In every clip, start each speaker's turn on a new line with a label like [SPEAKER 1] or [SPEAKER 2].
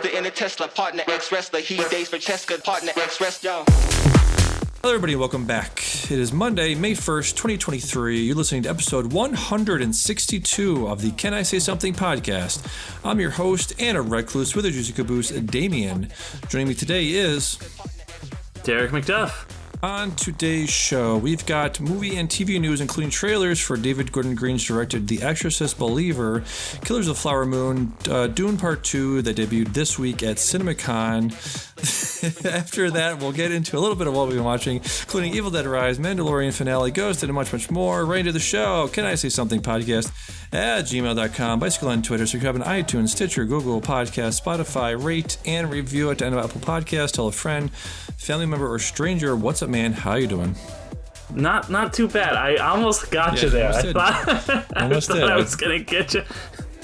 [SPEAKER 1] the inner Tesla, partner ex-wrestler. He days for Cheska, partner ex-wrestler.
[SPEAKER 2] Hello everybody, welcome back. It is Monday, May 1st, 2023. You're listening to episode 162 of the Can I Say Something podcast. I'm your host and a recluse with a juicy caboose, Damian. Joining me today is...
[SPEAKER 3] Derick McDuff.
[SPEAKER 2] On today's show, we've got movie and TV news, including trailers for David Gordon Green's directed The Exorcist Believer, Killers of the Flower Moon, Dune Part 2 that debuted this week at CinemaCon. After that, we'll get into a little bit of what we've been watching, including Evil Dead Rise, Mandalorian finale, Ghost, and much, much more. Right into the show. Can I Say Something podcast at gmail.com, Bicycle on Twitter, subscribe on iTunes, Stitcher, Google Podcasts, Spotify, rate and review at the end of Apple Podcasts. Tell a friend, family member, or stranger. What's up, man? How you doing?
[SPEAKER 3] Not too bad. I almost got you there. I thought I was gonna get you.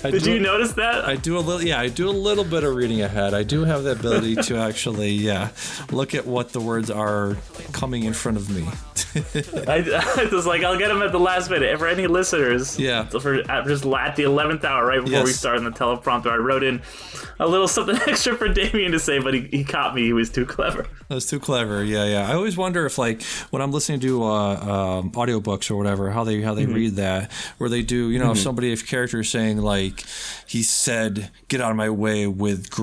[SPEAKER 3] Did you notice that?
[SPEAKER 2] I do a little. Yeah, I do a little bit of reading ahead. I do have the ability to actually, look at what the words are coming in front of me.
[SPEAKER 3] I was like, I'll get them at the last minute. For any listeners, for just at the 11th hour, right before we start on the teleprompter, I wrote in a little something extra for Damian to say, but he caught me. He was too clever.
[SPEAKER 2] That was too clever. Yeah. I always wonder if, like, when I'm listening to audiobooks or whatever, how they read that, where they do, if character is saying, like, he said, "Get out of my way," with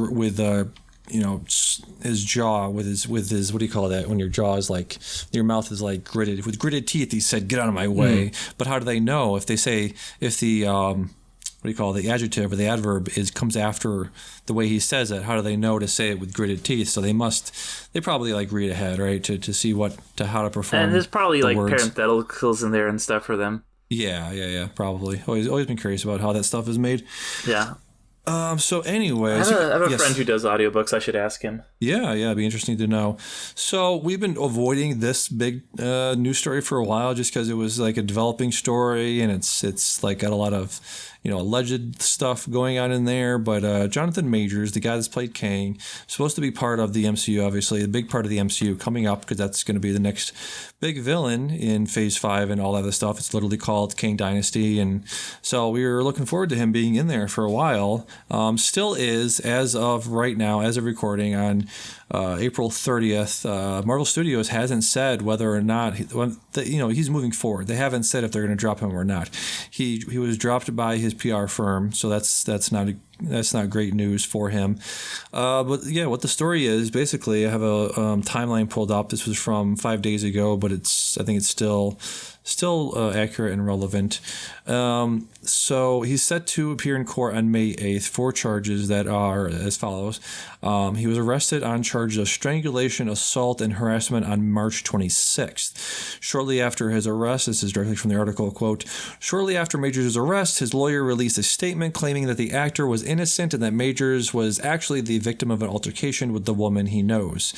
[SPEAKER 2] his jaw, with his what do you call that when your jaw is like, your mouth is like gritted, with gritted teeth, he said, "Get out of my way." But how do they know if the the adjective or the adverb comes after the way he says it? How do they know to say it with gritted teeth? So they probably like read ahead, right, to see how to perform.
[SPEAKER 3] And there's probably like
[SPEAKER 2] words.
[SPEAKER 3] Parentheticals in there and stuff for them.
[SPEAKER 2] Yeah, probably. Always been curious about how that stuff is made.
[SPEAKER 3] Yeah.
[SPEAKER 2] So anyways,
[SPEAKER 3] I have a friend who does audiobooks. I should ask him.
[SPEAKER 2] Yeah, it'd be interesting to know. So we've been avoiding this big news story for a while, just because it was like a developing story, and it's like got a lot of alleged stuff going on in there. But Jonathan Majors, the guy that's played Kang, supposed to be part of the MCU, obviously, a big part of the MCU coming up, because that's going to be the next big villain in Phase 5 and all that other stuff. It's literally called Kang Dynasty, and so we were looking forward to him being in there for a while. Still is, as of right now, as of recording on April 30th. Marvel Studios hasn't said whether or not he's moving forward. They haven't said if they're going to drop him or not. He was dropped by his PR firm, so that's not great news for him. But yeah, what the story is, basically, I have a timeline pulled up. This was from 5 days ago, but I think it's still accurate and relevant. So he's set to appear in court on May 8th for charges that are as follows. He was arrested on charges of strangulation, assault, and harassment on March 26th. Shortly after his arrest, this is directly from the article, quote, "Shortly after Majors' arrest, his lawyer released a statement claiming that the actor was innocent and that Majors was actually the victim of an altercation with the woman he knows.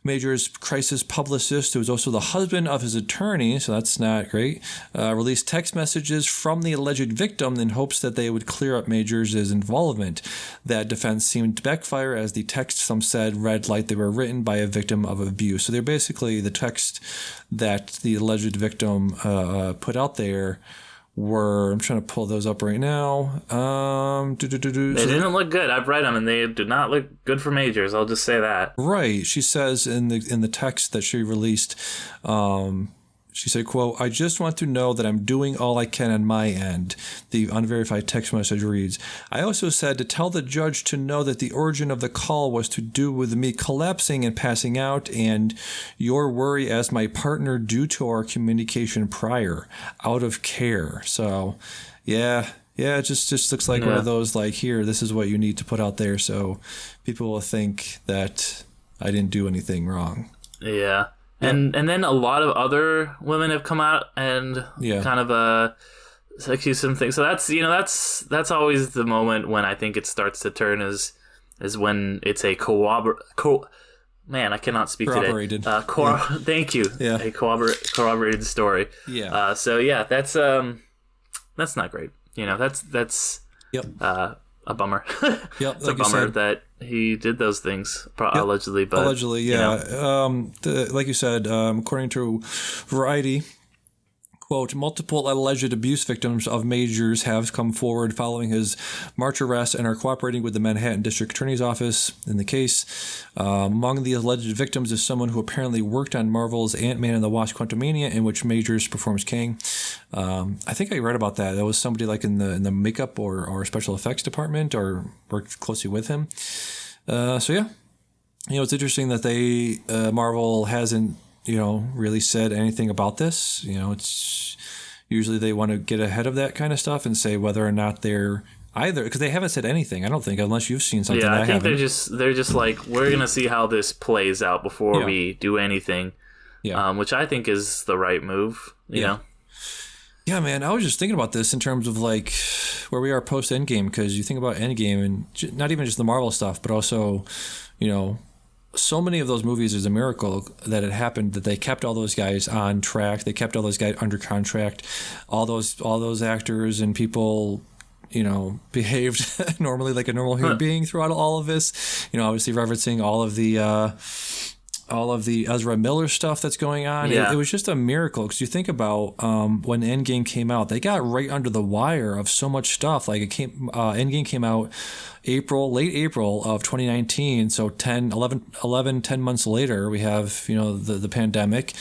[SPEAKER 2] Majors' crisis publicist, who is also the husband of his attorney, so that's not great, released text messages from the alleged victim in hopes that they would clear up Majors' involvement. That defense seemed to backfire, as the text, some said, read like they were written by a victim of abuse." So they're basically, the text that the alleged victim put out there were, I'm trying to pull those up right now. They
[SPEAKER 3] didn't look good. I've read them, and they do not look good for Majors. I'll just say that.
[SPEAKER 2] Right. She says in the text that she released, she said, quote, "I just want to know that I'm doing all I can on my end." The unverified text message reads, "I also said to tell the judge to know that the origin of the call was to do with me collapsing and passing out, and your worry as my partner due to our communication prior, out of care." So, yeah, it just looks like one of those, like, here, this is what you need to put out there so people will think that I didn't do anything wrong.
[SPEAKER 3] Yeah. And then a lot of other women have come out and kind of accused some things. So that's always the moment when I think it starts to turn, is when it's a man, I cannot speak
[SPEAKER 2] corroborated.
[SPEAKER 3] Today. Thank you. Yeah. A corroborated story.
[SPEAKER 2] Yeah.
[SPEAKER 3] That's not great. That's a bummer.
[SPEAKER 2] Yep,
[SPEAKER 3] it's like a bummer that he did those things, allegedly. But
[SPEAKER 2] allegedly, yeah. Like you said, according to Variety, Quote, multiple alleged abuse victims of Majors have come forward following his March arrest and are cooperating with the Manhattan District Attorney's Office in the case. Among the alleged victims is someone who apparently worked on Marvel's Ant-Man and the Wasp: Quantumania, in which Majors performs Kang. I think I read about that. That was somebody like in the makeup or special effects department or worked closely with him. So yeah, it's interesting that Marvel hasn't really said anything about this. It's usually they want to get ahead of that kind of stuff and say whether or not they're either, because they haven't said anything, I don't think, unless you've seen something.
[SPEAKER 3] Yeah, I think they're just like, we're gonna see how this plays out before we do anything. Yeah, which I think is the right move. You know.
[SPEAKER 2] Yeah, man, I was just thinking about this in terms of like where we are post Endgame, because you think about Endgame and not even just the Marvel stuff, but also, so many of those movies is a miracle that it happened, that they kept all those guys on track. They kept all those guys under contract. All those actors and people, behaved normally like a normal human being throughout all of this. Obviously referencing all of the Ezra Miller stuff that's going on. It was just a miracle, because you think about when Endgame came out, they got right under the wire of so much stuff. Like Endgame came out late April of 2019. So 10 months later, we have, the pandemic.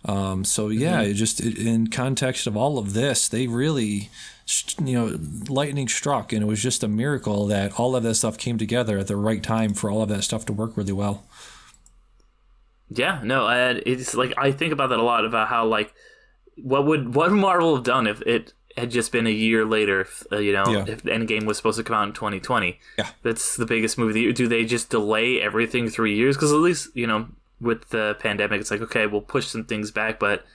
[SPEAKER 2] In context of all of this, they really, lightning struck, and it was just a miracle that all of that stuff came together at the right time for all of that stuff to work really well.
[SPEAKER 3] Yeah, no, it's like, I think about that a lot, about how, like, what would Marvel have done if it had just been a year later, if Endgame was supposed to come out in 2020. Yeah. That's the biggest movie of the year. Do they just delay everything 3 years? Because at least, with the pandemic, it's like, okay, we'll push some things back, but,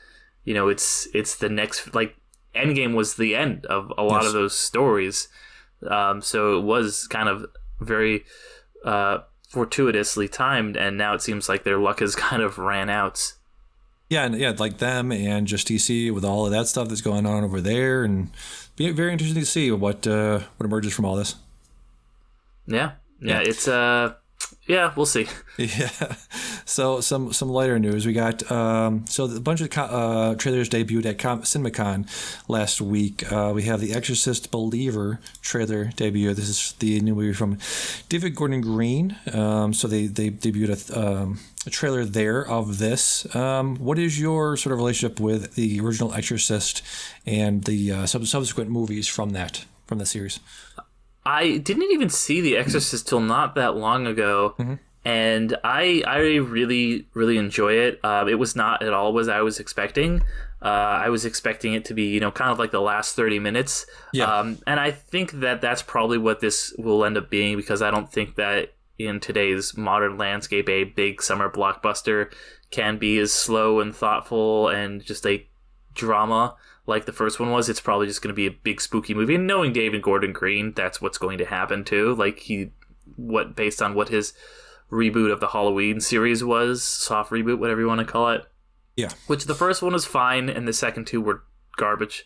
[SPEAKER 3] it's the next, like, Endgame was the end of a lot of those stories. So it was kind of very fortuitously timed, and now it seems like their luck has kind of ran out. Like them and just DC with all of that stuff that's going on over there, and be very interesting to see what emerges from all this. It's we'll see. So some lighter news. We got a bunch of trailers debuted at CinemaCon last week. We have the Exorcist Believer trailer debut. This is the new movie from David Gordon Green. So they debuted a trailer there of this. What is your sort of relationship with the original Exorcist and the subsequent movies from the series? I didn't even see The Exorcist till not that long ago, and I really, really enjoy it. It was not at all what I was expecting. I was expecting it to be, kind of like the last 30 minutes. Yeah. And I think that that's probably what this will end up being, because I don't think that in today's modern landscape, a big summer blockbuster can be as slow and thoughtful and just a drama like the first one was. It's probably just going to be a big spooky movie, and knowing David Gordon Green, that's what's going to happen too. Like based on what his reboot of the Halloween series was, soft reboot, whatever you want to call it. Yeah. Which the first one was fine, and the second two were garbage.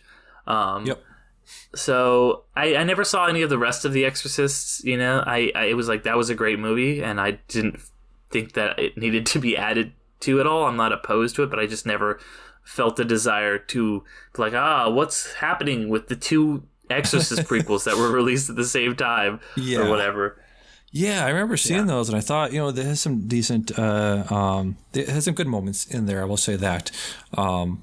[SPEAKER 3] So I never saw any of the rest of The Exorcists. It was like, that was a great movie, and I didn't think that it needed to be added to at all. I'm not opposed to it, but I just never felt a desire to be like, what's happening with the two Exorcist prequels that were released at the same time or whatever.
[SPEAKER 2] Yeah, I remember seeing those, and I thought, it has some decent, it has some good moments in there, I will say that. I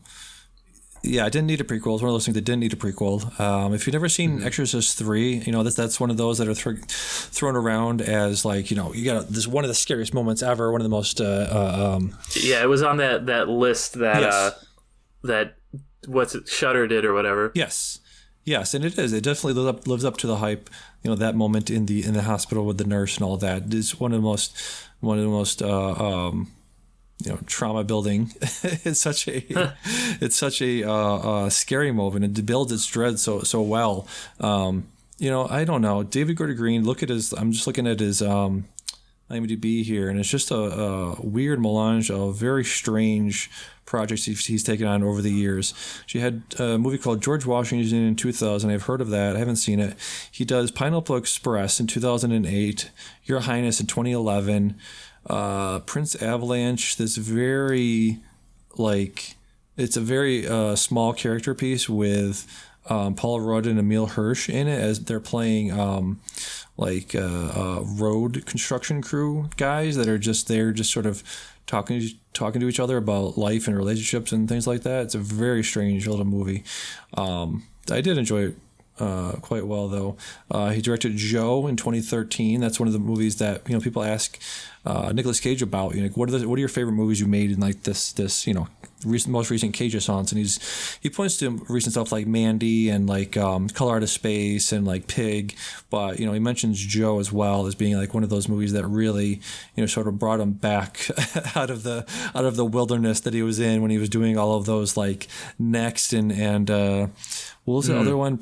[SPEAKER 2] didn't need a prequel. It's one of those things that didn't need a prequel. If you've never seen Exorcist 3, that's one of those that are thrown around as like, you got this one of the scariest moments ever, one of the most...
[SPEAKER 3] it was on that list that that Shudder did or whatever.
[SPEAKER 2] Yes, and it is. It definitely lives up to the hype. That moment in the hospital with the nurse and all that is one of the most trauma building. It's such a scary moment, and it builds its dread so well. I don't know. David Gordon Green. I'm just looking at his IMDb here, and it's just a weird melange of very strange projects he's taken on over the years. She had a movie called George Washington in 2000. I've heard of that. I haven't seen it. He does Pineapple Express in 2008, Your Highness in 2011, Prince Avalanche, this very It's a very small character piece with Paul Rudd and Emil Hirsch in it, as they're playing road construction crew guys that are just there, just sort of talking to each other about life and relationships and things like that. It's a very strange little movie. I did enjoy it quite well, though. He directed Joe in 2013. That's one of the movies that people ask Nicolas Cage about. What are your favorite movies you made in like this most recent Cage-a-thons? And he points to recent stuff like Mandy and like Color Out of Space and like Pig, but he mentions Joe as well as being like one of those movies that really sort of brought him back out of the wilderness that he was in when he was doing all of those like Next and what was the other one?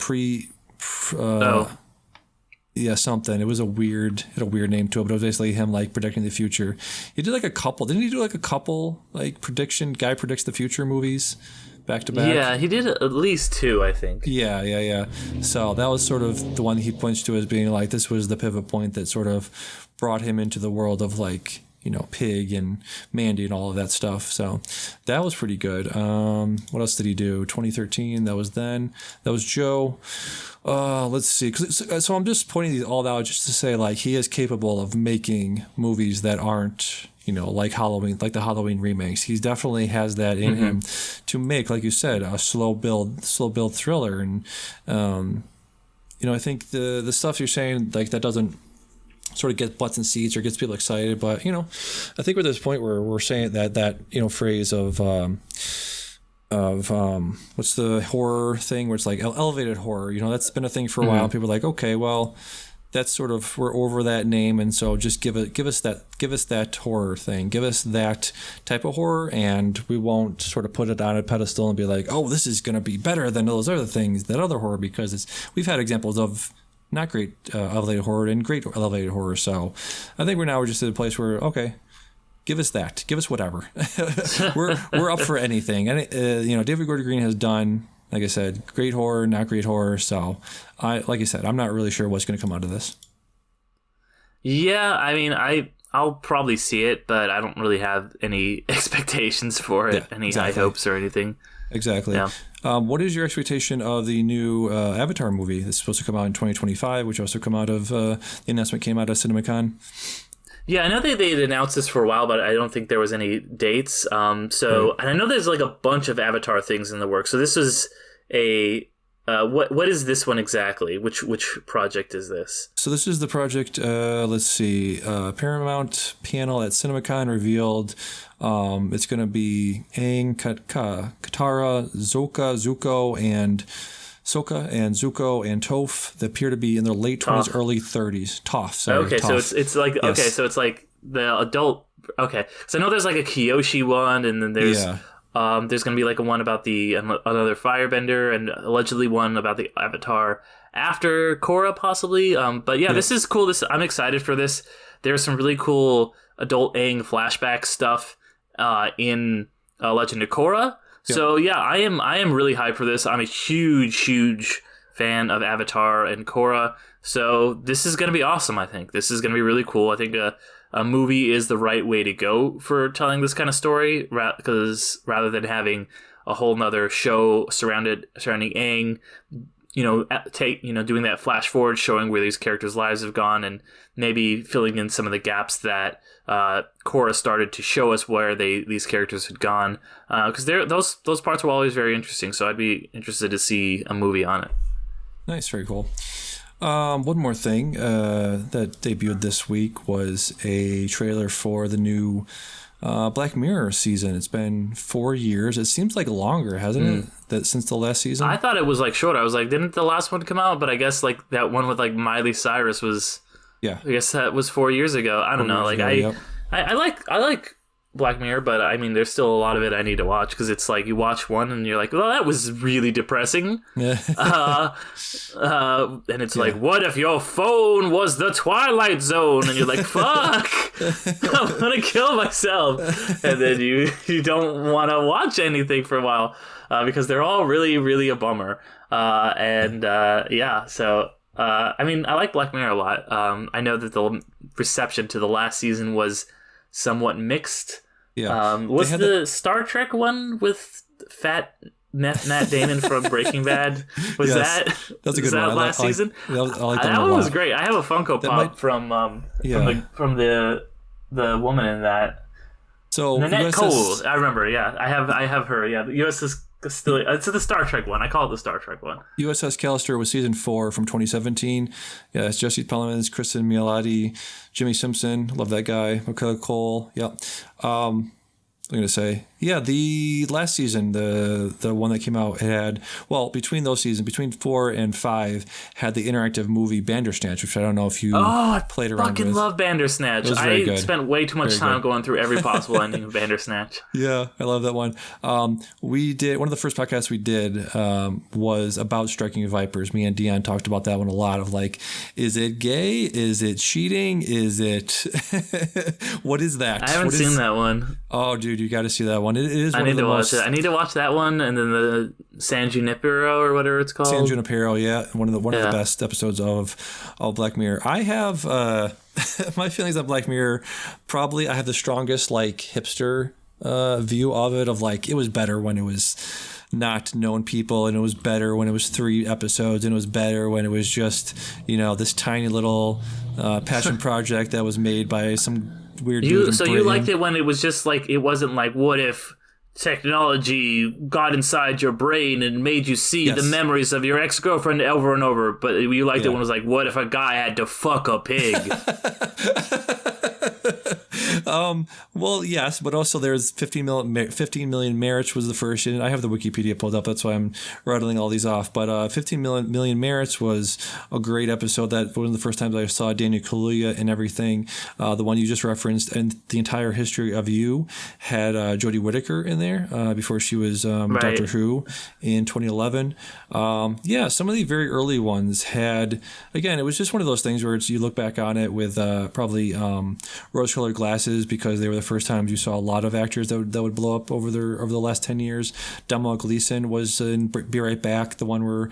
[SPEAKER 2] Yeah, something. It was had a weird name to it, but it was basically him like predicting the future. He did like a couple. Didn't he do like a couple like guy predicts the future movies back to back?
[SPEAKER 3] Yeah, he did at least 2, I think.
[SPEAKER 2] Yeah. So that was sort of the one he points to as being like, this was the pivot point that sort of brought him into the world of like, Pig and Mandy and all of that stuff. So that was pretty good. What else did he do? 2013. That was Joe. Let's see. So I'm just pointing these all out just to say like he is capable of making movies that aren't like Halloween, like the Halloween remakes. He definitely has that in him to make, like you said, a slow build thriller. And I think the stuff you're saying like that doesn't sort of get butts in seats or gets people excited, but I think we're at this point where we're saying that phrase of what's the horror thing where it's like elevated horror, that's been a thing for a while. People are like, okay, well, that's sort of, we're over that name, and so just give us that horror thing, give us that type of horror, and we won't sort of put it on a pedestal and be like, oh, this is going to be better than those other things, that other horror, because we've had examples of not great elevated horror and great elevated horror. So I think we're just at a place where, okay, give us that, give us whatever. we're up for anything. And David Gordon Green has done, like I said, great horror, not great horror. So like I said, I'm not really sure what's going to come out of this.
[SPEAKER 3] Yeah, I mean, I'll probably see it, but I don't really have any expectations for it, high hopes or anything.
[SPEAKER 2] Exactly.
[SPEAKER 3] Yeah.
[SPEAKER 2] What is your expectation of the new Avatar movie that's supposed to come out in 2025, which also the announcement came out of CinemaCon?
[SPEAKER 3] Yeah, I know they had announced this for a while, but I don't think there was any dates. And I know there's like a bunch of Avatar things in the works. So this was what is this one exactly? Which project is this?
[SPEAKER 2] So this is the project, let's see, Paramount panel at CinemaCon revealed it's going to be Aang, Katara, Zuko, and Sokka and Zuko and Toph that appear to be in their late 20s, early 30s. Toph, sorry.
[SPEAKER 3] Okay,
[SPEAKER 2] Toph.
[SPEAKER 3] so it's like, okay, so it's like the adult, okay. So I know there's like a Kyoshi one, and then there's going to be like a one about another firebender, and allegedly one about the Avatar after Korra, possibly. But yeah, this is cool. I'm excited for this. There's some really cool adult Aang flashback stuff in Legend of Korra. So yeah, I am really hyped for this. I'm a huge fan of Avatar and Korra. So this is going to be awesome, I think. This is going to be really cool. I think a movie is the right way to go for telling this kind of story, because rather than having a whole nother show surrounding Aang, doing that flash forward, showing where these characters' lives have gone, and maybe filling in some of the gaps that Korra started to show us where these characters had gone, because those parts were always very interesting. So I'd be interested to see a movie on it.
[SPEAKER 2] Nice, very cool. One more thing that debuted this week was a trailer for the new Black Mirror season. It's been 4 years. It seems like longer, hasn't it? That since the last season.
[SPEAKER 3] I thought it was like short. I was like, didn't the last one come out? But I guess like that one with like Miley Cyrus was. Yeah. I guess that was 4 years ago. I don't know. Like I like Black Mirror, but I mean, there's still a lot of it I need to watch, because it's like you watch one and you're like, well, that was really depressing. Yeah. And it's like, what if your phone was the Twilight Zone? And you're like, fuck, I'm gonna kill myself. And then you don't want to watch anything for a while because they're all really, really a bummer. So. I mean, I like Black Mirror a lot. I know that the reception to the last season was somewhat mixed. Yeah. Was the Star Trek one with Fat Matt Damon from Breaking Bad. Was
[SPEAKER 2] Yes, that's a good one.
[SPEAKER 3] last season?
[SPEAKER 2] I like that
[SPEAKER 3] That
[SPEAKER 2] one
[SPEAKER 3] one was great. I have a Funko Pop from the woman in that.
[SPEAKER 2] So
[SPEAKER 3] Nanette
[SPEAKER 2] USS
[SPEAKER 3] Cole. I remember. Yeah, I have her. Yeah, the USS still. It's the Star Trek one. I call it the Star Trek one.
[SPEAKER 2] USS Callister was season 4 from 2017. Yeah, it's Jesse Plemons, Kristen Milioti, Jimmy Simpson. Love that guy. Michaela Cole. Yep. I'm going to say, yeah, the last season, the one that came out, had, well, between those seasons, between 4 and 5, had the interactive movie Bandersnatch, which I don't know if you played around with.
[SPEAKER 3] I fucking love Bandersnatch. I spent way too much time going through every possible ending of Bandersnatch.
[SPEAKER 2] Yeah, I love that one. We did, one of the first podcasts we did was about Striking Vipers. Me and Dion talked about that one a lot, of like, is it gay? Is it cheating? Is it, what is that?
[SPEAKER 3] I haven't seen that one.
[SPEAKER 2] Oh, dude, you got to see that one. It is.
[SPEAKER 3] I need to watch it. I need to watch that one, and then the San Junipero or whatever it's called.
[SPEAKER 2] San Junipero, yeah, one of the best episodes of Black Mirror. I have my feelings on Black Mirror. Probably, I have the strongest like hipster view of it. Of like, it was better when it was not known people, and it was better when it was 3 episodes, and it was better when it was just, you know, this tiny little passion project that was made by some weird dude. So
[SPEAKER 3] you liked it when it was just like, it wasn't like, what if technology got inside your brain and made you see the memories of your ex-girlfriend over and over, but you liked it when it was like, what if a guy had to fuck a pig?
[SPEAKER 2] Well, yes, but also there's 15 million merits was the first, and I have the Wikipedia pulled up. That's why I'm rattling all these off. But 15 million merits was a great episode. That one of the first times I saw Daniel Kaluuya and everything. The one you just referenced, and the entire history of you, had Jodie Whittaker in there before she was Doctor Who in 2011. Some of the very early ones had, again, it was just one of those things where you look back on it with probably rose-colored glasses, because they were the first times you saw a lot of actors that would blow up over the last 10 years. Domhnall Gleeson was in Be Right Back, the one where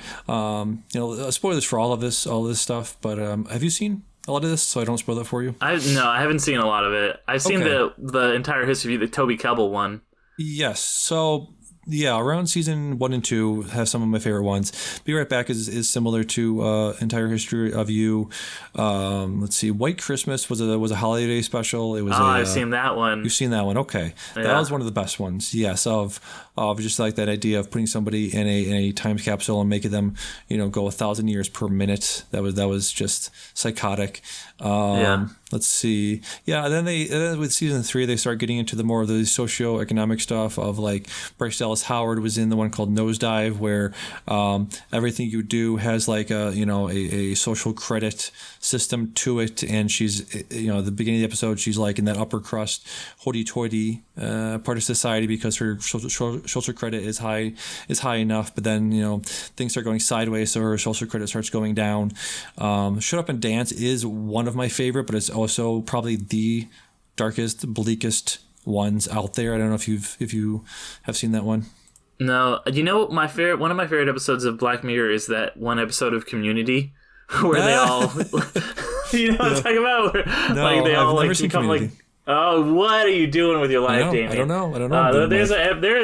[SPEAKER 2] spoilers for all of this stuff. But have you seen a lot of this, so I don't spoil it for you?
[SPEAKER 3] I haven't seen a lot of it. I've seen the entire history of the Toby Kebbell one. Yes.
[SPEAKER 2] So yeah, around season 1 and 2 have some of my favorite ones. Be Right Back is similar to entire history of you. Let's see, White Christmas was a holiday special. It was.
[SPEAKER 3] I've seen that one.
[SPEAKER 2] You've seen that one, okay? Yeah. That was one of the best ones. Yes, of just like that idea of putting somebody in a time capsule and making them, go 1,000 years per minute. That was just psychotic. Let's see. Yeah, and then with season 3, they start getting into the more of the socioeconomic stuff of like Bryce Dallas Howard was in the one called Nosedive, where everything you do has like a social credit system to it, and she's at the beginning of the episode, she's like in that upper crust hoity-toity part of society because her social credit is high enough, but then things start going sideways, so her social credit starts going down. Shut Up and Dance is one of my favorite, but it's also probably the darkest, bleakest ones out there. I don't know if you have seen that one.
[SPEAKER 3] No, one of my favorite episodes of Black Mirror is that one episode of Community where they all, what I'm talking about? Where,
[SPEAKER 2] no,
[SPEAKER 3] they all
[SPEAKER 2] I've never seen
[SPEAKER 3] become
[SPEAKER 2] Community.
[SPEAKER 3] Oh, what are you doing with your life, Damian?
[SPEAKER 2] I don't know.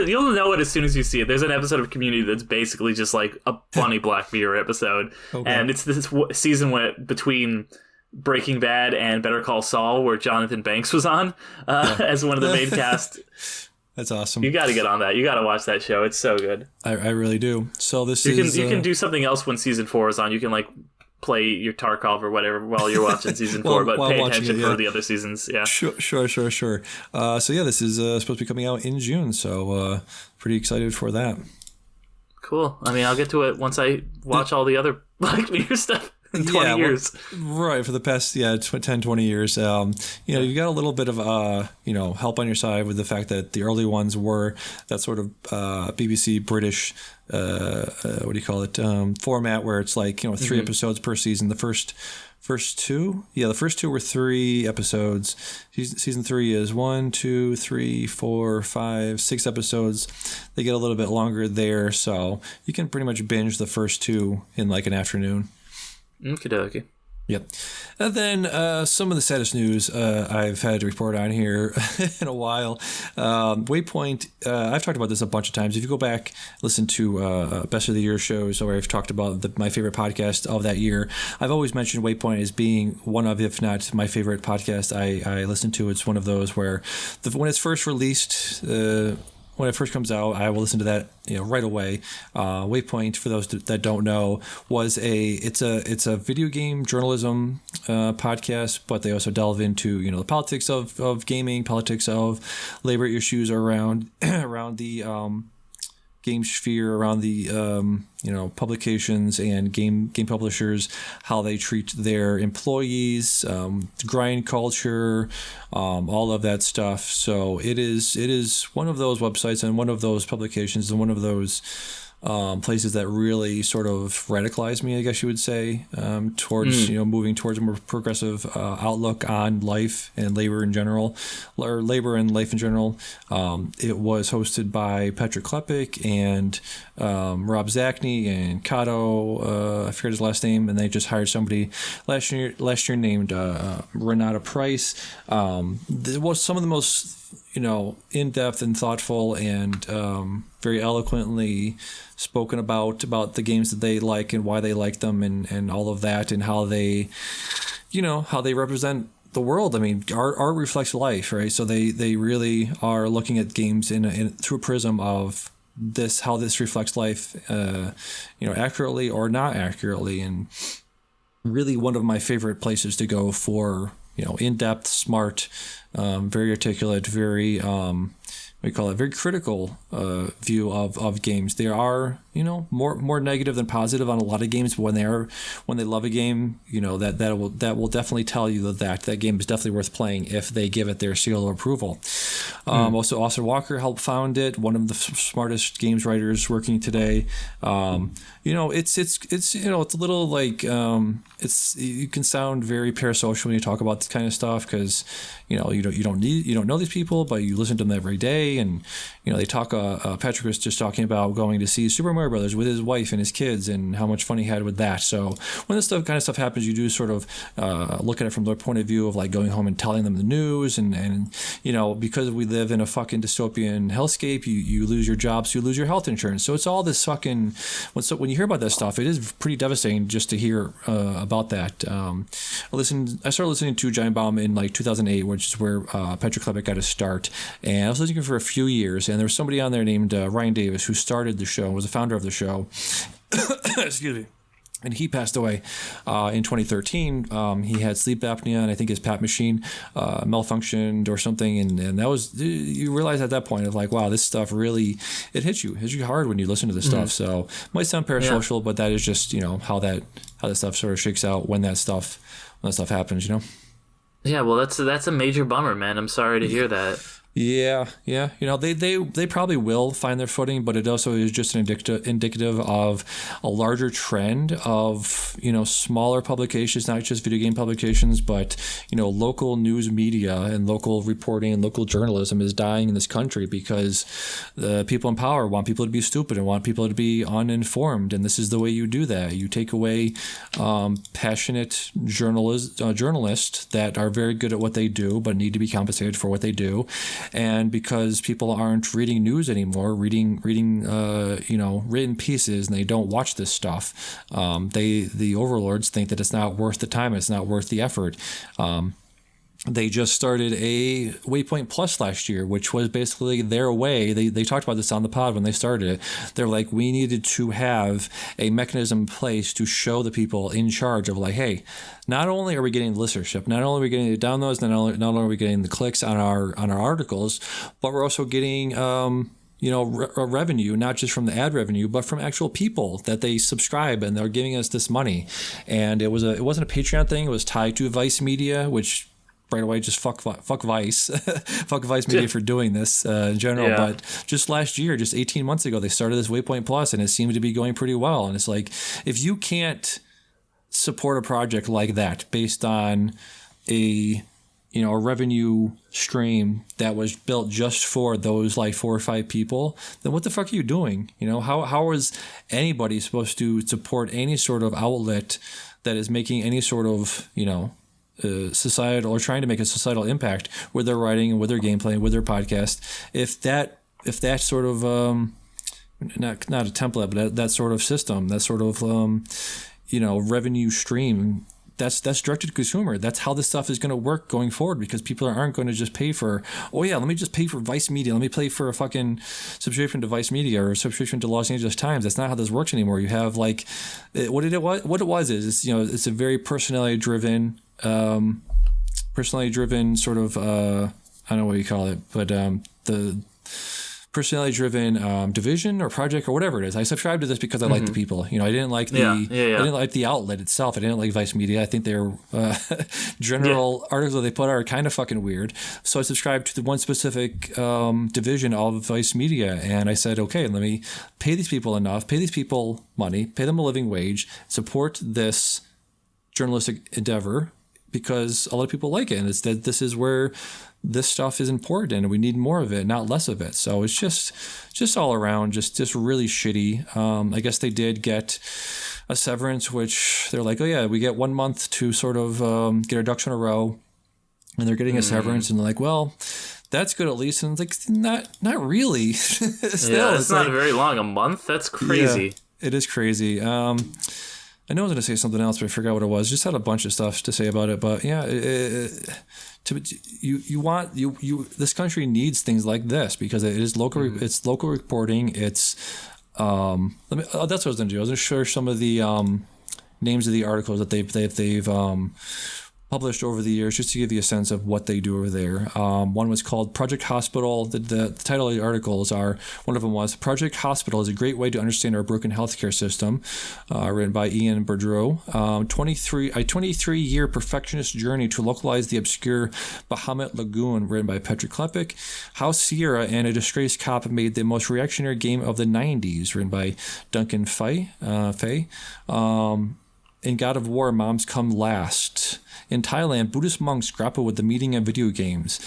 [SPEAKER 3] You'll know it as soon as you see it. There's an episode of Community that's basically just like a funny Black Mirror episode, and it's this season between Breaking Bad and Better Call Saul, where Jonathan Banks was on as one of the main cast.
[SPEAKER 2] That's awesome.
[SPEAKER 3] You got to get on that. You got to watch that show. It's so good.
[SPEAKER 2] I really do. So
[SPEAKER 3] you can do something else when season 4 is on. You can like play your Tarkov or whatever while you're watching season 4, but pay attention for the other seasons. Yeah.
[SPEAKER 2] Sure. So yeah, this is supposed to be coming out in June. So pretty excited for that.
[SPEAKER 3] Cool. I mean, I'll get to it once I watch all the other Black Mirror stuff. In 20 years.
[SPEAKER 2] Right, for the past 10, 20 years. You got a little bit of help on your side with the fact that the early ones were that sort of BBC British format where it's like 3 episodes per season. The first 2, the first 2 were 3 episodes. Season 3 is 1, 2, 3, 4, 5, 6 episodes. They get a little bit longer there, so you can pretty much binge the first 2 in like an afternoon.
[SPEAKER 3] Okie dokie.
[SPEAKER 2] Yep. And then some of the saddest news I've had to report on here in a while. Waypoint, I've talked about this a bunch of times. If you go back, listen to Best of the Year shows, where I've talked about my favorite podcast of that year, I've always mentioned Waypoint as being one of, if not my favorite podcast I listen to. It's one of those where when it's first released, when it first comes out, I will listen to that right away. Waypoint, for those that don't know, it's a video game journalism podcast, but they also delve into the politics of gaming, politics of labor issues around around the game sphere, around the publications and game publishers, how they treat their employees, grind culture, all of that stuff. So it is one of those websites and one of those publications and one of those places that really sort of radicalized me, I guess you would say, towards moving towards a more progressive outlook on life and labor in general, or labor and life in general. It was hosted by Patrick Klepek and Rob Zachney and Kato, I forget his last name, and they just hired somebody last year named Renata Price. It was some of the most in-depth and thoughtful and very eloquently spoken about the games that they like and why they like them and all of that, and how they represent the world. I mean, art reflects life, right? So they really are looking at games in through a prism of this, how this reflects life, accurately or not accurately, and really one of my favorite places to go for in-depth, smart, very articulate, very very critical view of games. They are more negative than positive on a lot of games, but when they love a game, that will definitely tell you that game is definitely worth playing if they give it their seal of approval. Also, Austin Walker helped found it, one of the smartest games writers working today. It's a little like you can sound very parasocial when you talk about this kind of stuff, because you don't know these people, but you listen to them every day, and they talk. Patrick was just talking about going to see Super Mario Brothers with his wife and his kids, and how much fun he had with that. So when this kind of stuff happens, you do sort of look at it from their point of view of like going home and telling them the news, and because we live in a fucking dystopian hellscape, you lose your jobs, you lose your health insurance. So it's all this fucking. When you hear about that stuff, it is pretty devastating just to hear about that. I started listening to Giant Bomb in like 2008, which is where Patrick Klepek got his start, and I was listening for a few years, and there was somebody on there named Ryan Davis who started the show, was the founder of the show. Excuse me. And he passed away in 2013. He had sleep apnea, and I think his PAP machine malfunctioned or something. And that was, you realize at that point of like, wow, this stuff really, it hits you hard when you listen to this stuff. So it might sound parasocial, but that is just, how that stuff sort of shakes out when that stuff happens,
[SPEAKER 3] Yeah, well, that's a major bummer, man. I'm sorry to hear that.
[SPEAKER 2] Yeah. They probably will find their footing, but it also is just an indicative of a larger trend of, smaller publications, not just video game publications, but, local news media and local reporting and local journalism is dying in this country because the people in power want people to be stupid and want people to be uninformed. And this is the way you do that. You take away passionate journalists that are very good at what they do, but need to be compensated for what they do. And because people aren't reading news anymore, reading written pieces, and they don't watch this stuff, the overlords think that it's not worth the time, it's not worth the effort. They just started a Waypoint Plus last year, which was basically their way. They talked about this on the pod when they started it. They're like, we needed to have a mechanism in place to show the people in charge of like, hey, not only are we getting the listenership, not only are we getting the downloads, not only are we getting the clicks on our articles, but we're also getting revenue, not just from the ad revenue, but from actual people that they subscribe and they're giving us this money. And it wasn't a Patreon thing. It was tied to Vice Media, which right away just fuck Vice, fuck Vice Media for doing this in general. Yeah. But just last year, just 18 months ago, they started this Waypoint Plus, and it seemed to be going pretty well. And it's like, if you can't support a project like that based on a revenue stream that was built just for those like 4 or 5 people, then what the fuck are you doing? How is anybody supposed to support any sort of outlet that is making any sort of, societal or trying to make a societal impact with their writing and with their gameplay and with their podcast, if that sort of not a template, but that sort of system, that sort of revenue stream, that's directed to consumer. That's how this stuff is going to work going forward, because people aren't going to just pay for, let me just pay for Vice Media. Let me pay for a fucking subscription to Vice Media or a subscription to Los Angeles Times. That's not how this works anymore. You have what it's a very personality driven sort of, I don't know what you call it, but the personality driven division or project or whatever it is. I subscribed to this because I like the people. I didn't like I didn't like the outlet itself. I didn't like Vice Media. I think their general articles that they put out are kind of fucking weird. So I subscribed to the one specific division of Vice Media, and I said, okay, let me pay these people enough, pay these people money, pay them a living wage, support this journalistic endeavor, because a lot of people like it, and it's that this is where this stuff is important and we need more of it, not less of it. So it's just all around just really shitty. I guess they did get a severance, which they're like, we get 1 month to sort of get our ducks in a row, and they're getting a severance, and they're like, well, that's good at least. And it's like, not really. Still,
[SPEAKER 3] it's not very long. A month? That's crazy.
[SPEAKER 2] Yeah, it is crazy. I know I was going to say something else, but I forgot what it was. Just had a bunch of stuff to say about it. But yeah, this country needs things like this, because it is local. It's local reporting. It's that's what I was going to do. I was going to share some of the names of the articles that they've published over the years, just to give you a sense of what they do over there. One was called Project Hospital. The title of the articles one of them was Project Hospital is a great way to understand our broken healthcare system, written by Ian Boudreau. 23-year perfectionist journey to localize the obscure Bahamut Lagoon, written by Patrick Klepek. How Sierra and a disgraced cop made the most reactionary game of the 90s, written by Duncan Fay. In God of War, Moms Come Last. In Thailand, Buddhist monks grapple with the meaning of video games.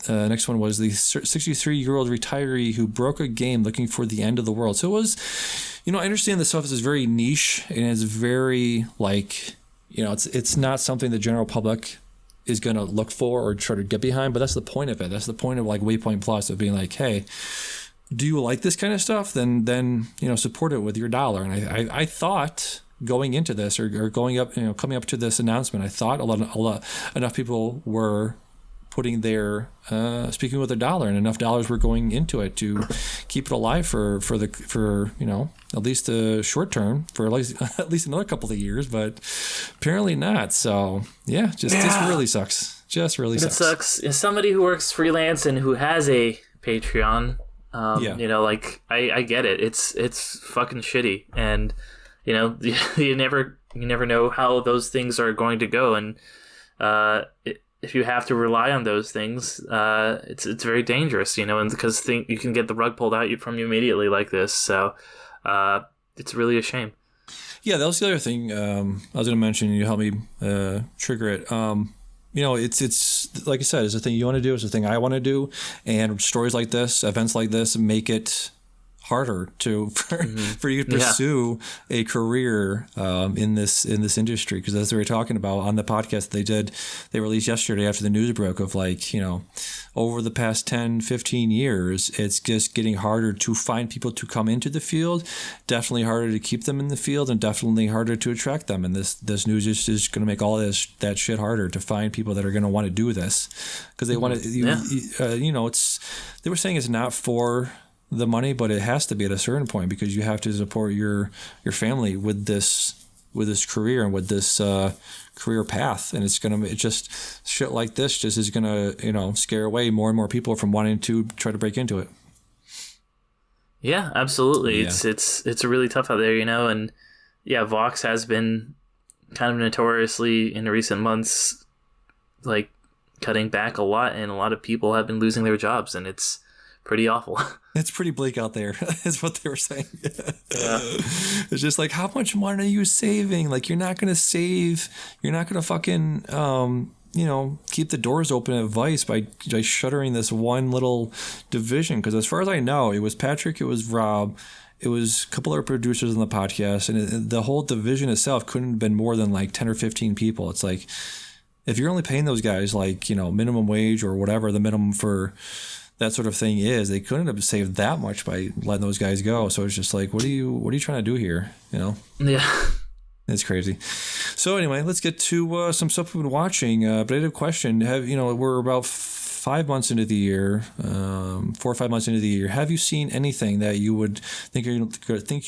[SPEAKER 2] Next one was the 63-year-old retiree who broke a game looking for the end of the world. So it was, I understand this stuff is very niche, and it's very it's not something the general public is going to look for or try to get behind, but that's the point of it. That's the point of Waypoint Plus, of being like, hey, do you like this kind of stuff? Then support it with your dollar. And I thought, going into this or coming up to this announcement, I thought enough people were putting their speaking with their dollar, and enough dollars were going into it to keep it alive for at least the short term, for at least another couple of years, but apparently not. So just really sucks. Just really sucks.
[SPEAKER 3] It sucks. As somebody who works freelance and who has a Patreon, I get it. It's fucking shitty, and you never know how those things are going to go, and if you have to rely on those things, it's very dangerous, and because you can get the rug pulled out from you immediately like this. So it's really a shame.
[SPEAKER 2] Yeah, that was the other thing I was going to mention. You helped me trigger it. It's like I said, it's a thing you want to do. It's a thing I want to do, and stories like this, events like this, make it harder for you to pursue a career in this industry, because as they were talking about on the podcast they released yesterday after the news broke, of over the past 10-15 years, it's just getting harder to find people to come into the field, definitely harder to keep them in the field, and definitely harder to attract them. And this news is going to make all that shit harder to find people that are going to want to do this, because they want to they were saying it's not for the money, but it has to be at a certain point, because you have to support your family with this career and with this career path, and it's just shit like this just is gonna scare away more and more people from wanting to try to break into it.
[SPEAKER 3] Yeah, absolutely. Yeah. It's really tough out there, and Vox has been kind of notoriously in recent months cutting back a lot, and a lot of people have been losing their jobs, and it's pretty awful.
[SPEAKER 2] It's pretty bleak out there, is what they were saying. Yeah. It's just how much money are you saving? You're not going to fucking, keep the doors open at Vice by shuttering this one little division. Because as far as I know, it was Patrick, it was Rob, it was a couple of producers on the podcast, and the whole division itself couldn't have been more than like 10 or 15 people. It's like, if you're only paying those guys like, minimum wage or whatever the minimum for that sort of thing is, they couldn't have saved that much by letting those guys go. So it's just like, what are you trying to do here?
[SPEAKER 3] Yeah.
[SPEAKER 2] It's crazy. So anyway, let's get to some stuff we've been watching. But I had a question. We're about 5 months into the year, 4 or 5 months into the year. Have you seen anything that you would think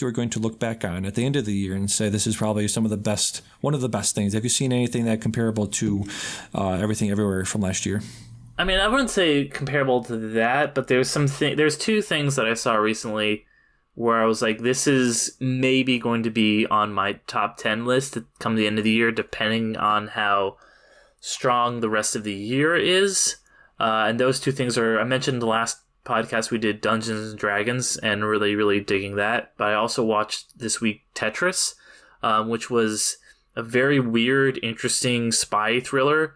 [SPEAKER 2] you're going to look back on at the end of the year and say this is probably one of the best things? Have you seen anything that comparable to Everything Everywhere from last year?
[SPEAKER 3] I mean, I wouldn't say comparable to that, but there's two things that I saw recently where I was like, this is maybe going to be on my top 10 list to come the end of the year, depending on how strong the rest of the year is. And those two things are, I mentioned the last podcast we did Dungeons and Dragons, and really, really digging that. But I also watched this week Tetris, which was a very weird, interesting spy thriller,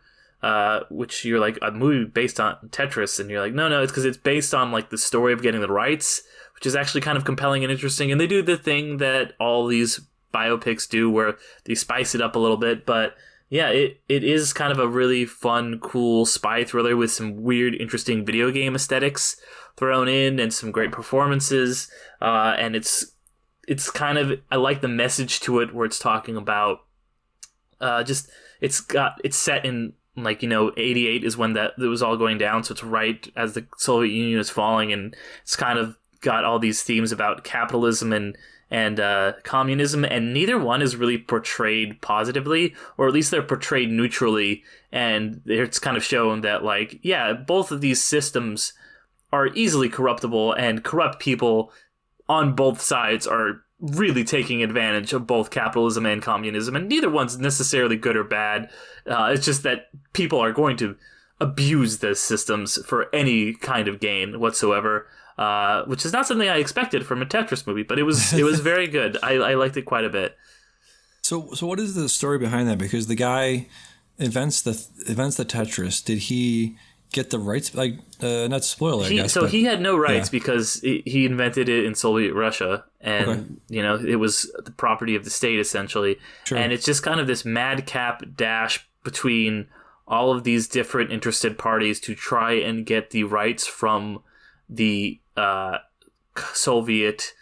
[SPEAKER 3] which you're like, a movie based on Tetris, and you're like, no, it's because it's based on like the story of getting the rights, which is actually kind of compelling and interesting. And they do the thing that all these biopics do where they spice it up a little bit. But yeah, it is kind of a really fun, cool spy thriller with some weird, interesting video game aesthetics thrown in and some great performances. And it's kind of, I like the message to it where it's talking about it's set in like, 88 is when that was all going down. So it's right as the Soviet Union is falling, and it's kind of got all these themes about capitalism and communism, and neither one is really portrayed positively, or at least they're portrayed neutrally. And it's kind of shown that, like, yeah, both of these systems are easily corruptible, and corrupt people on both sides are really taking advantage of both capitalism and communism, and neither one's necessarily good or bad. It's just that people are going to abuse the systems for any kind of gain whatsoever. Which is not something I expected from a Tetris movie, but it was very good. I liked it quite a bit.
[SPEAKER 2] So what is the story behind that? Because the guy invents the Tetris. Did he get the rights? Like, not to spoil it, I guess.
[SPEAKER 3] So he had no rights because he invented it in Soviet Russia, and it was the property of the state essentially. Sure. And it's just kind of this madcap dash between all of these different interested parties to try and get the rights from the Soviet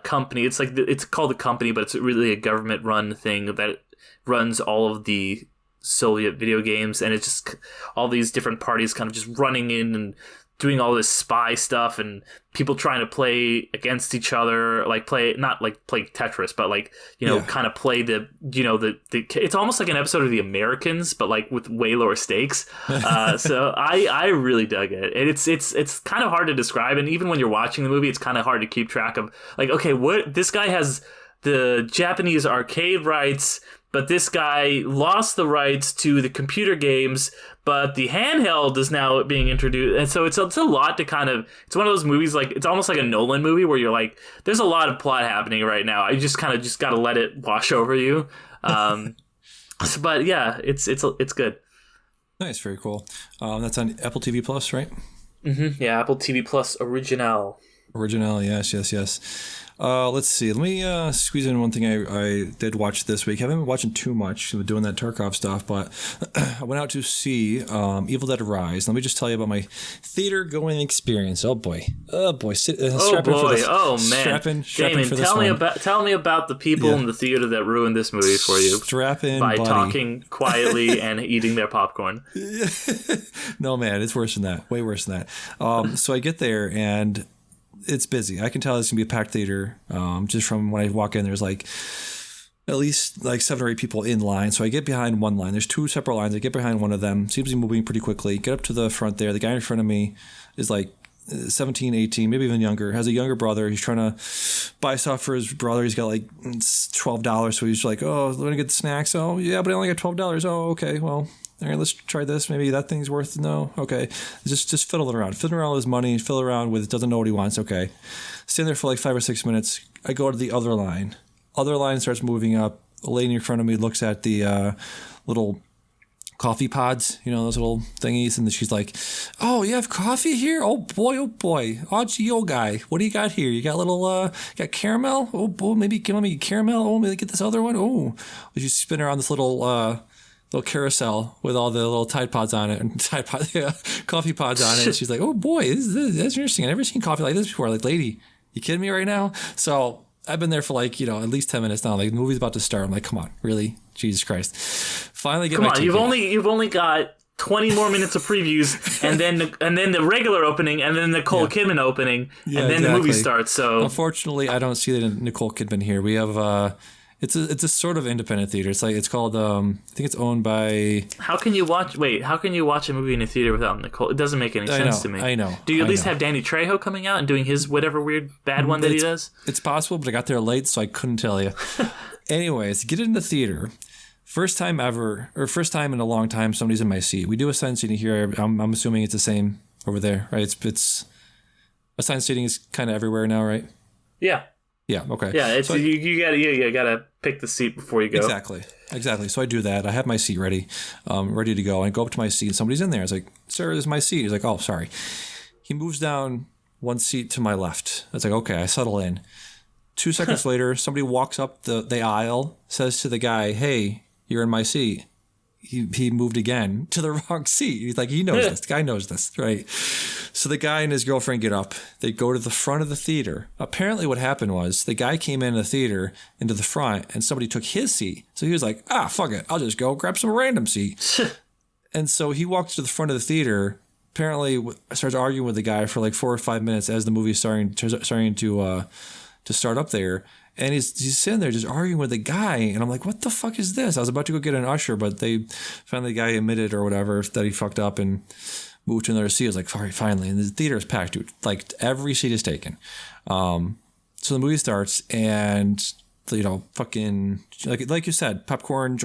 [SPEAKER 3] company. It's like it's called a company, but it's really a government-run thing that runs all of the Soviet video games, and it's just all these different parties kind of just running in and doing all this spy stuff, and people trying to play against each other, like not like play Tetris, but like kind of play the it's almost like an episode of The Americans, but like with way lower stakes. So I really dug it, and it's kind of hard to describe, and even when you're watching the movie, it's kind of hard to keep track of. Like, okay, what this guy has the Japanese arcade rights, but this guy lost the rights to the computer games, but the handheld is now being introduced. And so it's a lot to kind of, it's one of those movies, like, it's almost like a Nolan movie where you're like, there's a lot of plot happening right now. I just kind of just got to let it wash over you. But yeah, it's good.
[SPEAKER 2] Nice. Very cool. That's on Apple TV Plus, right?
[SPEAKER 3] Mm-hmm. Yeah. Apple TV Plus Original. Yes.
[SPEAKER 2] Let's see. Let me squeeze in one thing I did watch this week. I haven't been watching too much. I've been doing that Tarkov stuff, but I went out to see Evil Dead Rise. Let me just tell you about my theater-going experience. Oh boy. Strap in
[SPEAKER 3] Damon,
[SPEAKER 2] for this one.
[SPEAKER 3] tell me about the people in the theater that ruined this movie for you.
[SPEAKER 2] Strap in,
[SPEAKER 3] by
[SPEAKER 2] buddy.
[SPEAKER 3] Talking quietly and eating their popcorn.
[SPEAKER 2] No, man, it's worse than that. Way worse than that. So I get there and it's busy. I can tell it's gonna be a packed theater. Just from when I walk in, there's like at least like 7 or 8 people in line. So I get behind one line. There's 2 separate lines. I get behind one of them. Seems to be moving pretty quickly. Get up to the front there. The guy in front of me is like 17, 18, maybe even younger. Has a younger brother. He's trying to buy stuff for his brother. He's got like $12. So he's like, oh, let me get the snacks. Oh, yeah, but I only got $12. Oh, okay, well. All right, let's try this. Maybe that thing's worth okay. Just fiddle around with his money, fiddle around with it. Doesn't know what he wants. Okay, stand there for like 5 or 6 minutes. I go to the other line. Other line starts moving up. A lady in front of me looks at the little coffee pods, those little thingies. And then she's like, "Oh, you have coffee here? Oh boy. Oh, gee, old guy. What do you got here? You got got caramel? Oh, boy, maybe let me caramel. Oh, maybe get this other one. Oh." She spin around this little carousel with all the little Tide Pods on it and coffee pods on it. And she's like, "Oh boy, that's interesting. I've never seen coffee like this before." Like, lady, you kidding me right now? So I've been there for at least 10 minutes now. Like, the movie's about to start. I'm like, come on, really? Jesus Christ. Finally get my ticket.
[SPEAKER 3] You've only got 20 more minutes of previews and then the regular opening and then the Nicole Kidman opening and then the movie starts. So
[SPEAKER 2] unfortunately, I don't see the Nicole Kidman here. We have it's a sort of independent theater. It's called I think it's owned by. How can you watch a movie in a theater without Nicole? It doesn't make any sense to me. I know. Do you at least have Danny Trejo coming out and doing his whatever weird bad one that he does? It's possible, but I got there late, so I couldn't tell you. Anyways, get in the theater. First time ever, or first time in a long time, somebody's in my seat. We do assigned seating here. I'm assuming it's the same over there, right? It's assigned seating is kind of everywhere now, right? Yeah. Yeah. Okay. Yeah. It's you gotta pick the seat before you go. Exactly. So I do that. I have my seat ready to go. I go up to my seat. And somebody's in there. I was like, "Sir, this is my seat." He's like, "Oh, sorry." He moves down one seat to my left. I was like, "Okay." I settle in. 2 seconds later, somebody walks up the aisle, says to the guy, "Hey, you're in my seat." He moved again to the wrong seat. He's like, he knows this. The guy knows this, right? So the guy and his girlfriend get up. They go to the front of the theater. Apparently what happened was the guy came in the theater into the front and somebody took his seat. So he was like, fuck it. I'll just go grab some random seat. And so he walks to the front of the theater, apparently starts arguing with the guy for like 4 or 5 minutes as the movie's starting to start up there. And he's sitting there just arguing with the guy. And I'm like, what the fuck is this? I was about to go get an usher, but finally the guy admitted or whatever that he fucked up and moved to another seat. I was like, sorry, finally. And the theater is packed, dude. Like, every seat is taken. So the movie starts and, fucking, like you said, popcorn,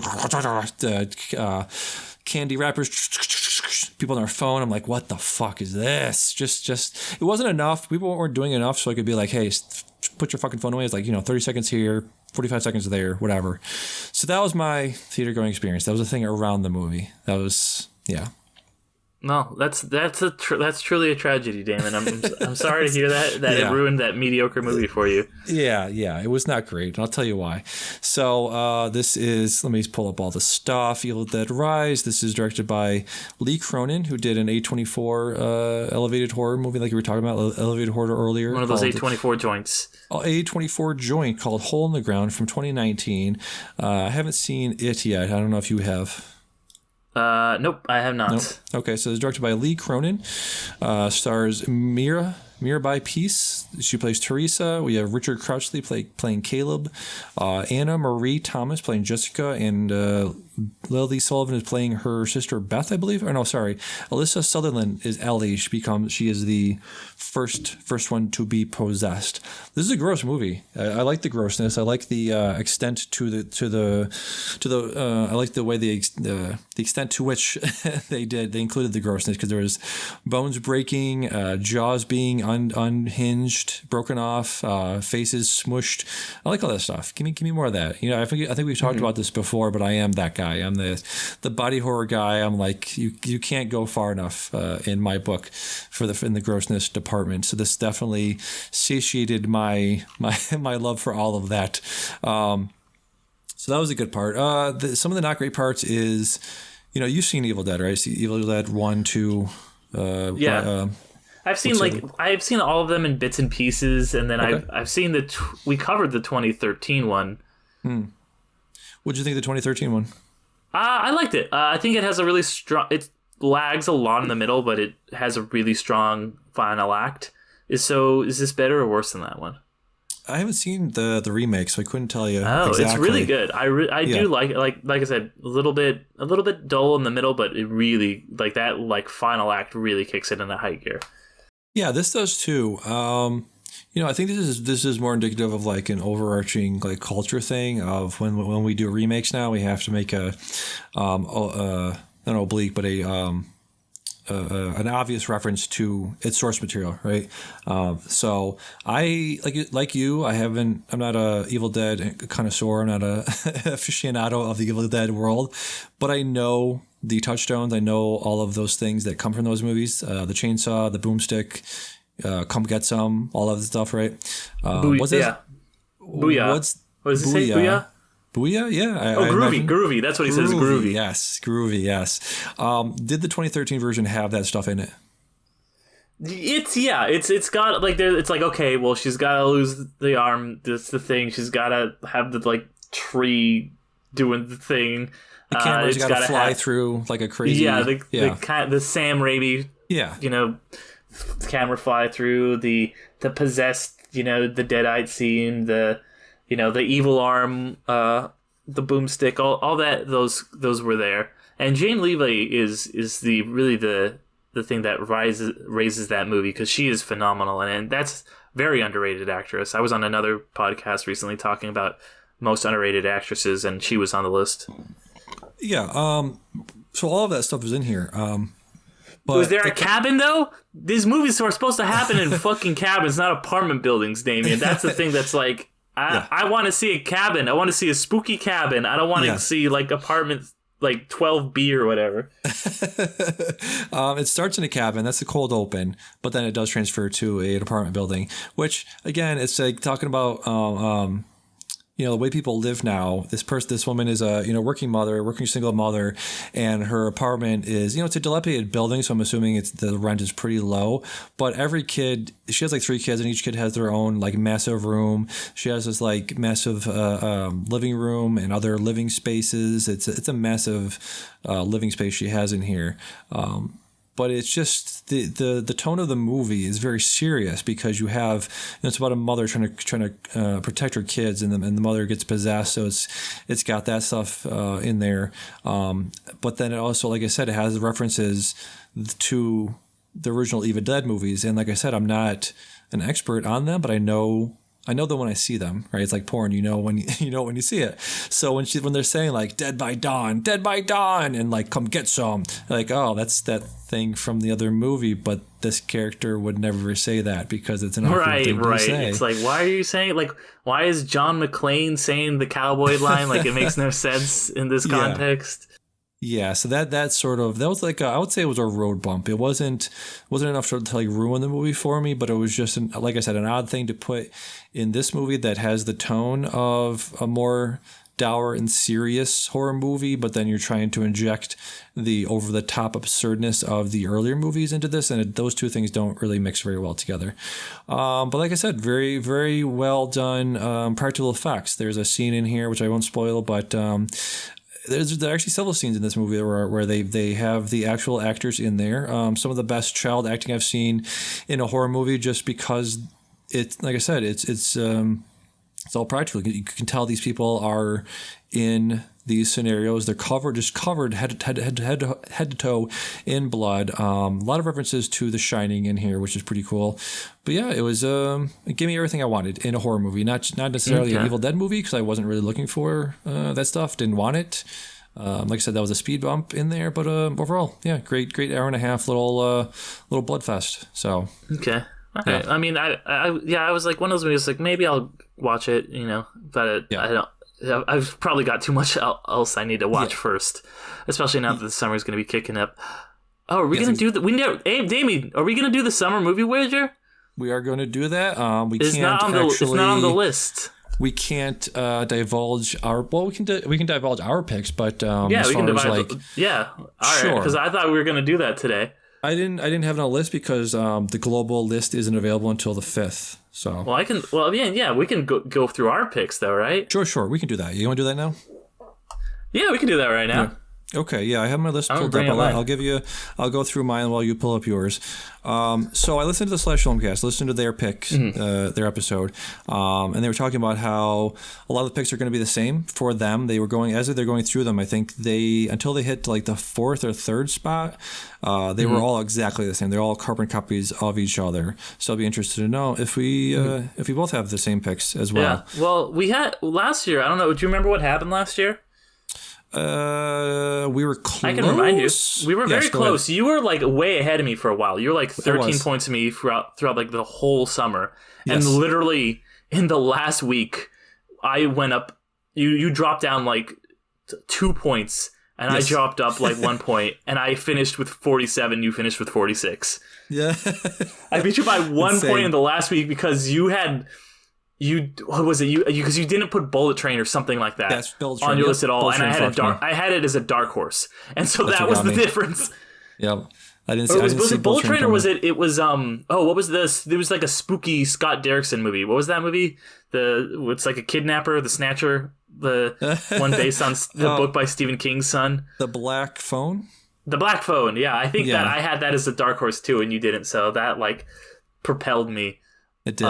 [SPEAKER 2] candy wrappers, people on their phone. I'm like, what the fuck is this? Just, it wasn't enough. People weren't doing enough so I could be like, hey, put your fucking phone away. It's like, 30 seconds here, 45 seconds there, whatever. So that was my theater going experience. That was the thing around the movie. That was, yeah. No, that's truly a tragedy, Damon. I'm sorry to hear that it ruined that mediocre movie for you. Yeah, it was not great. I'll tell you why. So this is, let me pull up all the stuff. Evil Dead Rise. This is directed by Lee Cronin, who did an A24 elevated horror movie, like you were talking about, elevated horror earlier. One of those A24 joints. A24 joint called Hole in the Ground from 2019. I haven't seen it yet. I don't know if you have. Nope, I have not. Nope. Okay, so it's directed by Lee Cronin. Stars Mirabai Peace. She plays Teresa. We have Richard Crouchley playing Caleb. Anna Marie Thomas playing Jessica, and Lily Sullivan is playing her sister Beth, I believe. Or no, sorry, Alyssa Sutherland is Ellie. She is the first one to be possessed. This is a gross movie. I like the grossness. I like the extent to the. I like the way the extent to which they included the grossness, because there was bones breaking, jaws being unhinged, broken off, faces smushed. I like all that stuff. Give me more of that. I think we've talked about this before, but I am that guy. I'm the body horror guy. I'm like, you can't go far enough in my book in the grossness department. So this definitely satiated my love for all of that. So that was a good part. Some of the not great parts is, you've seen Evil Dead, right? Evil Dead 1, 2. Yeah. I've seen all of them in bits and pieces, and then okay. I've seen we covered the 2013 one. What did you think of the 2013 one? I liked it. I think it has a really strong. It lags a lot in the middle, but it has a really strong final act. Is this better or worse than that one? I haven't seen the remake, so I couldn't tell you. Oh, exactly. It's really good. I do like it. Like I said, a little bit dull in the middle, but it really that final act really kicks it into high gear. Yeah, this does too. I think this is more indicative of like an overarching culture thing of when we do remakes now, we have to make a not oblique, but a an obvious reference to its source material, right? So I like you. I'm not a Evil Dead connoisseur. I'm not a aficionado of the Evil Dead world, but I know the touchstones. I know all of those things that come from those movies. The chainsaw, the boomstick, come get some, all of the stuff, right? What's this?
[SPEAKER 3] Booyah. What does he say? Booyah?
[SPEAKER 2] Booyah, yeah.
[SPEAKER 3] Groovy. That's what he says, groovy.
[SPEAKER 2] Yes, groovy, yes. Did the 2013 version have that stuff in it?
[SPEAKER 3] It's got like there. It's like, okay, well, she's got to lose the arm. That's the thing. She's got to have the like tree doing the thing.
[SPEAKER 2] The camera's got to fly through like a crazy.
[SPEAKER 3] The Sam Raimi.
[SPEAKER 2] Yeah,
[SPEAKER 3] camera fly through the possessed. The deadite scene. The evil arm. The boomstick. All that. Those were there. And Jane Levy is the thing that raises that movie, because she is phenomenal, and that's very underrated actress. I was on another podcast recently talking about most underrated actresses, and she was on the list.
[SPEAKER 2] Yeah. So all of that stuff is in here. But
[SPEAKER 3] was there a cabin though? These movies are supposed to happen in fucking cabins, not apartment buildings, Damian. That's the thing. That's like, I want to see a cabin. I want to see a spooky cabin. I don't want to see like apartments. Like 12B or whatever.
[SPEAKER 2] It starts in a cabin. That's the cold open, but then it does transfer to an apartment building. Which again, it's like talking about the way people live now. This woman is a working single mother, and her apartment is it's a dilapidated building, so I'm assuming the rent is pretty low. But every kid, she has like 3 kids, and each kid has their own like massive room. She has this like massive living room and other living spaces. It's a massive living space she has in here. But it's just the tone of the movie is very serious, because you have it's about a mother trying to protect her kids, and the mother gets possessed, so it's got that stuff in there. But then it also, like I said, it has references to the original Evil Dead movies, and like I said, I'm not an expert on them, but I know them when I see them, right? It's like porn, when you see it. So when they're saying like dead by dawn, and like come get some, like, oh, that's that thing from the other movie, but this character would never say that because it's an awkward thing to say.
[SPEAKER 3] It's like, why are you saying, like, why is John McClane saying the cowboy line? Like, it makes no sense in this context.
[SPEAKER 2] Yeah, so that was like I would say it was a road bump. It wasn't enough to like ruin the movie for me, but it was just like I said, an odd thing to put in this movie that has the tone of a more dour and serious horror movie, but then you're trying to inject the over the top absurdness of the earlier movies into this, and those two things don't really mix very well together. But like I said, very, very well done practical effects. There's a scene in here which I won't spoil, but there are actually several scenes in this movie where they have the actual actors in there. Some of the best child acting I've seen in a horror movie, just because it's, like I said, it's all practical. You can tell these people are in these scenarios. They're covered head to toe in blood. A lot of references to The Shining in here, which is pretty cool. But yeah, it was it gave me everything I wanted in a horror movie. Not necessarily an Evil Dead movie, because I wasn't really looking for that stuff. Didn't want it. Like I said, that was a speed bump in there. But overall, yeah, great hour and a half little blood fest. So
[SPEAKER 3] okay. Yeah. I mean, I was like, one of those movies, like, maybe I'll watch it, but I don't. I've probably got too much else I need to watch first, especially now that the summer is going to be kicking up. Oh, are we going to do Hey, Damien, are we going to do the summer movie Voyager?
[SPEAKER 2] We are going to do that.
[SPEAKER 3] It's not on the list.
[SPEAKER 2] We can't divulge our. Well, we can divulge our picks, but
[SPEAKER 3] all right.
[SPEAKER 2] Sure.
[SPEAKER 3] Because I thought we were going to do that today.
[SPEAKER 2] I didn't have it on a list because the global list isn't available until the 5th. So
[SPEAKER 3] we can go through our picks though, right?
[SPEAKER 2] Sure, we can do that. You want to do that now?
[SPEAKER 3] Yeah, we can do that right now.
[SPEAKER 2] Yeah. Okay, yeah, I have my list pulled up. I'll go through mine while you pull up yours. So I listened to the Slash Filmcast, listened to their picks, their episode, and they were talking about how a lot of the picks are going to be the same for them. They were going, as they're going through them, I think until they hit like the 4th or 3rd spot, they were all exactly the same. They're all carbon copies of each other. So I'll be interested to know if we both have the same picks as well.
[SPEAKER 3] Yeah, well, we had last year, I don't know, do you remember what happened last year?
[SPEAKER 2] We were close.
[SPEAKER 3] I can remind you. We were very close. You were like way ahead of me for a while. You were like 13 points to me throughout like the whole summer. Yes. And literally in the last week, I went up. You dropped down like 2 points. And yes. I dropped up like 1 point, and I finished with 47. You finished with 46.
[SPEAKER 2] Yeah,
[SPEAKER 3] I beat you by 1 point in the last week because what was it? Because you didn't put Bullet Train or something like that on your list at all, and I had it as a dark horse, and so that was the difference.
[SPEAKER 2] Yep. I didn't see. Was
[SPEAKER 3] it Bullet Train or was it? It was what was this? There was like a spooky Scott Derrickson movie. What was that movie? It's like a kidnapper, the Snatcher. The one based on the book by Stephen King's son.
[SPEAKER 2] The Black Phone?
[SPEAKER 3] The Black Phone, yeah. I think that I had that as a dark horse too, and you didn't. So that like propelled me.
[SPEAKER 2] It did.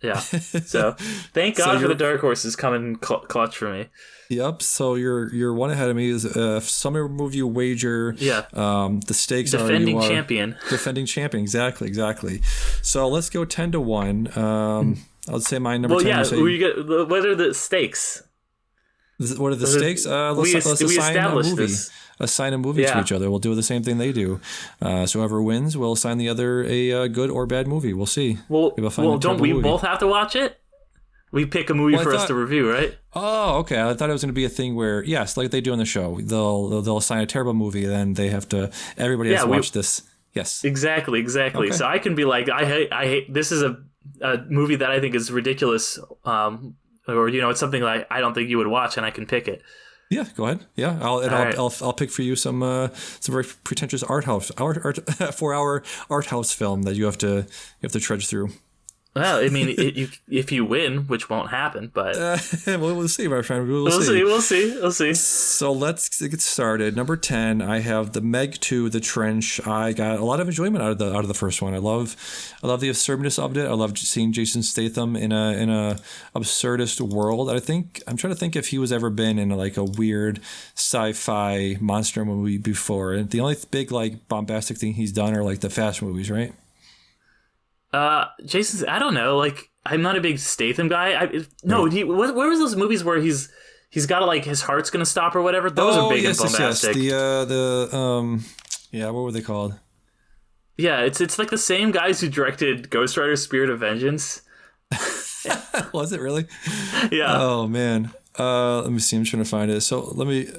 [SPEAKER 3] Yeah. So thank God for the dark horses coming clutch for me.
[SPEAKER 2] Yep. So you're one ahead of me. Is some move you wager.
[SPEAKER 3] Yeah.
[SPEAKER 2] The stakes
[SPEAKER 3] defending champion.
[SPEAKER 2] Defending champion. Exactly. So let's go 10-1. I'll say my number 10.
[SPEAKER 3] Well, yeah. What are the stakes?
[SPEAKER 2] What are the stakes? Let's assign a movie. Assign a movie to each other. We'll do the same thing they do. So whoever wins will assign the other a good or bad movie. We'll see.
[SPEAKER 3] Well, don't we both have to watch it? We pick a movie for us to review, right?
[SPEAKER 2] Oh, okay. I thought it was going to be a thing where, yes, like they do on the show, they'll assign a terrible movie, and then they have to. Everybody has to watch this. Yes.
[SPEAKER 3] Exactly. Okay. So I can be like, I hate. This is a movie that I think is ridiculous. Or it's something like I don't think you would watch, and I can pick it.
[SPEAKER 2] Yeah, go ahead. Yeah, I'll pick for you some very pretentious 4-hour art house film that you have to trudge through.
[SPEAKER 3] Well, I mean, if you win, which won't happen, but
[SPEAKER 2] we'll see, my friend. We'll see. So let's get started. Number 10, I have the Meg 2, The Trench. I got a lot of enjoyment out of the first one. I love the absurdness of it. I loved seeing Jason Statham in a absurdist world. I'm trying to think if he was ever been in like a weird sci-fi monster movie before. And the only big like bombastic thing he's done are like the Fast movies, right?
[SPEAKER 3] Jason's, I don't know, like I'm not a big Statham guy. Where was those movies where he's got like his heart's gonna stop or whatever? Those are big and bombastic.
[SPEAKER 2] What were they called?
[SPEAKER 3] Yeah, it's like the same guys who directed Ghost Rider: Spirit of Vengeance.
[SPEAKER 2] Was it really?
[SPEAKER 3] Yeah.
[SPEAKER 2] Oh man. Let me see. I'm trying to find it. So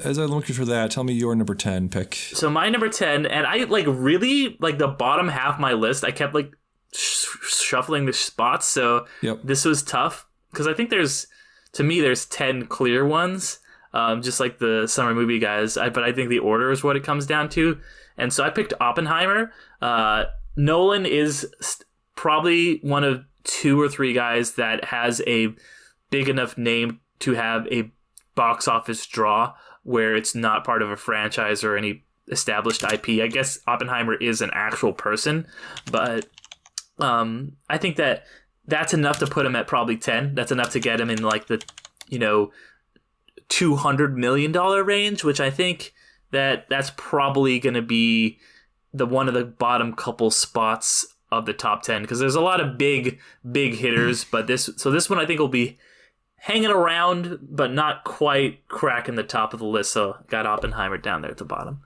[SPEAKER 2] as I'm looking for that, tell me your number 10 pick. So
[SPEAKER 3] my number 10, and I like really like the bottom half of my list. I kept like shuffling the spots, so This was tough because I think there's 10 clear ones, just like the summer movie guys, but I think the order is what it comes down to, and so I picked Oppenheimer. Nolan is probably one of 2 or 3 guys that has a big enough name to have a box office draw where it's not part of a franchise or any established IP. I guess Oppenheimer is an actual person, but I think that's enough to put him at probably 10. That's enough to get him in like the, $200 million range, which I think that's probably going to be one of the bottom couple spots of the top 10, because there's a lot of big hitters, but this one I think will be hanging around, but not quite cracking the top of the list. So got Oppenheimer down there at the bottom.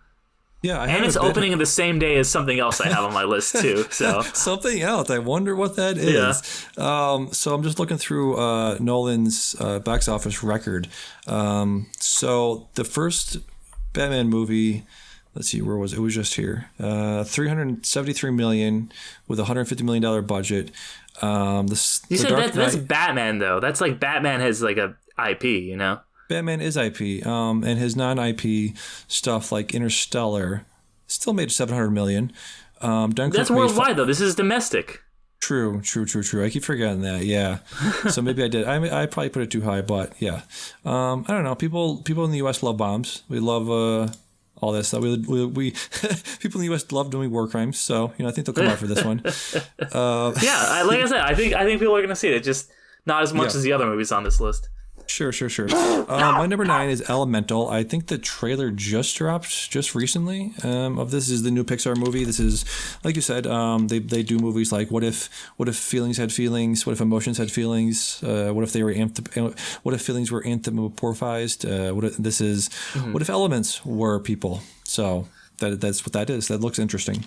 [SPEAKER 2] Yeah,
[SPEAKER 3] and it's opening in the same day as something else I have on my list too. So
[SPEAKER 2] something else. I wonder what that is. Yeah. So I'm just looking through Nolan's box office record. So the first Batman movie, let's see, where was it? It was just here. $373 million with a $150 million budget.
[SPEAKER 3] You said that's Batman though. That's like Batman has like a IP,
[SPEAKER 2] Batman is IP, and his non-IP stuff like Interstellar still made $700 million.
[SPEAKER 3] That's worldwide though. This is domestic.
[SPEAKER 2] True. I keep forgetting that. Yeah. So maybe I did. I probably put it too high, but yeah. I don't know. People in the U.S. love bombs. We love all that stuff. We people in the U.S. love doing war crimes. So I think they'll come out for this one.
[SPEAKER 3] Like I said, I think people are going to see it. Just not as much as the other movies on this list.
[SPEAKER 2] Sure. My number 9 is Elemental. I think the trailer just dropped just recently. Of this is the new Pixar movie. This is, like you said, they do movies like what if feelings had feelings? What if emotions had feelings? What if they were what if feelings were anthropomorphized? What if elements were people? So that's what that is. That looks interesting.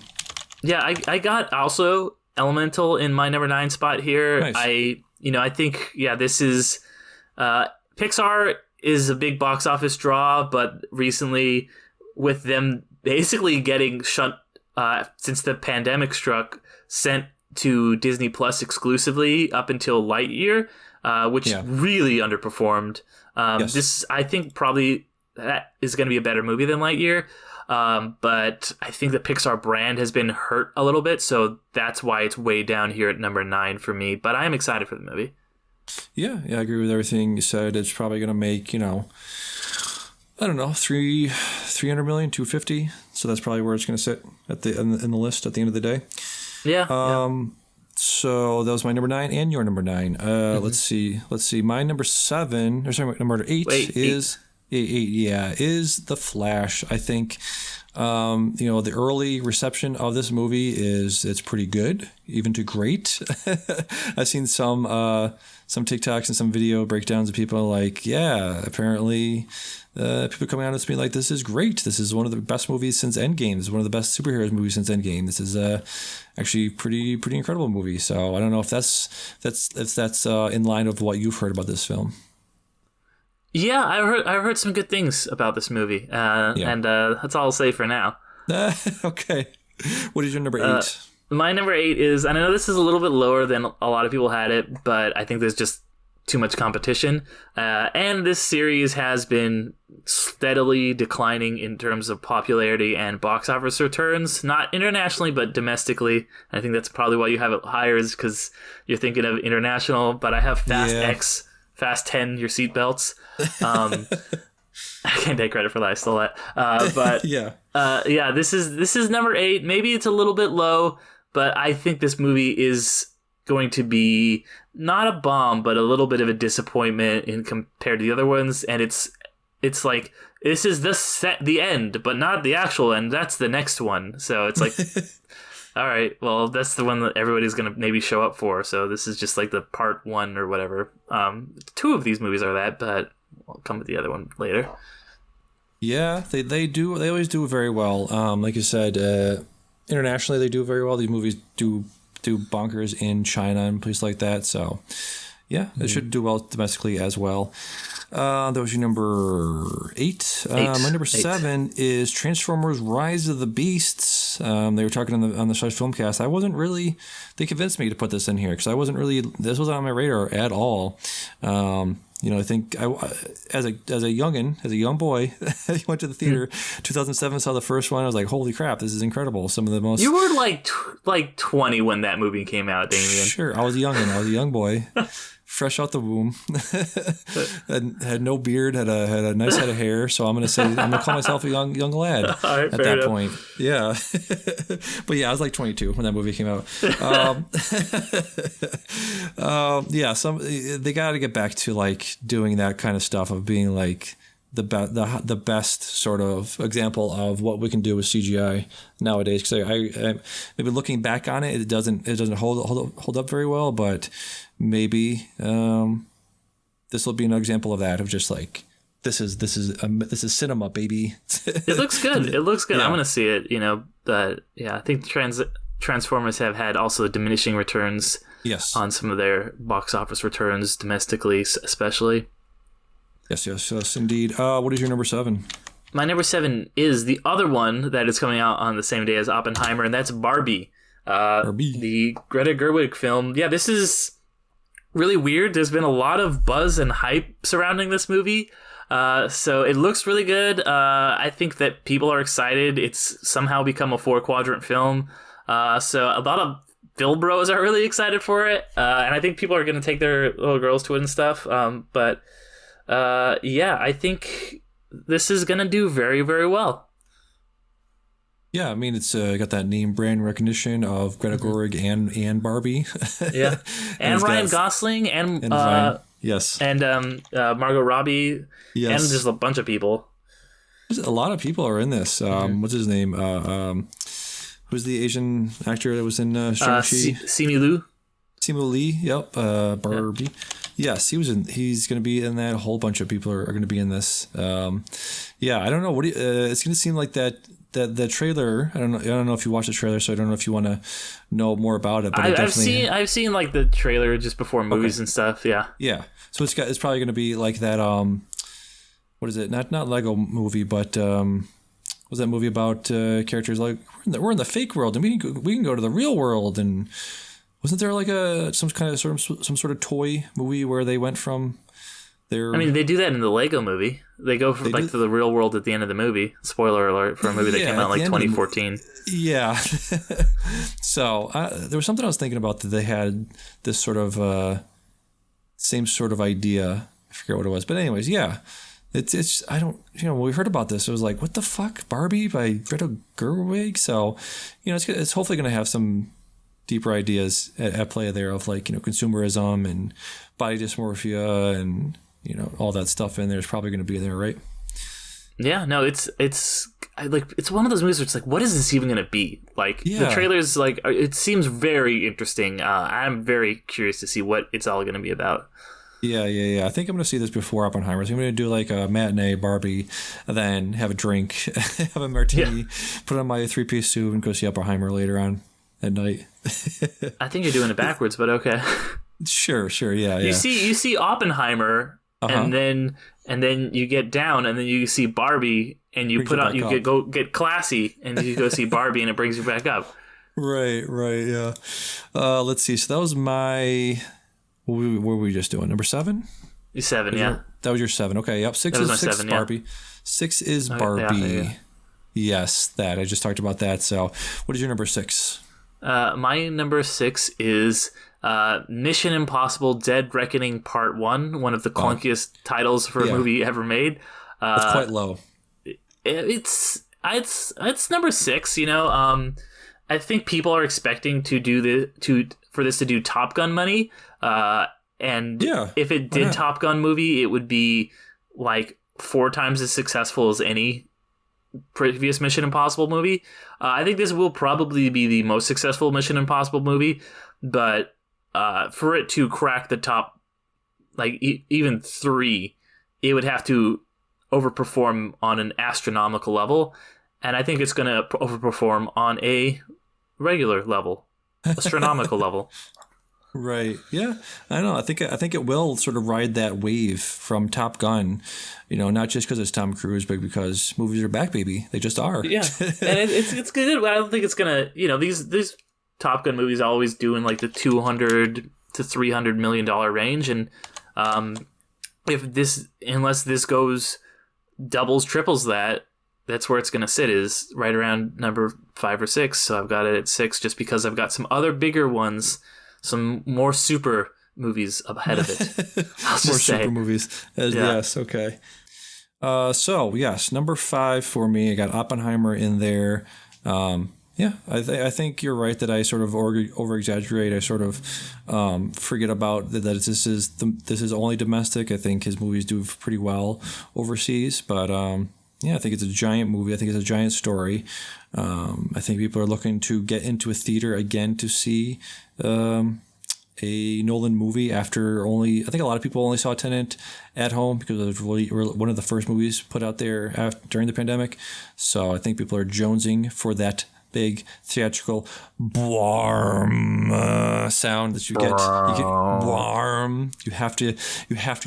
[SPEAKER 3] Yeah, I got also Elemental in my number 9 spot here.
[SPEAKER 2] Nice.
[SPEAKER 3] I think this is. Pixar is a big box office draw, but recently, with them basically getting shut since the pandemic struck, sent to Disney Plus exclusively up until Lightyear, which really underperformed. This, I think, probably that is going to be a better movie than Lightyear. But I think the Pixar brand has been hurt a little bit, so that's why it's way down here at number 9 for me. But I am excited for the movie.
[SPEAKER 2] Yeah, I agree with everything you said. It's probably going to make, I don't know, 300 million, 250. So that's probably where it's going to sit in the list at the end of the day.
[SPEAKER 3] Yeah.
[SPEAKER 2] So that was my number 9 and your number 9. Let's see. My number 7, or sorry, number 8 is The Flash. I think, the early reception of this movie it's pretty good, even to great. I've seen some TikToks and some video breakdowns of people like, apparently people coming out and being like, this is great. This is one of the best movies since Endgame. This is one of the best superheroes movies since Endgame. This is actually pretty incredible movie. So I don't know if that's in line with what you've heard about this film.
[SPEAKER 3] Yeah, I've heard some good things about this movie, and that's all I'll say for now.
[SPEAKER 2] Okay. What is your number 8?
[SPEAKER 3] My number 8 is, and I know this is a little bit lower than a lot of people had it, but I think there's just too much competition. And this series has been steadily declining in terms of popularity and box office returns, not internationally, but domestically. I think that's probably why you have it higher, is because you're thinking of international, but I have Fast X, Fast 10, your seatbelts. I can't take credit for that. I stole that. But this is number 8. Maybe it's a little bit low, but I think this movie is going to be not a bomb, but a little bit of a disappointment in compared to the other ones. And it's like, this is the end, but not the actual end. That's the next one. So it's like, all right, well, that's the one that everybody's going to maybe show up for. So this is just like the part 1 or whatever. 2 of these movies are that, but I'll come with the other one later.
[SPEAKER 2] Yeah, they do. They always do very well. Like you said, internationally they do very well. These movies do bonkers in China and places like that. So, yeah, they should do well domestically as well. That was your number 8. My number 7 is Transformers: Rise of the Beasts. They were talking on the Slush Filmcast. I wasn't really. They convinced me to put this in here because I wasn't really. This wasn't on my radar at all. I think as a young boy, I went to the theater, 2007, saw the first one. I was like, holy crap, this is incrable. Some of the most.
[SPEAKER 3] You were like 20 when that movie came out, Damian.
[SPEAKER 2] Sure, I was a young boy, fresh out the womb, had no beard, had a nice head of hair. So I'm gonna call myself a young lad
[SPEAKER 3] right,
[SPEAKER 2] at that point. Yeah, but yeah, I was like 22 when that movie came out. They got to get back to like doing that kind of stuff of being like the best sort of example of what we can do with CGI nowadays. Because I maybe looking back on it, it doesn't hold up very well, but maybe this will be an example of that, of just like this is cinema, baby.
[SPEAKER 3] It looks good.
[SPEAKER 2] Yeah.
[SPEAKER 3] I'm gonna see it. But I think Transformers have had also diminishing returns.
[SPEAKER 2] Yes.
[SPEAKER 3] On some of their box office returns domestically, especially.
[SPEAKER 2] Yes, indeed. What is your number 7?
[SPEAKER 3] My number 7 is the other one that is coming out on the same day as Oppenheimer, and that's Barbie. The Greta Gerwig film. Yeah, this is really weird. There's been a lot of buzz and hype surrounding this movie. So it looks really good. I think that people are excited. It's somehow become a 4-quadrant film. So a lot of film bros are really excited for it. And I think people are going to take their little girls to it and stuff. I think this is going to do very, very well.
[SPEAKER 2] Yeah, I mean, it's got that name brand recognition of Greta Gerwig and Barbie.
[SPEAKER 3] Yeah. and Ryan Gosling and
[SPEAKER 2] Yes.
[SPEAKER 3] And Margot Robbie.
[SPEAKER 2] Yes.
[SPEAKER 3] And just a bunch of people.
[SPEAKER 2] A lot of people are in this. What's his name? Who's the Asian actor that was in Shang-Chi?
[SPEAKER 3] Simu Liu.
[SPEAKER 2] Simu Lee. Yep. Barbie. Yeah. Yes, he was in. He's going to be in that. A whole bunch of people are going to be in this. Yeah, I don't know. It's going to seem like that. The trailer. I don't know if you watched the trailer, so I don't know if you want to know more about it. But
[SPEAKER 3] I've seen like the trailer just before movies and stuff. Yeah.
[SPEAKER 2] Yeah. So it's probably going to be like that. What is it? Not Lego movie, but was that movie about characters like we're in the fake world and we can go to the real world, and wasn't there like some sort of toy movie where they went from their?
[SPEAKER 3] I mean, they do that in the Lego movie. They go from to the real world at the end of the movie. Spoiler alert for a movie that came out like 2014.
[SPEAKER 2] Yeah. So there was something I was thinking about that they had this sort of same sort of idea. I forget what it was, but anyways, yeah. It's I don't when we heard about this, it was like, what the fuck, Barbie by Greta Gerwig. So it's hopefully going to have some deeper ideas at play there of like consumerism and body dysmorphia and all that stuff in there is probably going to be there, right?
[SPEAKER 3] Yeah, no, it's one of those movies where it's like, what is this even going to be? Like the trailers, like it seems very interesting. I'm very curious to see what it's all going to be about.
[SPEAKER 2] Yeah. I think I'm going to see this before Oppenheimer. So I'm going to do like a matinee Barbie, and then have a drink, have a martini, put on my 3-piece suit, and go see Oppenheimer later on at night.
[SPEAKER 3] I think you're doing it backwards, but okay.
[SPEAKER 2] Sure, yeah.
[SPEAKER 3] You see Oppenheimer, and then you get down, and then you see Barbie, and you go get classy, and you go see Barbie, and it brings you back up.
[SPEAKER 2] Right, yeah. Let's see. So that was my. What were we just doing? Number 7?
[SPEAKER 3] 7, yeah.
[SPEAKER 2] That was your 7. Okay, yep. 6 is 7, Barbie. Yeah. 6 is Barbie. Yeah. Yes, that. I just talked about that. So what is your number 6?
[SPEAKER 3] My number 6 is Mission Impossible Dead Reckoning Part 1, one of the clunkiest titles for a movie ever made.
[SPEAKER 2] It's quite low.
[SPEAKER 3] It's number 6, I think people are expecting for this to do Top Gun money. And if it did Top Gun movie, it would be like 4 times as successful as any previous Mission Impossible movie. I think this will probably be the most successful Mission Impossible movie, but for it to crack the top, like even 3, it would have to overperform on an astronomical level, and I think it's going to overperform on a regular level, astronomical level.
[SPEAKER 2] Right. Yeah. I don't know. I think it will sort of ride that wave from Top Gun, not just because it's Tom Cruise, but because movies are back, baby. They just are. Yeah.
[SPEAKER 3] And it's good, but I don't think it's gonna. These Top Gun movies always do in like the $200 to $300 million range, and unless this goes doubles, triples that's where it's gonna sit, is right around number 5 or 6. So I've got it at 6 just because I've got some other bigger ones. Some more super movies ahead of it.
[SPEAKER 2] Super movies. Yes, okay. So, yes, number 5 for me. I got Oppenheimer in there. I think you're right that I sort of over-exaggerate. I sort of forget about that this is only domestic. I think his movies do pretty well overseas. But, I think it's a giant movie. I think it's a giant story. I think people are looking to get into a theater again to see a Nolan movie after I think a lot of people only saw Tenet at home because it was really one of the first movies put out there during the pandemic. So I think people are jonesing for that big theatrical bwarm sound that you get. Bwarm. You have to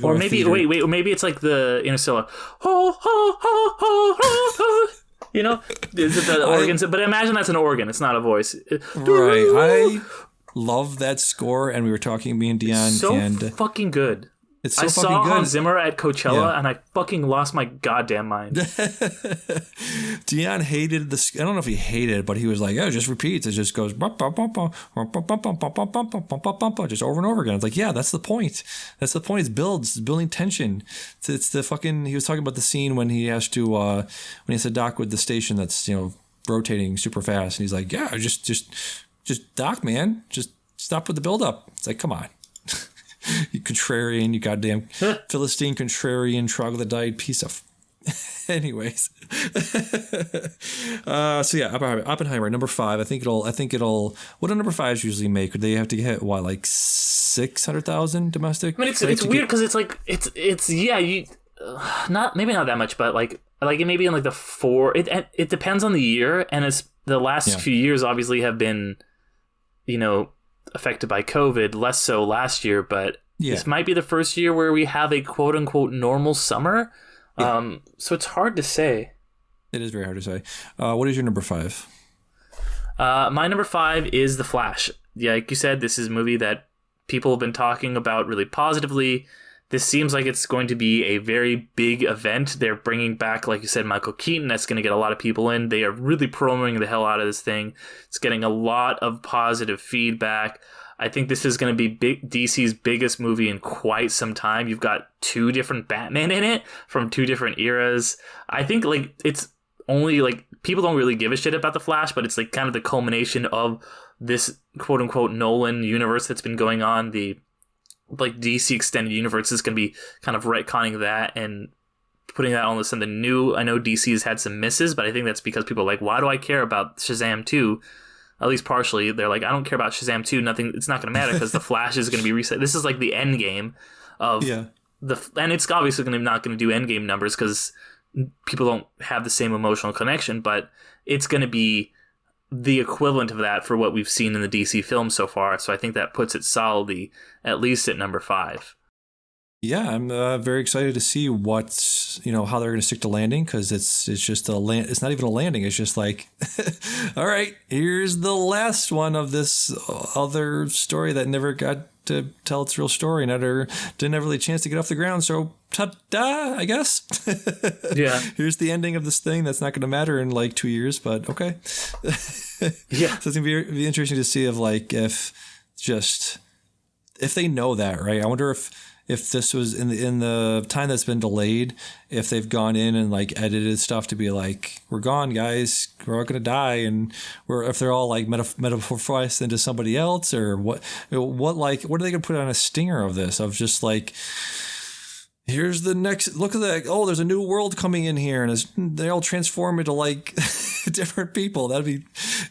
[SPEAKER 2] go.
[SPEAKER 3] Or maybe wait. Maybe it's like the Interstellar. Ho ho ho ho ho ho. Is it the organs? But imagine that's an organ. It's not a voice.
[SPEAKER 2] Right. I love that score, and we were talking, me and Dion.
[SPEAKER 3] Fucking good.
[SPEAKER 2] It's so
[SPEAKER 3] I
[SPEAKER 2] fucking
[SPEAKER 3] saw
[SPEAKER 2] good.
[SPEAKER 3] Hans Zimmer at Coachella, and I fucking lost my goddamn mind.
[SPEAKER 2] Dion hated this. I don't know if he hated it, but he was like, "Oh, it just repeats. It just goes just over and over again." It's like, yeah, that's the point. That's the point. It's building tension. It's the fucking. He was talking about the scene when he has to when he has to dock with the station that's rotating super fast, and he's like, "Yeah, just dock, man. Just stop with the build up." It's like, come on. You contrarian, you goddamn Philistine contrarian troglodyte piece of. Anyways, so yeah, Oppenheimer number 5. I think it'll. What do number 5s usually make? Would they have to get what, like 600,000 domestic?
[SPEAKER 3] I mean, it's weird because it's like it's yeah, you not maybe not that much, but like it may be in like the 4. It depends on the year, and it's the last few years obviously have been, affected by COVID. Less so last year, but this might be the first year where we have a quote unquote normal summer. So it's hard to say.
[SPEAKER 2] It is very hard to say. What is your number 5?
[SPEAKER 3] My number 5 is The Flash. Yeah, like you said, this is a movie that people have been talking about really positively. This seems like it's going to be a very big event. They're bringing back, like you said, Michael Keaton. That's going to get a lot of people in. They are really promoting the hell out of this thing. It's getting a lot of positive feedback. I think this is going to be DC's biggest movie in quite some time. You've got 2 different Batman in it from 2 different eras. I think like it's only like people don't really give a shit about The Flash, but it's like kind of the culmination of this quote unquote Nolan universe that's been going on. The like DC extended universe is going to be kind of retconning that and putting that on something new. I know DC has had some misses, but I think that's because people are like, why do I care about Shazam 2? At least partially, they're like, I don't care about Shazam 2. Nothing. It's not going to matter because The Flash is going to be reset. This is like the end game of and it's obviously not going to do end game numbers because people don't have the same emotional connection. But it's going to be the equivalent of that for what we've seen in the DC film so far. So I think that puts it solidly at least at number 5.
[SPEAKER 2] Yeah, I'm very excited to see what's, how they're going to stick to landing, because it's just a land. It's not even a landing. It's just like, all right, here's the last one of this other story that never got to tell its real story, didn't have really a chance to get off the ground. So ta-da, I guess.
[SPEAKER 3] Yeah.
[SPEAKER 2] Here's the ending of this thing that's not going to matter in like 2 years, but okay.
[SPEAKER 3] Yeah.
[SPEAKER 2] So it's going to be interesting to see if they know that, right? I wonder if this was in the time that's been delayed, if they've gone in and like edited stuff to be like, we're gone, guys, we're all gonna die, and if they're all like metamorphosed into somebody else, or what are they gonna put on a stinger of this, of just like, here's the next look at that, oh, there's a new world coming in here, and they all transform into like different people. That'd be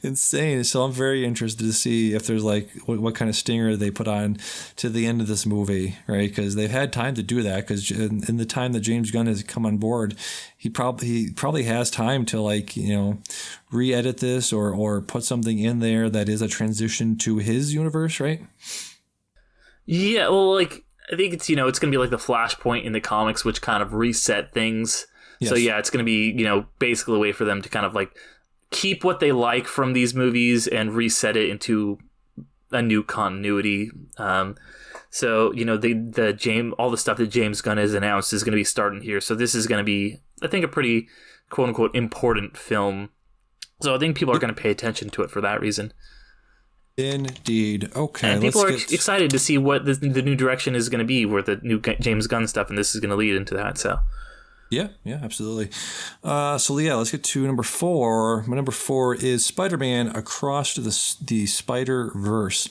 [SPEAKER 2] insane. So I'm very interested to see if there's like what kind of stinger they put on to the end of this movie, right? Because they've had time to do that, because in the time that James Gunn has come on board, he probably has time to like, re-edit this or put something in there that is a transition to his universe, right?
[SPEAKER 3] Yeah, well, like I think it's it's going to be like the Flashpoint in the comics, which kind of reset things. Yes. So yeah, it's going to be basically a way for them to kind of like keep what they like from these movies and reset it into a new continuity. So all the stuff that James Gunn has announced is going to be starting here. So this is going to be, I think, a pretty quote unquote important film. So I think people are going to pay attention to it for that reason.
[SPEAKER 2] Indeed. Okay.
[SPEAKER 3] And people are excited to see what the new direction is going to be, where the new James Gunn stuff, and this is going to lead into that. So.
[SPEAKER 2] Yeah, absolutely. Let's get to number 4. My number 4 is Spider-Man Across the Spider-Verse.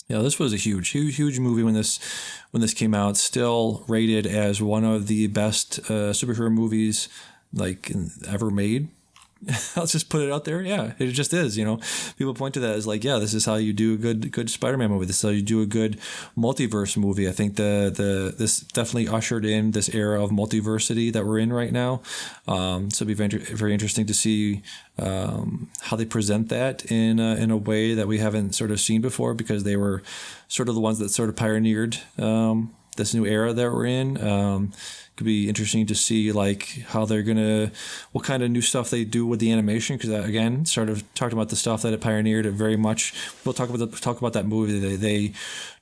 [SPEAKER 2] Yeah, this was a huge movie when this came out. Still rated as one of the best superhero movies like ever made. I'll just put it out there. Yeah, it just is. People point to that as like, yeah, this is how you do a good Spider-Man movie. This is how you do a good multiverse movie. I think this definitely ushered in this era of multiversity that we're in right now. So it'd be very, very interesting to see how they present that in a way that we haven't sort of seen before, because they were sort of the ones that sort of pioneered this new era that we're in. Could be interesting to see like how what kind of new stuff they do with the animation, because again, sort of talked about the stuff that it pioneered. It very much. We'll talk about that movie. They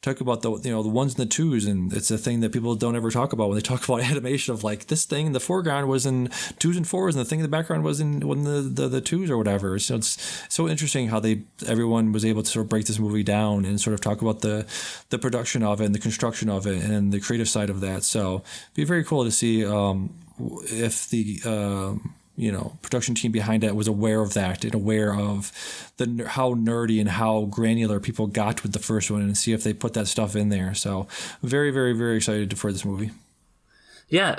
[SPEAKER 2] talk about the ones and the twos, and it's a thing that people don't ever talk about when they talk about animation, of like, this thing in the foreground was in 2s and 4s, and the thing in the background was in the 2s or whatever. So it's so interesting how everyone was able to sort of break this movie down and sort of talk about the production of it and the construction of it and the creative side of that. So it'd be very cool to see if the production team behind it was aware of that and aware of how nerdy and how granular people got with the first one, and see if they put that stuff in there. So very, very, very excited for this movie.
[SPEAKER 3] Yeah,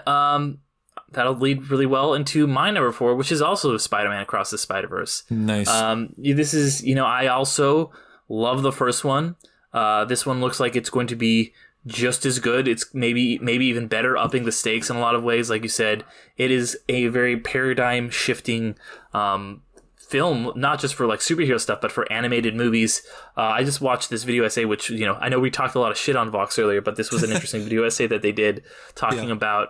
[SPEAKER 3] that'll lead really well into my number 4, which is also Spider-Man Across the Spider-Verse.
[SPEAKER 2] Nice.
[SPEAKER 3] This is, I also love the first one. This one looks like it's going to be just as good. It's maybe even better, upping the stakes in a lot of ways. Like you said, it is a very paradigm shifting film, not just for like superhero stuff, but for animated movies. I just watched this video essay, which, I know we talked a lot of shit on Vox earlier, but this was an interesting video essay that they did talking about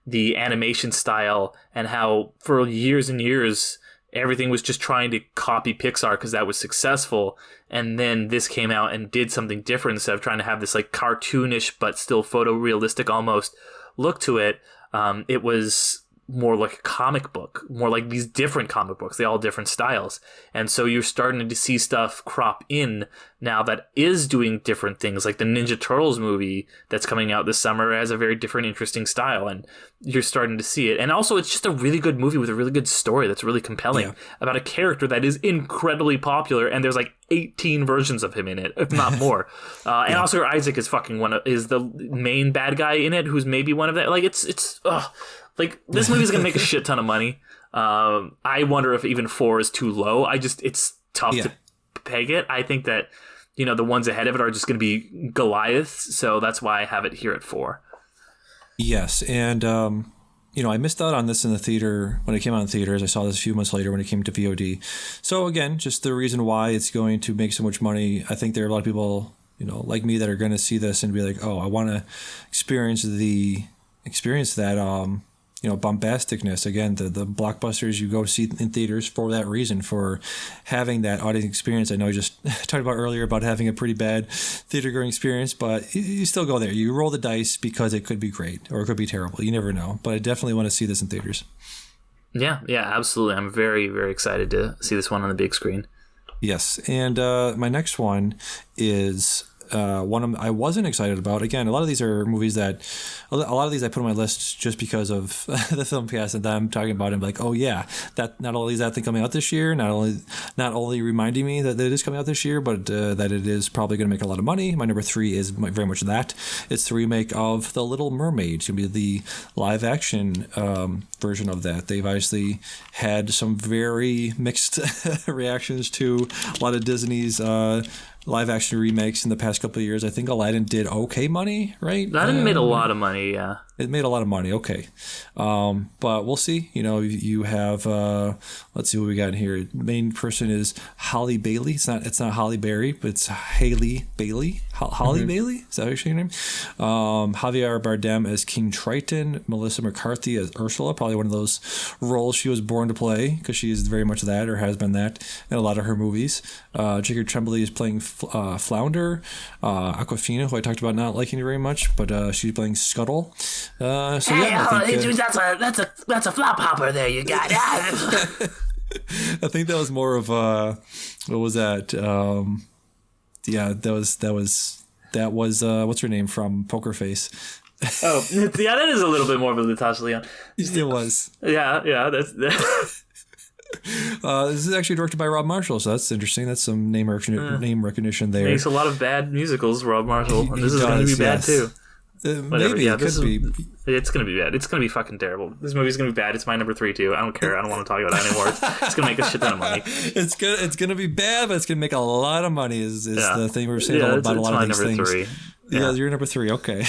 [SPEAKER 3] the animation style and how for years and years everything was just trying to copy Pixar because that was successful. And then this came out and did something different. Instead of trying to have this like cartoonish but still photorealistic almost look to it, it was more like a comic book, more like these different comic books. They all different styles. And so you're starting to see stuff crop in now that is doing different things. Like the Ninja Turtles movie that's coming out this summer has a very different, interesting style. And you're starting to see it. And also it's just a really good movie with a really good story that's really compelling about a character that is incredibly popular. And there's like 18 versions of him in it, if not more. And Oscar Isaac is is the main bad guy in it, who's maybe one of that. Like like, this movie's going to make a shit ton of money. I wonder if even 4 is too low. It's tough to peg it. I think that, the ones ahead of it are just going to be Goliaths. So that's why I have it here at 4.
[SPEAKER 2] Yes. And, I missed out on this in the theater when it came out in theaters. I saw this a few months later when it came to VOD. So again, just the reason why it's going to make so much money. I think there are a lot of people, like me, that are going to see this and be like, oh, I want to experience that, bombasticness. Again, the blockbusters you go see in theaters for that reason, for having that audience experience. I know you just talked about earlier about having a pretty bad theater going experience, but you still go there. You roll the dice because it could be great or it could be terrible. You never know. But I definitely want to see this in theaters. Yeah,
[SPEAKER 3] absolutely. I'm very, very excited to see this one on the big screen.
[SPEAKER 2] Yes, and my next one is one I wasn't excited about. Again, a lot of these are movies I put on my list just because of the film cast and them talking about it. Like, oh yeah, that not only is that thing coming out this year, not only reminding me that it is coming out this year, but that it is probably going to make a lot of money. My number 3 is very much that. It's the remake of The Little Mermaid. It's going to be the live action version of that. They've obviously had some very mixed reactions to a lot of Disney's live action remakes in the past couple of years. I think Aladdin did okay money, right?
[SPEAKER 3] Aladdin made a lot of money, yeah.
[SPEAKER 2] It made a lot of money, okay. But we'll see. You have, let's see what we got in here. The main person is Halle Bailey. It's not Halle Berry, but it's Haley Bailey. Halle Bailey? Is that her name? Javier Bardem as King Triton. Melissa McCarthy as Ursula. Probably one of those roles she was born to play, because she is very much that, or has been that, in a lot of her movies. Jacob Tremblay is playing Flounder. Aquafina, who I talked about not liking very much, but she's playing Scuttle. I think,
[SPEAKER 3] that's a flop hopper there you got.
[SPEAKER 2] I think that was more of what was that? That was what's her name from Poker Face?
[SPEAKER 3] Oh, yeah, that is a little bit more of Natasha Lyonne.
[SPEAKER 2] It was.
[SPEAKER 3] Yeah, that's.
[SPEAKER 2] This is actually directed by Rob Marshall, so that's interesting. That's some name recognition there.
[SPEAKER 3] Makes a lot of bad musicals, Rob Marshall, and this is going to be bad too.
[SPEAKER 2] Maybe it could be.
[SPEAKER 3] It's going to be bad. It's going to be fucking terrible. This movie's going to be bad. It's my number 3 too. I don't care. I don't want to talk about it anymore. It's going to make a shit ton of money.
[SPEAKER 2] It's going to be bad, but it's going to make a lot of money. Is the thing we're saying about a lot of these things. 3. Yeah, you're number 3. Okay.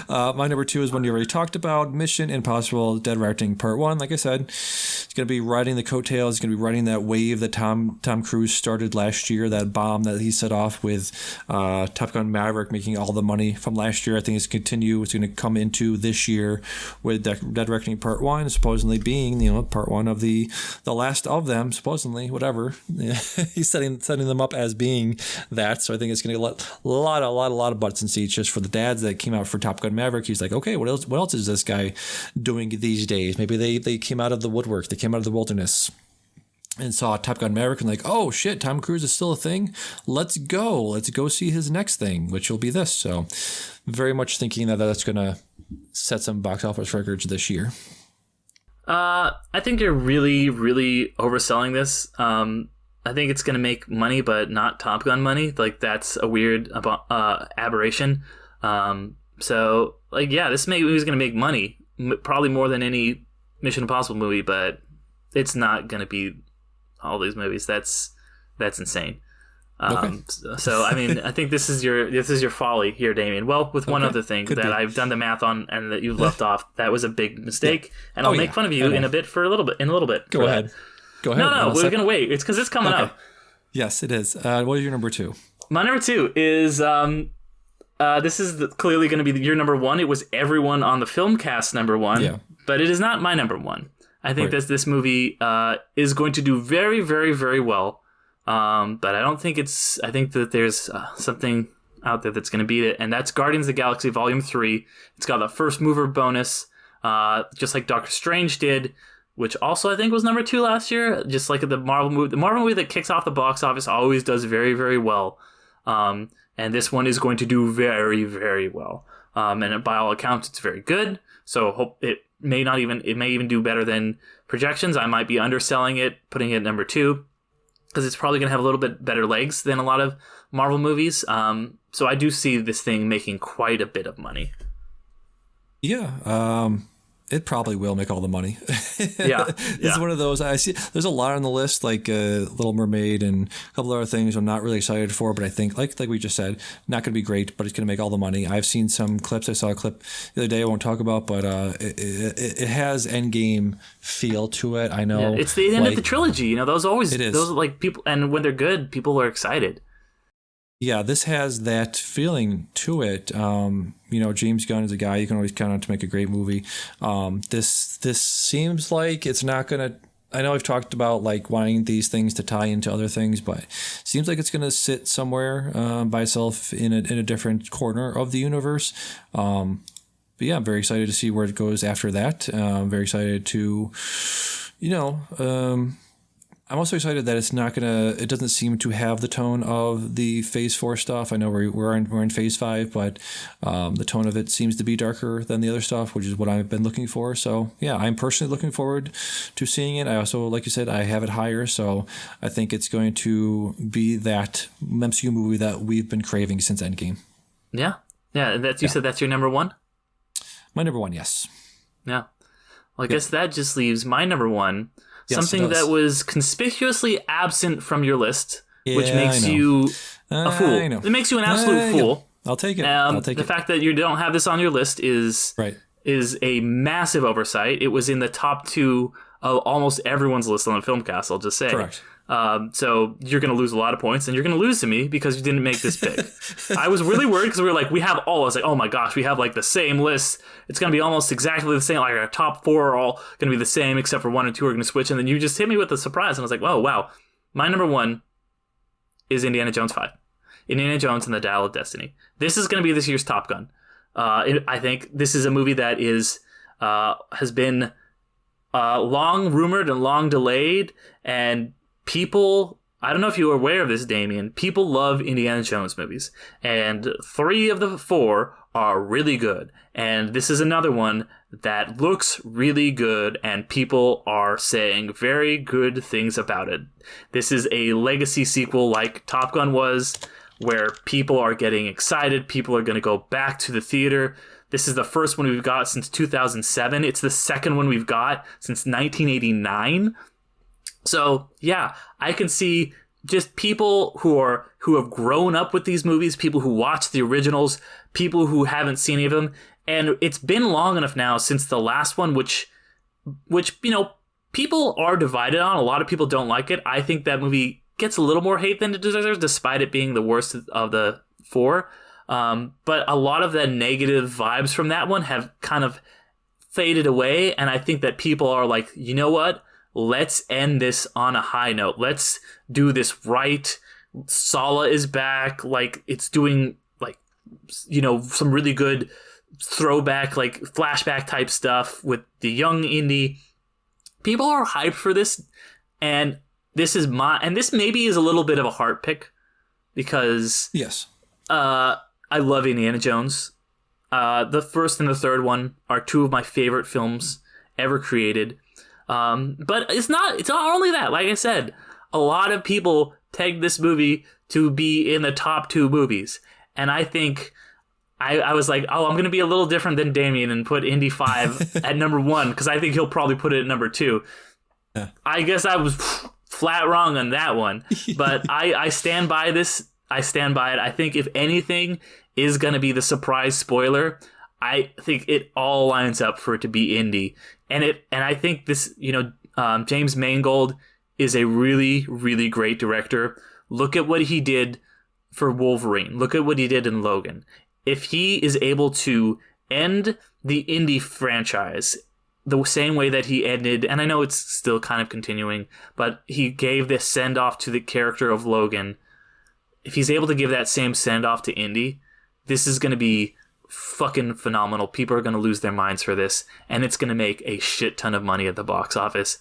[SPEAKER 2] My number 2 is one you already talked about, Mission Impossible Dead Reckoning Part 1. Like I said, it's going to be riding the coattails. It's going to be riding that wave that Tom Cruise started last year, that bomb that he set off with Top Gun Maverick, making all the money from last year. I think it's continue. It's going to come into this year with Dead Reckoning Part 1, supposedly being, part 1 of the last of them, supposedly, whatever. He's setting them up as being that. So I think it's going to get a lot of butts and seats just for the dads that came out for Top Gun Maverick. He's like, okay, what else is this guy doing these days? Maybe they came out of the woodwork, they came out of the wilderness and saw Top Gun Maverick and like, oh shit, Tom Cruise is still a thing. Let's go see his next thing, which will be this. So very much thinking that that's going to set some box office records this year.
[SPEAKER 3] I think you're really, really overselling this. I think it's going to make money, but not Top Gun money. Like, that's a weird aberration. So, like, yeah, this movie is going to make money, probably more than any Mission Impossible movie, but it's not going to be all these movies. That's insane.
[SPEAKER 2] Okay.
[SPEAKER 3] So, I mean, I think this is your folly here, Damian. Well, with one other thing that I've done the math on and that you've left off, that was a big mistake, and I'll make fun of you in a little bit.
[SPEAKER 2] Go ahead.
[SPEAKER 3] No, we're gonna wait. It's because it's coming up.
[SPEAKER 2] Yes, it is. What is your number 2?
[SPEAKER 3] My number 2 is this is clearly going to be your number 1. It was everyone on the film cast number 1, but it is not my number 1. I think that this movie is going to do very, very, very well. But I don't think it's. I think that there's something out there that's going to beat it, and that's Guardians of the Galaxy Volume 3. It's got the first mover bonus, just like Doctor Strange did, which also I think was number 2 last year. Just like the Marvel movie. The Marvel movie that kicks off the box office always does very, very well. And this one is going to do very, very well. And by all accounts, it's very good. So hope it may even do better than projections. I might be underselling it, putting it at number 2. Because it's probably going to have a little bit better legs than a lot of Marvel movies. So I do see this thing making quite a bit of money.
[SPEAKER 2] Yeah, it probably will make all the money.
[SPEAKER 3] It's
[SPEAKER 2] one of those. I see there's a lot on the list, like Little Mermaid and a couple other things I'm not really excited for, but I think, like we just said, not going to be great, but it's going to make all the money. I've seen some clips. I saw a clip the other day I won't talk about, but it has Endgame feel to it. I know.
[SPEAKER 3] Yeah, it's the end of the trilogy. You know, those always,
[SPEAKER 2] it is.
[SPEAKER 3] Those like people, and when they're good, people are excited.
[SPEAKER 2] Yeah, this has that feeling to it. James Gunn is a guy you can always count on to make a great movie. This seems like it's not going to... I know I've talked about like wanting these things to tie into other things, but it seems like it's going to sit somewhere by itself in a different corner of the universe. But yeah, I'm very excited to see where it goes after that. I'm very excited to, I'm also excited that it doesn't seem to have the tone of the Phase 4 stuff. I know we're in Phase 5, but the tone of it seems to be darker than the other stuff, which is what I've been looking for. So yeah, I'm personally looking forward to seeing it. I also, like you said, I have it higher, so I think it's going to be that MCU movie that we've been craving since Endgame.
[SPEAKER 3] Yeah. You said that's your number 1?
[SPEAKER 2] My number 1, yes.
[SPEAKER 3] Yeah. Well, I guess that just leaves my number 1.
[SPEAKER 2] Yes,
[SPEAKER 3] something that was conspicuously absent from your list, which makes you a fool. It makes you an absolute fool.
[SPEAKER 2] I'll take it. The
[SPEAKER 3] fact that you don't have this on your list is a massive oversight. It was in the top 2 of almost everyone's list on the Filmcast, I'll just say.
[SPEAKER 2] Correct.
[SPEAKER 3] So you're going to lose a lot of points, and you're going to lose to me because you didn't make this pick. I was really worried because I was like, oh my gosh, we have like the same list. It's going to be almost exactly the same. Like our top 4 are all going to be the same, except for 1 and 2 are going to switch. And then you just hit me with a surprise, and I was like, oh wow. My number 1 is Indiana Jones 5. Indiana Jones and the Dial of Destiny. This is going to be this year's Top Gun. I think this is a movie that has been long rumored and long delayed, and people, I don't know if you are aware of this, Damian, people love Indiana Jones movies, and 3 of the 4 are really good, and this is another one that looks really good, and people are saying very good things about it. This is a legacy sequel like Top Gun was, where people are getting excited, people are going to go back to the theater. This is the first one we've got since 2007. It's the second one we've got since 1989. So yeah, I can see just people who have grown up with these movies, people who watch the originals, people who haven't seen any of them, and it's been long enough now since the last one, which people are divided on. A lot of people don't like it. I think that movie gets a little more hate than it deserves, despite it being the worst of the 4. But a lot of the negative vibes from that one have kind of faded away, and I think that people are like, you know what? Let's end this on a high note. Let's do this right. Sala is back. Like, it's doing, like, some really good throwback, like, flashback type stuff with the young Indy. People are hyped for this, and this maybe is a little bit of a heart pick, because
[SPEAKER 2] yes,
[SPEAKER 3] I love Indiana Jones. The first and the third one are 2 of my favorite films ever created. But it's not only that. Like I said, a lot of people pegged this movie to be in the top 2 movies. And I think I was like, oh, I'm going to be a little different than Damian and put Indy 5 at number 1, because I think he'll probably put it at number 2. Yeah. I guess I was flat wrong on that one. But I stand by this. I stand by it. I think if anything is going to be the surprise spoiler, I think it all lines up for it to be Indy. And I think this, James Mangold is a really, really great director. Look at what he did for Wolverine. Look at what he did in Logan. If he is able to end the Indy franchise the same way that he ended, and I know it's still kind of continuing, but he gave this send-off to the character of Logan. If he's able to give that same send-off to Indy, this is going to be fucking phenomenal. People are going to lose their minds for this, and it's going to make a shit ton of money at the box office.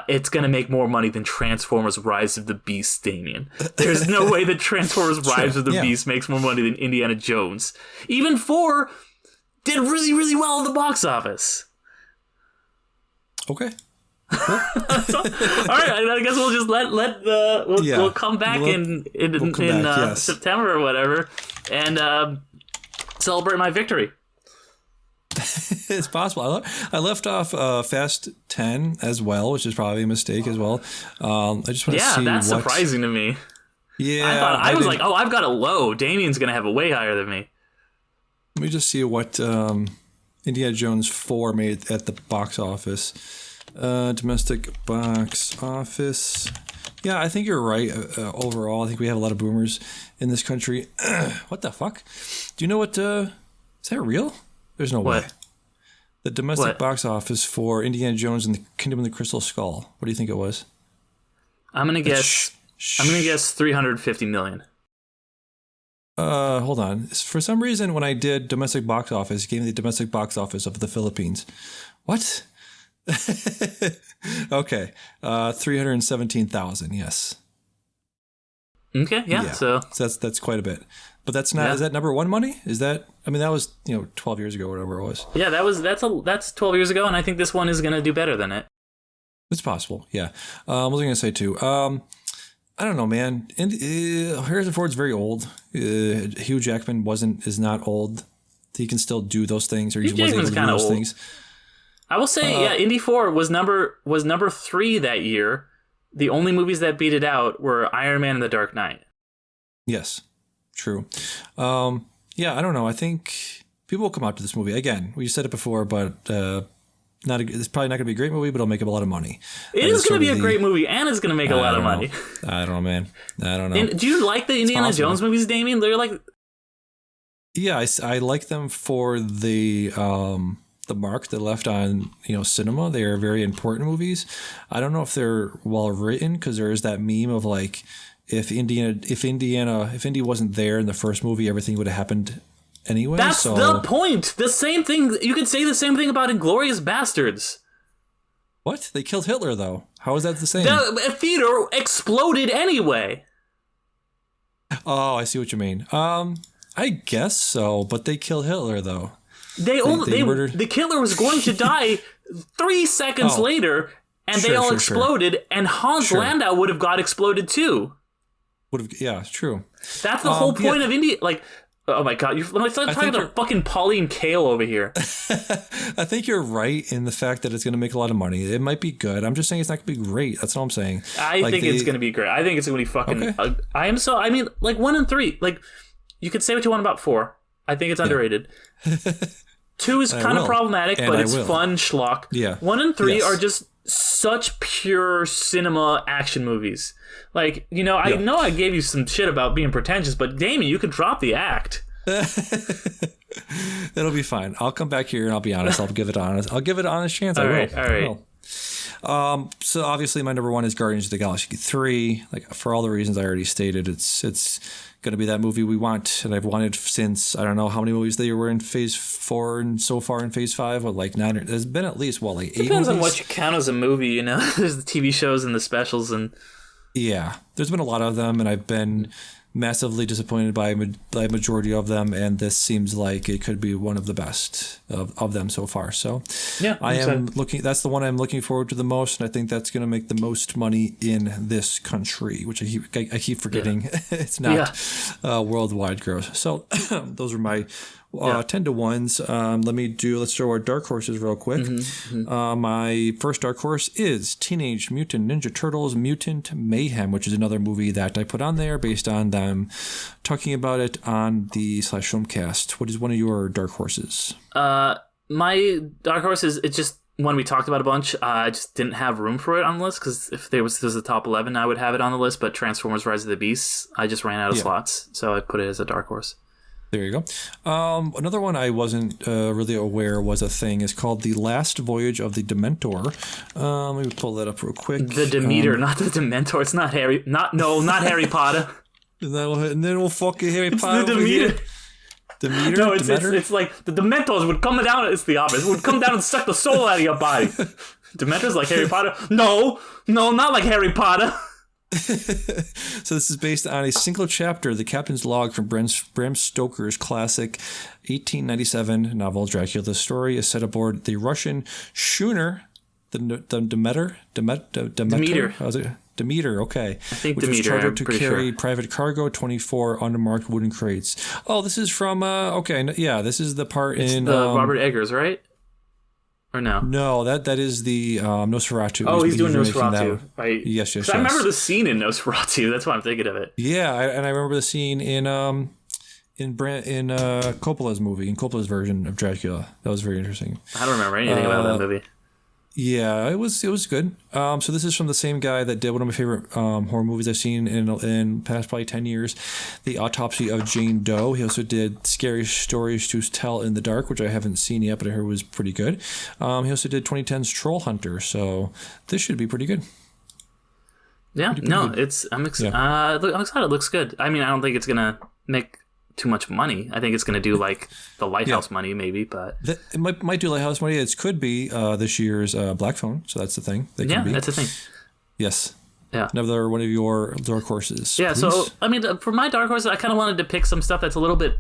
[SPEAKER 3] It's going to make more money than Transformers Rise of the Beast, Damian. There's no way that Transformers Rise of the Beast makes more money than Indiana Jones. Even 4 did really, really well at the box office.
[SPEAKER 2] Okay.
[SPEAKER 3] All right, I guess we'll just we'll come back in September or whatever, and celebrate my victory.
[SPEAKER 2] It's possible. I left off Fast 10 as well, which is probably a mistake as well. I just want to see. Yeah, that's
[SPEAKER 3] surprising to me.
[SPEAKER 2] Yeah,
[SPEAKER 3] I was like, oh, I've got it low. Damian's gonna have it way higher than me.
[SPEAKER 2] Let me just see what Indiana Jones 4 made at the box office. Domestic box office. Yeah, I think you're right. Overall, I think we have a lot of boomers in this country. What the fuck? Do you know what? Is that real? There's no way. The domestic box office for Indiana Jones and the Kingdom of the Crystal Skull. What do you think it was?
[SPEAKER 3] I'm gonna guess 350 million.
[SPEAKER 2] Hold on. For some reason, when I did domestic box office, it gave me the domestic box office of the Philippines. What? Okay. 317,000. Yes.
[SPEAKER 3] Okay. Yeah. So
[SPEAKER 2] that's quite a bit. But that's not. Yeah. Is that number 1 money? Is that? I mean, that was 12 years ago, or whatever it was.
[SPEAKER 3] Yeah, that's 12 years ago, and I think this one is going to do better than it.
[SPEAKER 2] It's possible. Yeah. What was I going to say too? I don't know, man. Harrison Ford's very old. Hugh Jackman is not old. He can still do those things, or he wasn't able to do those things.
[SPEAKER 3] I will say, Indy 4 was number 3 that year. The only movies that beat it out were Iron Man and The Dark Knight.
[SPEAKER 2] Yes. True. Yeah, I don't know. I think people will come out to this movie. Again, we said it before, but it's probably not going to be a great movie, but it'll make a lot of money.
[SPEAKER 3] It is going to be a great movie, and it's going to make a lot of money.
[SPEAKER 2] I don't know, man. I don't know.
[SPEAKER 3] And do you like the Indiana Jones movies, Damian? They're like...
[SPEAKER 2] Yeah, I like them for the mark they left on cinema. They are very important movies. I don't know if they're well written, because there is that meme of like, if Indy wasn't there in the first movie, everything would have happened anyway.
[SPEAKER 3] That's the point. The same thing. You could say the same thing about Inglourious Bastards.
[SPEAKER 2] What? They killed Hitler, though. How is that the same?
[SPEAKER 3] The theater exploded anyway.
[SPEAKER 2] Oh, I see what you mean. I guess so, but they killed Hitler, though.
[SPEAKER 3] The killer was going to die 3 seconds later, and they all exploded, and Hans Landau would have got exploded too.
[SPEAKER 2] Yeah, true.
[SPEAKER 3] That's the whole point of India. Like, oh my god, you're talking about fucking Pauline Kael over here.
[SPEAKER 2] I think you're right in the fact that it's going to make a lot of money. It might be good. I'm just saying it's not going to be great. That's all I'm saying.
[SPEAKER 3] I think it's going to be great. I think it's going to be fucking. Okay. Like 1 and 3. Like, you could say what you want about 4. I think it's underrated. 2 is kind of problematic, but it's fun schlock.
[SPEAKER 2] Yeah.
[SPEAKER 3] 1 and 3 are just such pure cinema action movies. Like, I know I gave you some shit about being pretentious, but Damian, you can drop the act.
[SPEAKER 2] It'll be fine. I'll come back here and I'll be honest. I'll give it an honest chance.
[SPEAKER 3] All right.
[SPEAKER 2] So obviously my number 1 is Guardians of the Galaxy 3. Like, for all the reasons I already stated, it's going to be that movie we want, and I've wanted since, I don't know how many movies they were in Phase 4 and so far in Phase 5, but like 9. There's been at least 8 movies.
[SPEAKER 3] Depends on what you count as a movie. There's the TV shows and the specials, and
[SPEAKER 2] yeah, there's been a lot of them, and I've been massively disappointed by a majority of them, and this seems like it could be one of the best of them so far. So
[SPEAKER 3] yeah,
[SPEAKER 2] I am looking. That's the one I'm looking forward to the most, and I think that's going to make the most money in this country, which I keep forgetting. Yeah. It's not worldwide gross. So those are my 10 to 1s. Let's show our dark horses real quick. My first dark horse is Teenage Mutant Ninja Turtles Mutant Mayhem, which is another movie that I put on there based on them talking about it on the /filmcast. What is one of your dark horses?
[SPEAKER 3] My dark horse is, it's just one we talked about a bunch. I just didn't have room for it on the list, because if this was the top 11, I would have it on the list, but Transformers Rise of the Beasts, I just ran out of slots, so I put it as a dark horse.
[SPEAKER 2] There you go. Another one I wasn't really aware was a thing. It's called The Last Voyage of the Dementor. Let me pull that up real quick.
[SPEAKER 3] The Demeter, not the Dementor. It's not Harry. Not Harry Potter.
[SPEAKER 2] And then we'll fuck Harry Potter.
[SPEAKER 3] The Demeter.
[SPEAKER 2] Demeter?
[SPEAKER 3] No, it's like the Dementors would come down. It's the opposite. Would come down and suck the soul out of your body. Dementors like Harry Potter? No, not like Harry Potter.
[SPEAKER 2] So this is based on a single chapter, The Captain's Log, from Bram Stoker's classic 1897 novel Dracula. The story is set aboard the Russian schooner, the Demeter. How's it? Demeter, okay.
[SPEAKER 3] I think
[SPEAKER 2] which
[SPEAKER 3] Demeter,
[SPEAKER 2] was chartered to carry private cargo, 24 unmarked wooden crates. Oh, this is from, this is the part in...
[SPEAKER 3] Robert Eggers, right? Or no?
[SPEAKER 2] No, that is the Nosferatu.
[SPEAKER 3] Oh, he's doing Nosferatu, right?
[SPEAKER 2] Yes.
[SPEAKER 3] I remember the scene in Nosferatu. That's why I'm thinking of it.
[SPEAKER 2] Yeah, and I remember the scene in Coppola's movie, in Coppola's version of Dracula. That was very interesting.
[SPEAKER 3] I don't remember anything about that movie.
[SPEAKER 2] Yeah, it was good. So this is from the same guy that did one of my favorite horror movies I've seen in past probably 10 years, The Autopsy of Jane Doe. He also did Scary Stories to Tell in the Dark, which I haven't seen yet, but I heard was pretty good. He also did 2010's Troll Hunter, so this should be pretty good.
[SPEAKER 3] Yeah, I'm excited. It looks good. I mean, I don't think it's gonna make too much money. I think it's going to do like the Lighthouse money, maybe, but
[SPEAKER 2] it might do Lighthouse money. It could be this year's Black Phone, so that's the thing.
[SPEAKER 3] That's the thing.
[SPEAKER 2] Yes.
[SPEAKER 3] Yeah.
[SPEAKER 2] Another one of your dark horses.
[SPEAKER 3] Yeah. Please? So I mean, for my dark horses, I kind of wanted to pick some stuff that's a little bit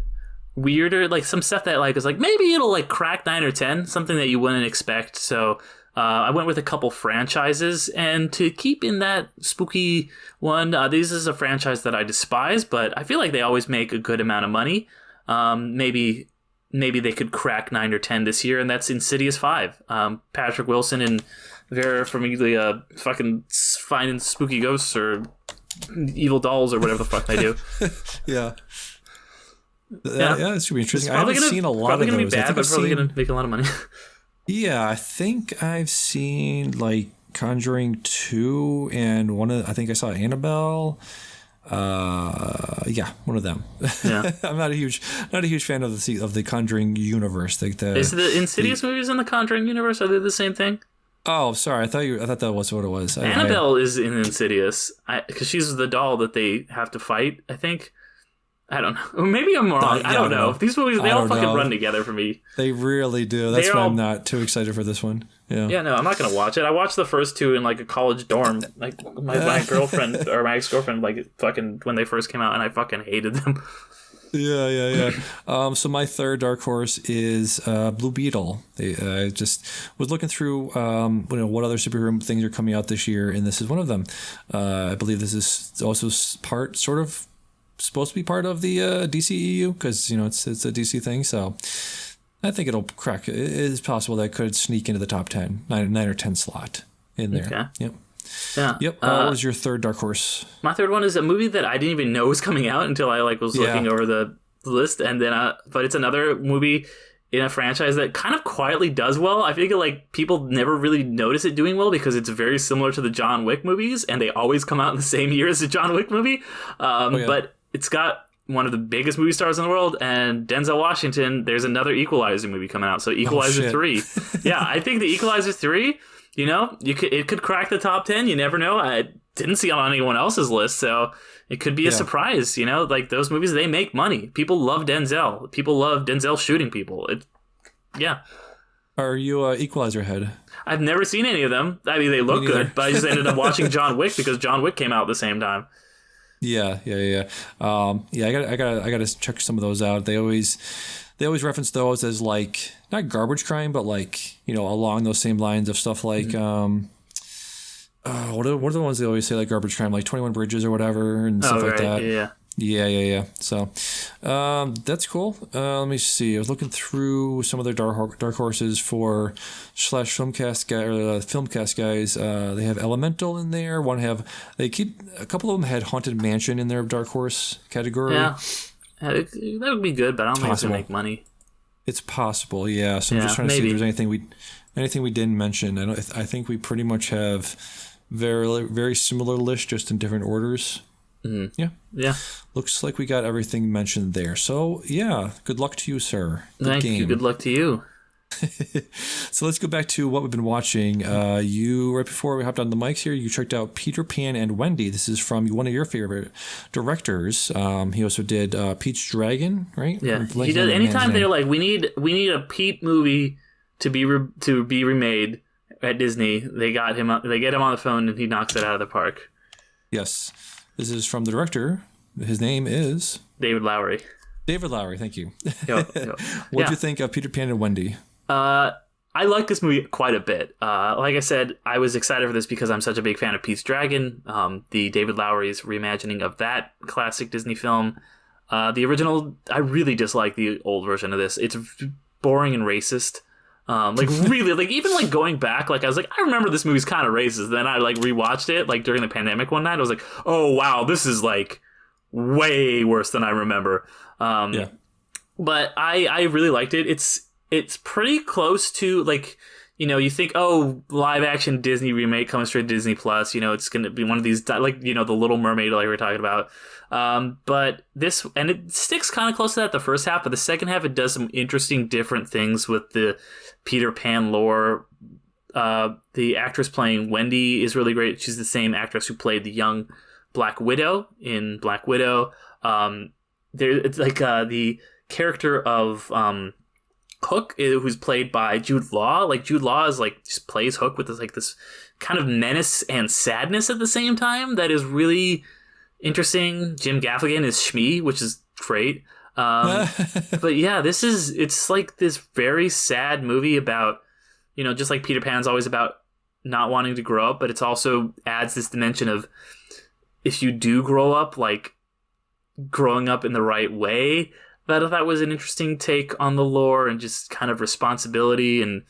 [SPEAKER 3] weirder, like some stuff that like is like maybe it'll like crack 9 or 10, something that you wouldn't expect. So I went with a couple franchises, and to keep in that spooky one, this is a franchise that I despise, but I feel like they always make a good amount of money. Maybe they could crack 9 or 10 this year, and that's Insidious 5. Patrick Wilson and Vera Farmiga fucking finding spooky ghosts or evil dolls or whatever the fuck they do.
[SPEAKER 2] Yeah. Yeah, it should be interesting. I haven't seen a lot of those.
[SPEAKER 3] Probably going to be bad, but probably going to make a lot of money.
[SPEAKER 2] Yeah, I think I've seen like Conjuring 2 and I think I saw Annabelle. One of them.
[SPEAKER 3] Yeah.
[SPEAKER 2] I'm not a huge fan of the Conjuring universe. Like
[SPEAKER 3] is the Insidious movies in the Conjuring universe, are they the same thing?
[SPEAKER 2] Oh, sorry. I thought that was what it was.
[SPEAKER 3] Annabelle is in Insidious because she's the doll that they have to fight, I think. I don't know. Maybe I'm wrong. I don't know. These movies, they all fucking run together for me.
[SPEAKER 2] They really do. That's why I'm not too excited for this one. Yeah. Yeah,
[SPEAKER 3] no, I'm not going to watch it. I watched the first two in like a college dorm. Like my girlfriend or my ex-girlfriend, like fucking when they first came out, and I fucking hated them.
[SPEAKER 2] Yeah. So my third dark horse is Blue Beetle. I just was looking through what other superhero things are coming out this year, and this is one of them. I believe this is also supposed to be part of the DCEU because it's a DC thing, so I think it'll crack. It is possible that it could sneak into the top 10, 9 or 10 slot in there.
[SPEAKER 3] Okay.
[SPEAKER 2] Yep.
[SPEAKER 3] Yeah.
[SPEAKER 2] Yep. What was your third dark horse?
[SPEAKER 3] My third one is a movie that I didn't even know was coming out until I was looking over the list, and then but it's another movie in a franchise that kind of quietly does well. I feel like people never really notice it doing well because it's very similar to the John Wick movies, and they always come out in the same year as the John Wick movie. But it's got one of the biggest movie stars in the world, and Denzel Washington. There's another Equalizer movie coming out, so Equalizer 3. Yeah, I think the Equalizer 3, it could crack the top 10. You never know. I didn't see it on anyone else's list, so it could be a surprise. Like those movies, they make money. People love Denzel. People love Denzel shooting people.
[SPEAKER 2] Are you a Equalizer head?
[SPEAKER 3] I've never seen any of them. I mean, they look good, but I just ended up watching John Wick because John Wick came out at the same time.
[SPEAKER 2] Yeah. I got to check some of those out. They always reference those as like not garbage crime, but like along those same lines of stuff like what are the ones they always say like garbage crime, like 21 Bridges or whatever and stuff like that. Yeah. So that's cool. Let me see. I was looking through some of their dark horses for /filmcast guy or filmcast guys. They have Elemental in there. A couple of them had Haunted Mansion in their dark horse category.
[SPEAKER 3] Yeah, that would be good, but I don't think it's gonna make money.
[SPEAKER 2] It's possible, yeah. So I'm just trying to see if there's anything we didn't mention. I think we pretty much have very very similar list, just in different orders.
[SPEAKER 3] Mm-hmm.
[SPEAKER 2] Yeah. Looks like we got everything mentioned there. So yeah, good luck to you, sir.
[SPEAKER 3] Thank you. Good luck to you.
[SPEAKER 2] So let's go back to what we've been watching. You right before we hopped on the mics here, you checked out Peter Pan and Wendy. This is from one of your favorite directors. He also did Pete's Dragon, right?
[SPEAKER 3] Yeah, he does. Anytime they're like, we need a Pete movie to be remade at Disney, they get him on the phone and he knocks it out of the park. Yes.
[SPEAKER 2] This is from the director. His name is
[SPEAKER 3] David Lowery.
[SPEAKER 2] Thank you.
[SPEAKER 3] What
[SPEAKER 2] did you think of Peter Pan and Wendy?
[SPEAKER 3] I like this movie quite a bit. Like I said, I was excited for this because I'm such a big fan of Pete's Dragon, the David Lowery's reimagining of that classic Disney film. The original, I really dislike the old version of this. It's boring and racist. Really, even going back, I was like, I remember this movie's kind of racist. Then I rewatched it during the pandemic one night. I was like, oh wow, this is way worse than I remember. But I really liked it. It's pretty close to you think, oh, live action Disney remake coming straight to Disney Plus. It's going to be one of these the Little Mermaid we were talking about. But this, and it sticks kind of close to that the first half, but the second half it does some interesting different things with the Peter Pan lore. The actress playing Wendy is really great. She's the same actress who played the young Black Widow in Black Widow. It's the character of Hook, who's played by Jude Law. Jude Law is just plays Hook with this kind of menace and sadness at the same time that is really interesting. Jim Gaffigan is Shmi, which is great. But yeah, it's this very sad movie about, just like Peter Pan's always about not wanting to grow up, but it's also adds this dimension of if you do grow up, growing up in the right way. That I thought was an interesting take on the lore and just kind of responsibility and,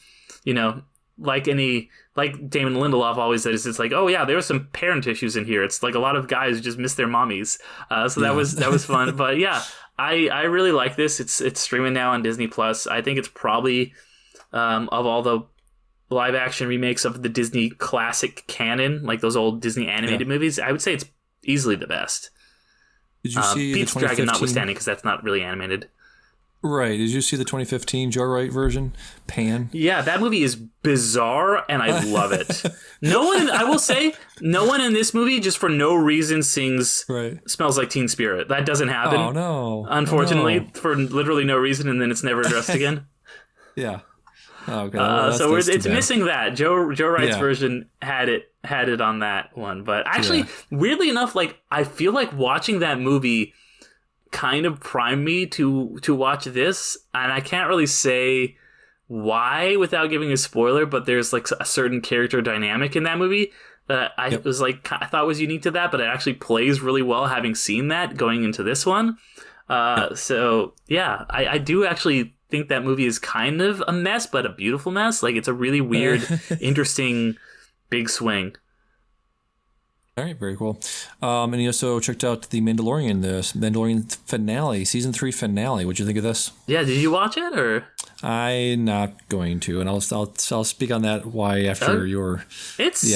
[SPEAKER 3] like Damon Lindelof always says, it's oh yeah, there were some parent issues in here. It's a lot of guys who just miss their mommies. That was fun. But yeah, I really like this. It's streaming now on Disney Plus. I think it's probably of all the live action remakes of the Disney classic canon, those old Disney animated movies, I would say it's easily the best.
[SPEAKER 2] Did you see
[SPEAKER 3] Pete's Dragon notwithstanding, because that's not really animated.
[SPEAKER 2] Right. Did you see the 2015 Joe Wright version, Pan?
[SPEAKER 3] Yeah, that movie is bizarre, and I love it. I will say, no one in this movie, just for no reason, sings Smells Like Teen Spirit. That doesn't happen.
[SPEAKER 2] Oh, no.
[SPEAKER 3] Unfortunately, for literally no reason, and then it's never addressed again.
[SPEAKER 2] Yeah. Oh, okay.
[SPEAKER 3] So it's missing that. Joe Wright's version had it on that one. But actually, weirdly enough, I feel like watching that movie kind of primed me to watch this, and I can't really say why without giving a spoiler, but there's a certain character dynamic in that movie that I was I thought was unique to that, but it actually plays really well having seen that going into this one. So yeah, I do actually think that movie is kind of a mess, but a beautiful mess. It's a really weird, interesting, big swing.
[SPEAKER 2] All right, very cool. And you also checked out the Mandalorian finale, season 3 finale. What'd you think of this?
[SPEAKER 3] Yeah, did you watch it or?
[SPEAKER 2] I'm not going to, and I'll speak on that why after your. It's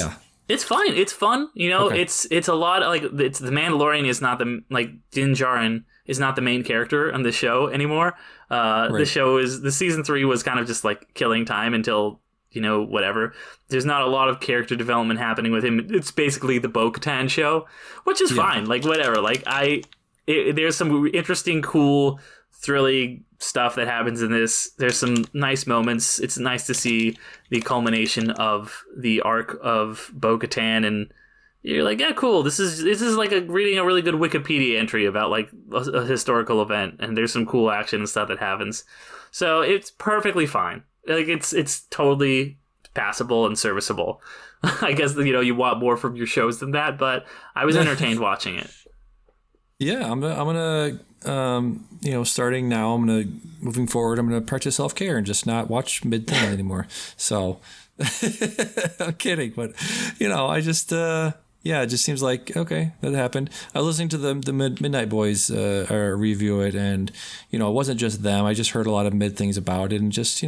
[SPEAKER 3] fine. It's fun. It's a lot of, it's the Mandalorian is not the Din Djarin is not the main character on the show anymore. The show is the season 3 was kind of just killing time until whatever. There's not a lot of character development happening with him. It's basically the Bo-Katan show, which is fine. Whatever. There's some interesting, cool, thrilling stuff that happens in this. There's some nice moments. It's nice to see the culmination of the arc of Bo-Katan and you're like, yeah, cool. This is like reading a really good Wikipedia entry about like a historical event, and there's some cool action and stuff that happens. So it's perfectly fine. Like it's totally passable and serviceable. I guess you want more from your shows than that, but I was entertained watching it.
[SPEAKER 2] Yeah, I'm gonna starting now, moving forward, I'm gonna practice self-care and just not watch mid-thing anymore. So I'm kidding, but I just it just seems like okay, that happened. I was listening to the Midnight Boys review it, and it wasn't just them. I just heard a lot of mid things about it, and just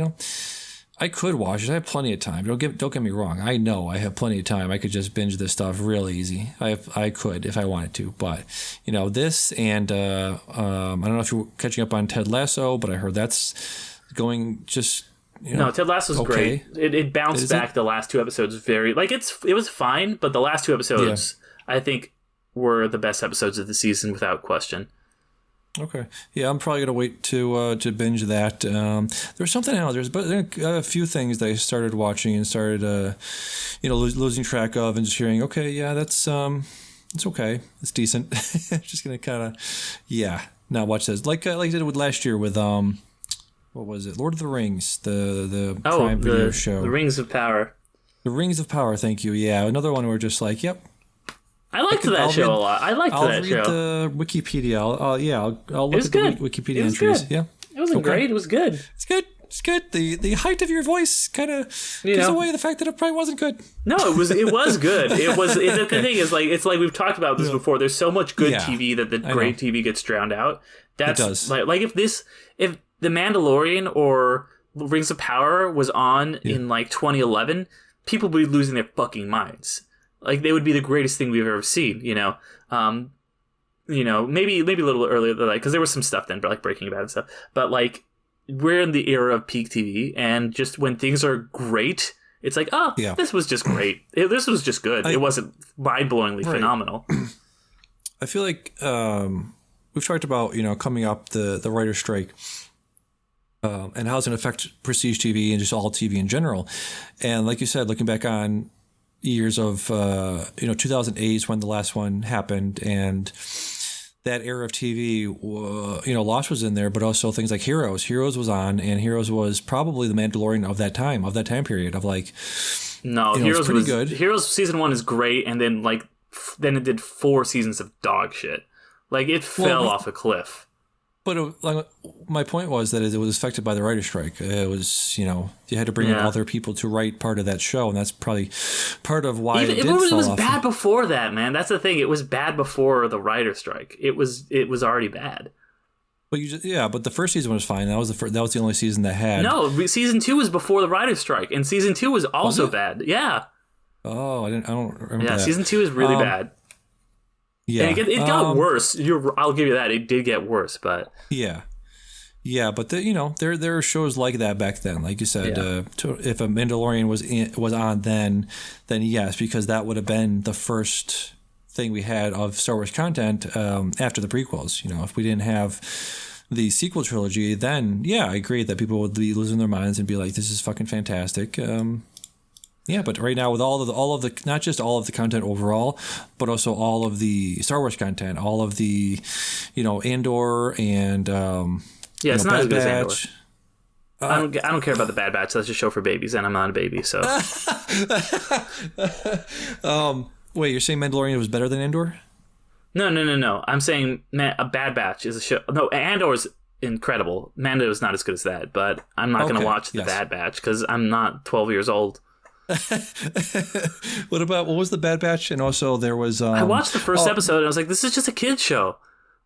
[SPEAKER 2] I could watch it. I have plenty of time. Don't get me wrong. I know I have plenty of time. I could just binge this stuff real easy. I could if I wanted to. But this and I don't know if you're catching up on Ted Lasso, but I heard that's going just.
[SPEAKER 3] No, Ted Lasso's
[SPEAKER 2] okay.
[SPEAKER 3] Great. It bounced back the last 2 episodes very it was fine, but the last 2 episodes I think were the best episodes of the season without question.
[SPEAKER 2] Okay. Yeah, I'm probably gonna wait to binge that. There's something else. There's a few things that I started watching and started losing track of, and just hearing. Okay, yeah, that's it's okay. It's decent. Just gonna kind of not watch this like I did with last year with what was it? Lord of the Rings, the Prime Video show.
[SPEAKER 3] The Rings of Power.
[SPEAKER 2] The Rings of Power. Thank you. Yeah, another one where just like, yep.
[SPEAKER 3] I liked that show a lot. I liked that show.
[SPEAKER 2] I'll read the Wikipedia. I'll look at the Wikipedia
[SPEAKER 3] entries.
[SPEAKER 2] Good. Yeah,
[SPEAKER 3] it wasn't great. It was good.
[SPEAKER 2] It's good. It's good. The height of your voice kind of gives away the fact that it probably wasn't good.
[SPEAKER 3] No, it was good. It was. The thing is, like, it's like we've talked about this before. There's so much good TV that the great TV gets drowned out. That's
[SPEAKER 2] it does.
[SPEAKER 3] Like if The Mandalorian or Rings of Power was on in like 2011, people would be losing their fucking minds. Like they would be the greatest thing we've ever seen. Maybe a little earlier than because there was some stuff then, but like Breaking Bad and stuff. But like we're in the era of peak TV, and just when things are great, it's like, this was just great. This was just good. It wasn't mind-blowingly phenomenal.
[SPEAKER 2] I feel like we've talked about coming up the writer's strike. And how it's going to affect prestige TV and just all TV in general. And like you said, looking back on years of 2008 is when the last one happened, and that era of TV, Lost was in there, but also things like Heroes. Heroes was on, and Heroes was probably the Mandalorian of that time period of like.
[SPEAKER 3] No, Heroes was
[SPEAKER 2] good.
[SPEAKER 3] Heroes season 1 is great, and then then it did 4 seasons of dog shit. Like it fell off a cliff.
[SPEAKER 2] But my point was that it was affected by the writer's strike. It was, you had to bring in other people to write part of that show, and that's probably part of why it
[SPEAKER 3] was bad before that, man. That's the thing. It was bad before the writer's strike. It was already bad.
[SPEAKER 2] But but the first season was fine. That was the only season that had.
[SPEAKER 3] No, season 2 was before the writer's strike, and season 2 was also bad. Yeah.
[SPEAKER 2] Oh, I don't remember.
[SPEAKER 3] Yeah,
[SPEAKER 2] that.
[SPEAKER 3] Season 2 is really bad.
[SPEAKER 2] Yeah,
[SPEAKER 3] and it got worse. I'll give you that. It did get worse, but
[SPEAKER 2] but there are shows like that back then. Like you said, if a Mandalorian was on then yes, because that would have been the first thing we had of Star Wars content after the prequels. If we didn't have the sequel trilogy, then I agree that people would be losing their minds and be like, "This is fucking fantastic." Yeah, but right now with all of the not just all of the content overall, but also all of the Star Wars content, all of the, Andor and
[SPEAKER 3] it's not as good as Andor. I don't care about the Bad Batch. That's a show for babies, and I'm not a baby, so.
[SPEAKER 2] Wait, you're saying Mandalorian was better than Andor?
[SPEAKER 3] No. I'm saying a Bad Batch is a show. No, Andor is incredible. Mando is not as good as that, but I'm not going to watch the Bad Batch because I'm not 12 years old.
[SPEAKER 2] What was the Bad Batch? And also there was
[SPEAKER 3] I watched the first episode and I was like, this is just a kid's show.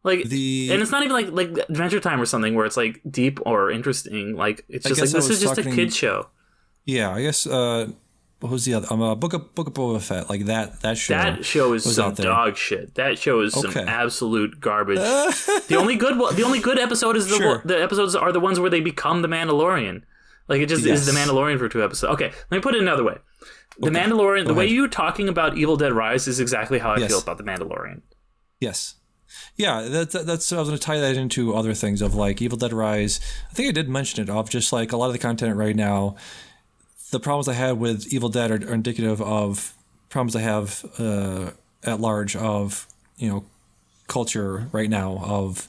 [SPEAKER 3] Like and it's not even like Adventure Time or something where it's like deep or interesting. Like it's just like this is just a kid's show.
[SPEAKER 2] Yeah, I guess what was the other Book of Boba Fett, like that show.
[SPEAKER 3] That show is some dog shit. That show is some absolute garbage. The only good episode is the episodes are the ones where they become the Mandalorian. Like, it just is the Mandalorian for 2 episodes. Okay, let me put it another way. The Mandalorian, the way you're talking about Evil Dead Rise is exactly how I feel about the Mandalorian.
[SPEAKER 2] Yes. Yeah, that's I was going to tie that into other things of like Evil Dead Rise. I think I did mention it of just like a lot of the content right now. The problems I had with Evil Dead are indicative of problems I have at large of, culture right now of,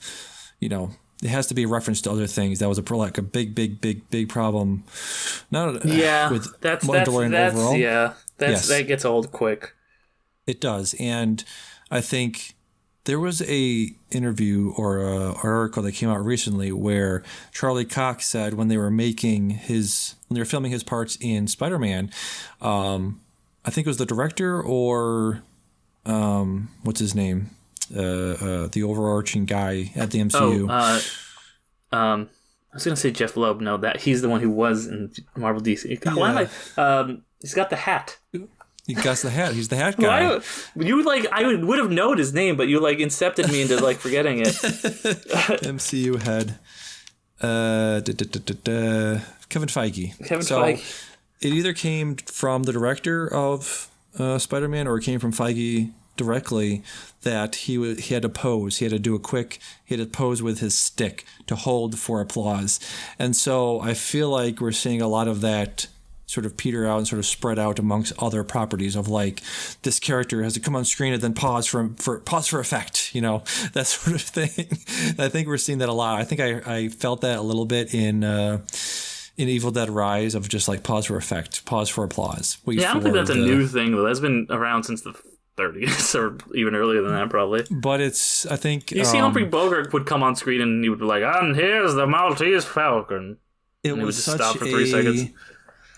[SPEAKER 2] it has to be a reference to other things. That was a big problem. Not with Mandalorian overall.
[SPEAKER 3] Yeah, that gets old quick.
[SPEAKER 2] It does, and I think there was a interview or an article that came out recently where Charlie Cox said when they were filming his parts in Spider-Man, I think it was the director or what's his name, the overarching guy at the MCU.
[SPEAKER 3] I was gonna say Jeff Loeb. No, that he's the one who was in Marvel DC. Why am I? He's got the hat.
[SPEAKER 2] He got the hat. He's the hat guy.
[SPEAKER 3] I would have known his name, but you incepted me into forgetting it.
[SPEAKER 2] MCU head. Kevin Feige.
[SPEAKER 3] Feige.
[SPEAKER 2] It either came from the director of Spider-Man or it came from Feige directly that he had to pose. He had to pose with his stick to hold for applause. And so I feel like we're seeing a lot of that sort of peter out and sort of spread out amongst other properties of this character has to come on screen and then pause for effect, that sort of thing. I think we're seeing that a lot. I think I felt that a little bit in Evil Dead Rise of just pause for effect, pause for applause.
[SPEAKER 3] I don't think that's a new thing though. That's been around since the 30s or even earlier than that probably.
[SPEAKER 2] But I think
[SPEAKER 3] you see Humphrey Bogart would come on screen and he would be like, and here's the Maltese Falcon.
[SPEAKER 2] It would just stop for 3 seconds.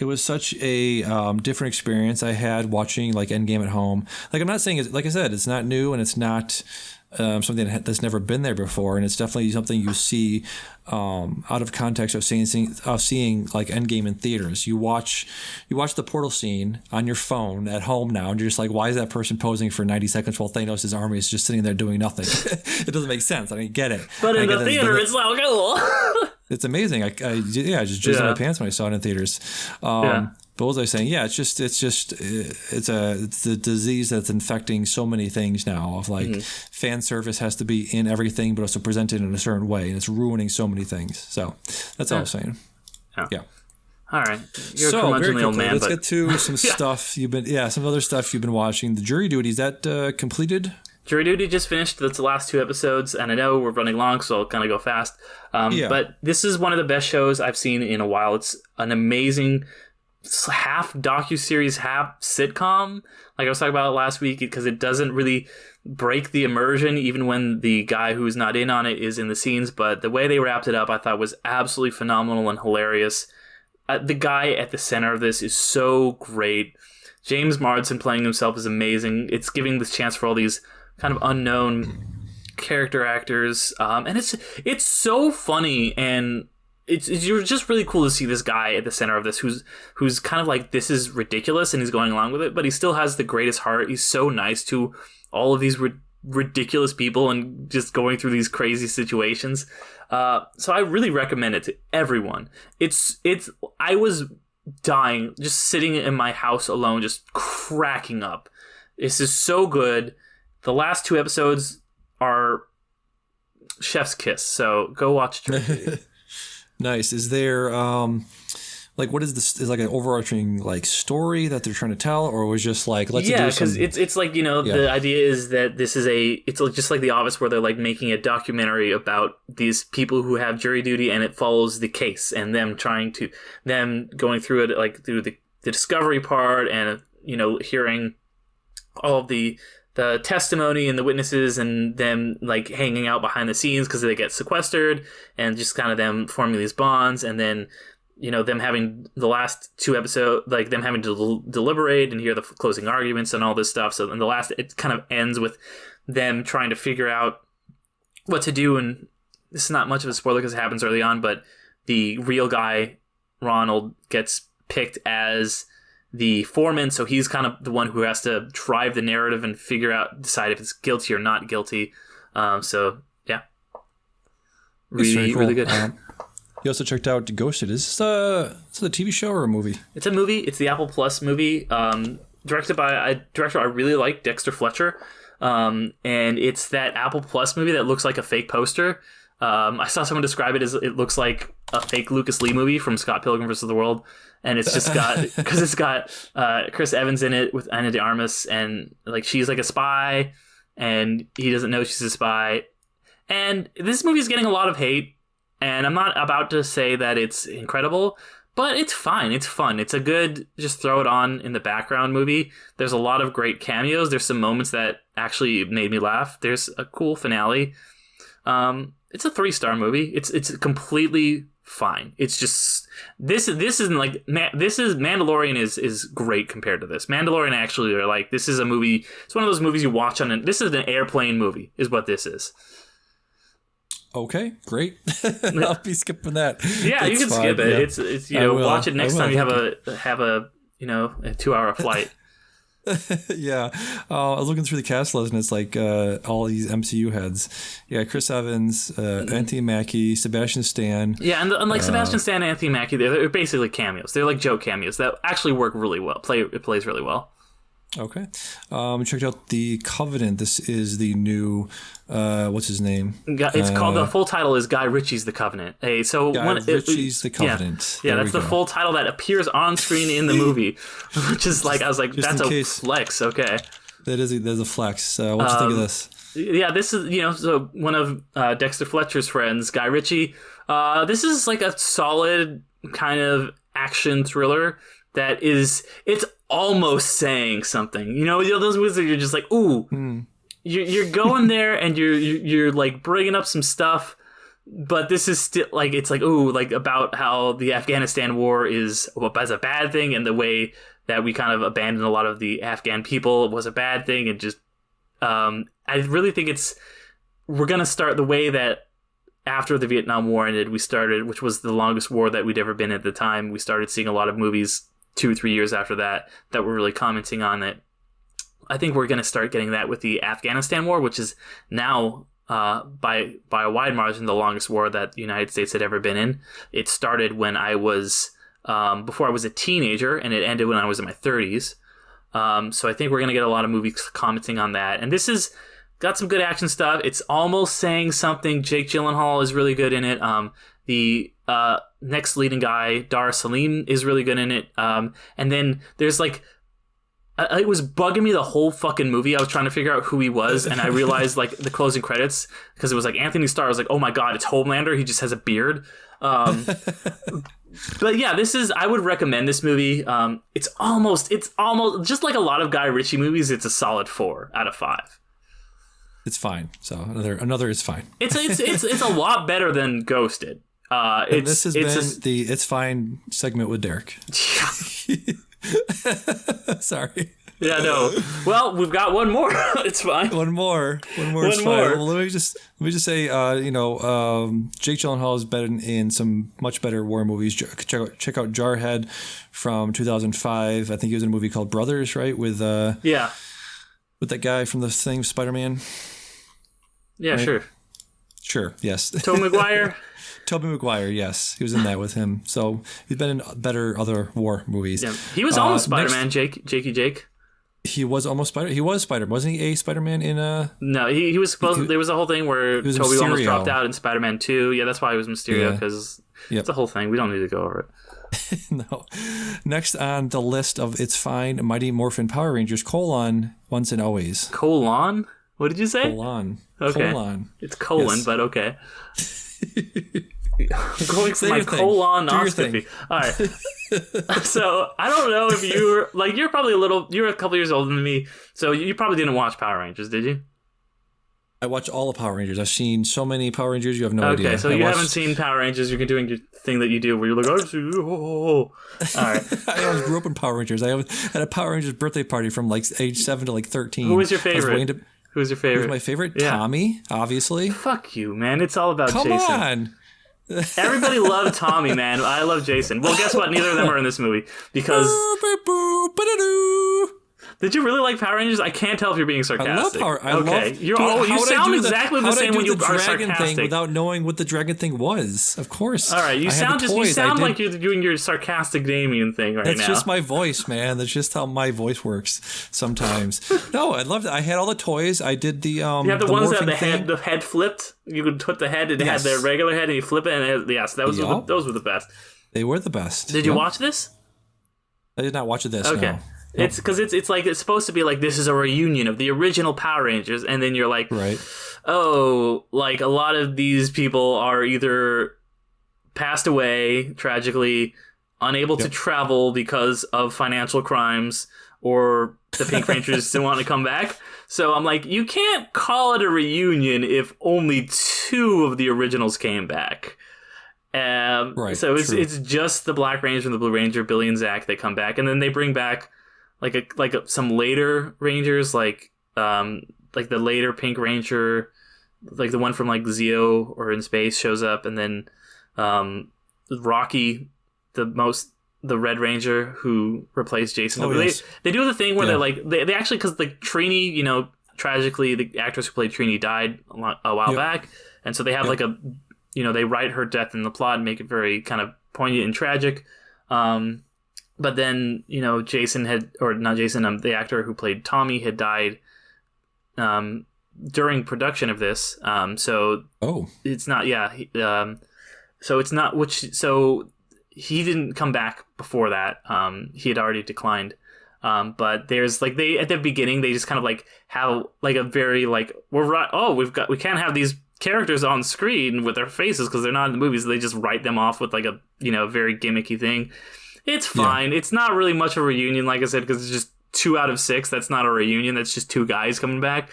[SPEAKER 2] It was such a different experience I had watching Endgame at home. I'm not saying like I said, it's not new and it's not something that's never been there before, and it's definitely something you see out of context of seeing Endgame in theaters. You watch the portal scene on your phone at home now, and you're just like, why is that person posing for 90 seconds while Thanos' army is just sitting there doing nothing? It doesn't make sense. I get it.
[SPEAKER 3] But in the theater, it's so cool.
[SPEAKER 2] It's amazing. I just jizzed in my pants when I saw it in theaters. But what was I saying? Yeah, it's the disease that's infecting so many things now. Of fan service has to be in everything, but also presented in a certain way, and it's ruining so many things. So that's all I'm saying.
[SPEAKER 3] Yeah. All right. You're a curmudgeonly old man.
[SPEAKER 2] Let's get to some stuff some other stuff you've been watching. The Jury Duty, is that completed?
[SPEAKER 3] Jury Duty just finished. That's the last 2 episodes, and I know we're running long, so I'll kind of go fast. But this is one of the best shows I've seen in a while. It's an amazing half docuseries, half sitcom. I was talking about it last week, because it doesn't really break the immersion, even when the guy who's not in on it is in the scenes. But the way they wrapped it up, I thought was absolutely phenomenal and hilarious. The guy at the center of this is so great. James Marsden playing himself is amazing. It's giving this chance for all these kind of unknown character actors, and it's so funny, and it's just really cool to see this guy at the center of this who's kind of this is ridiculous and he's going along with it, but he still has the greatest heart. He's so nice to all of these ridiculous people and just going through these crazy situations. So I really recommend it to everyone. I was dying just sitting in my house alone, just cracking up. This is so good. The last 2 episodes are chef's kiss, so go watch it.
[SPEAKER 2] Nice. Is there what is this? Is an overarching story that they're trying to tell, or was just let's do some...
[SPEAKER 3] Yeah, because it's the idea is that this is it's just like The Office, where they're making a documentary about these people who have jury duty, and it follows the case and them going through it through the discovery part, and hearing all of the testimony and the witnesses, and them hanging out behind the scenes because they get sequestered, and just kind of them forming these bonds, and then them having the last 2 episodes, them having to deliberate and hear the closing arguments and all this stuff. So in the last, it kind of ends with them trying to figure out what to do, and this is not much of a spoiler because it happens early on, but the real guy, Ronald, gets picked as the foreman, so he's kind of the one who has to drive the narrative and decide if it's guilty or not guilty. So yeah, really,
[SPEAKER 2] cool.
[SPEAKER 3] Really good.
[SPEAKER 2] You also checked out Ghosted. Is this a TV show or a movie?
[SPEAKER 3] It's a movie. It's the Apple Plus movie, directed by a director I really like, Dexter Fletcher, and it's that Apple Plus movie that looks like a fake poster. I saw someone describe it as it looks like a fake Lucas Lee movie from Scott Pilgrim vs. the World, and it's just got because it's got Chris Evans in it with Ana de Armas, and like she's like a spy, and he doesn't know she's a spy, and this movie is getting a lot of hate, and I'm not about to say that it's incredible. But it's fine. It's fun. It's a good, just throw it on in the background movie. There's a lot of great cameos. There's some moments that actually made me laugh. There's a cool finale. It's a 3-star movie. It's completely fine. It's just this isn't like this is Mandalorian is great compared to this. Mandalorian actually are like this is a movie. It's one of those movies you watch on. This is an airplane movie. Is what this is.
[SPEAKER 2] Okay, great. I'll be skipping that.
[SPEAKER 3] Yeah, you can skip it. Yeah. It's watch it next time you have a 2-hour flight.
[SPEAKER 2] Yeah, I was looking through the cast list and it's like all these MCU heads. Yeah, Chris Evans, Anthony Mackie, Sebastian Stan.
[SPEAKER 3] Yeah, and unlike Sebastian Stan and Anthony Mackie, they're basically cameos. They're like joke cameos that actually work really well. It plays really well.
[SPEAKER 2] Okay. Checked out The Covenant. This is the new, what's his name?
[SPEAKER 3] It's called, the full title is Guy Ritchie's The Covenant.
[SPEAKER 2] Guy Ritchie's The Covenant.
[SPEAKER 3] Yeah, that's the full title that appears on screen in the movie, which is like, I was like, that's a flex, okay.
[SPEAKER 2] There's a flex. What do you think of this?
[SPEAKER 3] Yeah, this is, so one of Dexter Fletcher's friends, Guy Ritchie. This is like a solid kind of action thriller that is, it's almost saying something. Those movies that you're just like, ooh, you're going there and you're like bringing up some stuff, but this is still like, it's like, ooh, like about how the Afghanistan war is as a bad thing, and the way that we kind of abandoned a lot of the Afghan people was a bad thing, and just I really think we're gonna start the way that after the Vietnam War ended, we started, which was the longest war that we'd ever been at the time. We started seeing a lot of movies 2-3 years after that were really commenting on it. I think we're going to start getting that with the Afghanistan war, which is now by a wide margin the longest war that the United States had ever been in. It started when I was before I was a teenager, and it ended when I was in my 30s. So I think we're going to get a lot of movies commenting on that. And this is got some good action stuff. It's almost saying something. Jake Gyllenhaal is really good in it. The next leading guy, Dar Salim, is really good in it. And then there's like, it was bugging me the whole fucking movie. I was trying to figure out who he was, and I realized like the closing credits, because it was like Anthony Starr. I was like, oh my god, it's Homelander. He just has a beard. But yeah, I would recommend this movie. It's almost just like a lot of Guy Ritchie movies. It's a solid 4 out of 5.
[SPEAKER 2] It's fine. So another is fine.
[SPEAKER 3] It's a lot better than Ghosted.
[SPEAKER 2] This has been the It's Fine segment with Derek. Sorry.
[SPEAKER 3] Yeah, no. Well, we've got one more. It's fine.
[SPEAKER 2] One more is fine. Well, let me just say, Jake Gyllenhaal is better in some much better war movies. Check out Jarhead from 2005. I think he was in a movie called Brothers, right? With that guy from the thing, Spider-Man.
[SPEAKER 3] Yeah,
[SPEAKER 2] right?
[SPEAKER 3] Sure,
[SPEAKER 2] yes.
[SPEAKER 3] Tobey Maguire.
[SPEAKER 2] Tobey Maguire, yes. He was in that with him. So he's been in better other war movies.
[SPEAKER 3] Yeah. He was almost Spider-Man, Jake.
[SPEAKER 2] He was almost Spider-Man. He was Spider-Man. Wasn't he a Spider-Man in a... No,
[SPEAKER 3] he was supposed... there was a whole thing where Tobey almost dropped out in Spider-Man 2. Yeah, that's why he was Mysterio, because it's a whole thing. We don't need to go over it.
[SPEAKER 2] No. Next on the list of It's Fine, Mighty Morphin Power Rangers, Once and Always.
[SPEAKER 3] Colon? What did you say?
[SPEAKER 2] Colon.
[SPEAKER 3] Okay.
[SPEAKER 2] Colon.
[SPEAKER 3] It's colon, yes. But okay. I'm going for my colonoscopy. All right. So I don't know if you're probably you're a couple years older than me, so you probably didn't watch Power Rangers, did you?
[SPEAKER 2] I watch all the Power Rangers. I've seen so many Power Rangers, you have no idea.
[SPEAKER 3] Okay, so you haven't seen Power Rangers. You're doing your thing that you do where you're like, All right.
[SPEAKER 2] I always grew up in Power Rangers. I had a Power Rangers birthday party from like age 7 to like 13.
[SPEAKER 3] Who was your favorite? Who was your favorite?
[SPEAKER 2] Who's my favorite?
[SPEAKER 3] Yeah.
[SPEAKER 2] Tommy, obviously.
[SPEAKER 3] Fuck you, man. It's all about
[SPEAKER 2] Come
[SPEAKER 3] Jason.
[SPEAKER 2] On.
[SPEAKER 3] Everybody loved Tommy, man. I love Jason. Well, guess what? Neither of them are in this movie because Did you really like Power Rangers? I can't tell if you're being sarcastic.
[SPEAKER 2] I love
[SPEAKER 3] you sound exactly the same when you are sarcastic.
[SPEAKER 2] Thing without knowing what the dragon thing was. Of course.
[SPEAKER 3] All right, you sound like you're doing your sarcastic Damian thing right now.
[SPEAKER 2] That's just my voice, man. That's just how my voice works sometimes. No, I loved it. I had all the toys. I did the
[SPEAKER 3] you have the ones that the head flipped. You could put the head. It had the regular head, and you flip it, and those were the best.
[SPEAKER 2] They were the best.
[SPEAKER 3] Did you watch this?
[SPEAKER 2] I did not watch this.
[SPEAKER 3] Okay.
[SPEAKER 2] No.
[SPEAKER 3] It's because it's like it's supposed to be like this is a reunion of the original Power Rangers, and then you're like,
[SPEAKER 2] right?
[SPEAKER 3] Oh, like a lot of these people are either passed away tragically, unable to travel because of financial crimes, or the Pink Rangers didn't want to come back. So I'm like, you can't call it a reunion if only 2 of the originals came back.
[SPEAKER 2] Right.
[SPEAKER 3] So it's just the Black Ranger and the Blue Ranger, Billy and Zach. They come back, and then they bring back some later Rangers, like the later Pink Ranger, like the one from like Zeo or In Space shows up, and then Rocky, the Red Ranger who replaced Jason. They do the thing where they actually, because like Trini, tragically the actress who played Trini died a while back, and so they have like a, they write her death in the plot and make it very kind of poignant and tragic. But then, Jason the actor who played Tommy had died during production of this. So it's not, so it's not, so he didn't come back before that. He had already declined. But there's like, at the beginning, they just kind of like have like a very like, we can't have these characters on screen with their faces because they're not in the movies. So they just write them off with like a, very gimmicky thing. It's fine. Yeah. It's not really much of a reunion, like I said, because it's just 2 out of 6. That's not a reunion. That's just 2 guys coming back.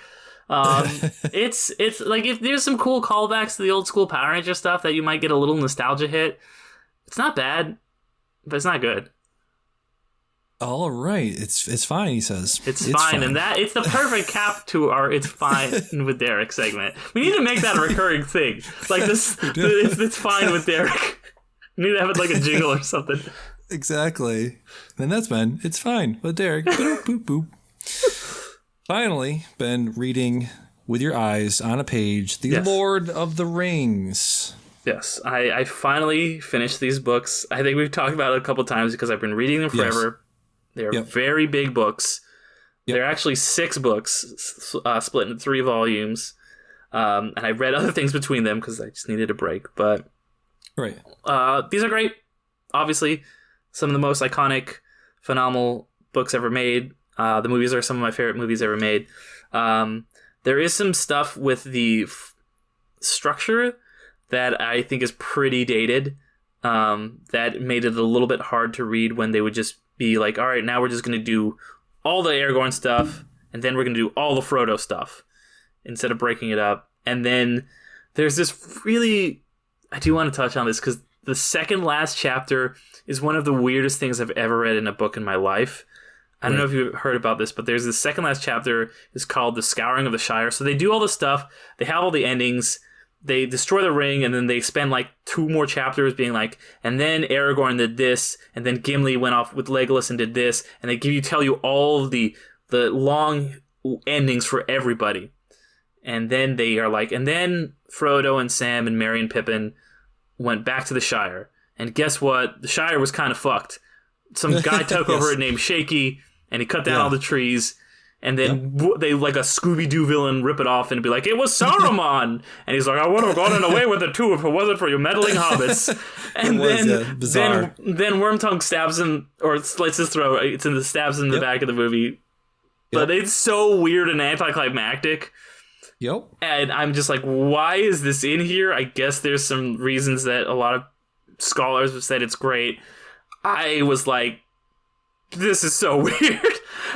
[SPEAKER 3] It's like if there's some cool callbacks to the old school Power Ranger stuff that you might get a little nostalgia hit. It's not bad, but it's not good.
[SPEAKER 2] All right, it's fine. He says
[SPEAKER 3] it's fine, and it's the perfect cap to our "It's Fine with Derek" segment. We need to make that a recurring thing, like this. It's fine with Derek. We need to have it like a jingle or something.
[SPEAKER 2] Exactly. And that's been It's Fine with Derek. Boop, boop, boop. Finally, been reading with your eyes on a page, The Lord of the Rings.
[SPEAKER 3] Yes, I finally finished these books. I think we've talked about it a couple times because I've been reading them forever. Yes. They're very big books. Yep. They're actually 6 books split into 3 volumes. And I read other things between them because I just needed a break. But these are great, obviously. Some of the most iconic, phenomenal books ever made. The movies are some of my favorite movies ever made. There is some stuff with the structure that I think is pretty dated. That made it a little bit hard to read when they would just be like, all right, now we're just going to do all the Aragorn stuff, and then we're going to do all the Frodo stuff, instead of breaking it up. And then there's this really... I do want to touch on this, because the second last chapter is one of the weirdest things I've ever read in a book in my life. I don't know if you've heard about this, but there's the second last chapter is called The Scouring of the Shire. So they do all the stuff. They have all the endings. They destroy the ring, and then they spend like 2 more chapters being like, and then Aragorn did this, and then Gimli went off with Legolas and did this, and they tell you all of the long endings for everybody. And then they are like, and then Frodo and Sam and Merry and Pippin went back to the Shire. And guess what? The Shire was kind of fucked. Some guy took over it named Shaky, and he cut down all the trees. And then they, like a Scooby-Doo villain, rip it off and be like, it was Saruman! And he's like, I would have gotten away with it too if it wasn't for your meddling hobbits. And then Wormtongue stabs him, or slits his throat. It's stabs him in the back of the movie. But it's so weird and anticlimactic.
[SPEAKER 2] Yep.
[SPEAKER 3] And I'm just like, why is this in here? I guess there's some reasons that a lot of scholars have said it's great. I was like, this is so weird.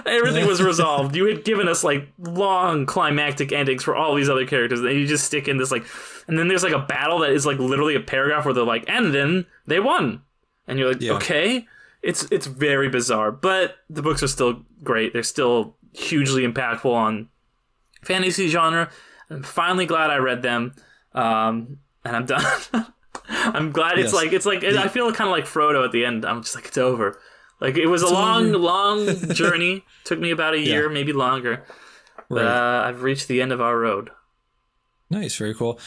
[SPEAKER 3] Everything was resolved. You had given us like long climactic endings for all these other characters, and you just stick in this like, and then there's like a battle that is like literally a paragraph where they're like, and then they won, and you're like, okay, it's very bizarre, but the books are still great. They're still hugely impactful on fantasy genre. I'm finally glad I read them, and I'm done. I'm glad it's like I feel kind of like Frodo at the end. I'm just like, it's over. Like, it was a long journey. Took me about a year, maybe longer. But I've reached the end of our road.
[SPEAKER 2] Nice, very cool.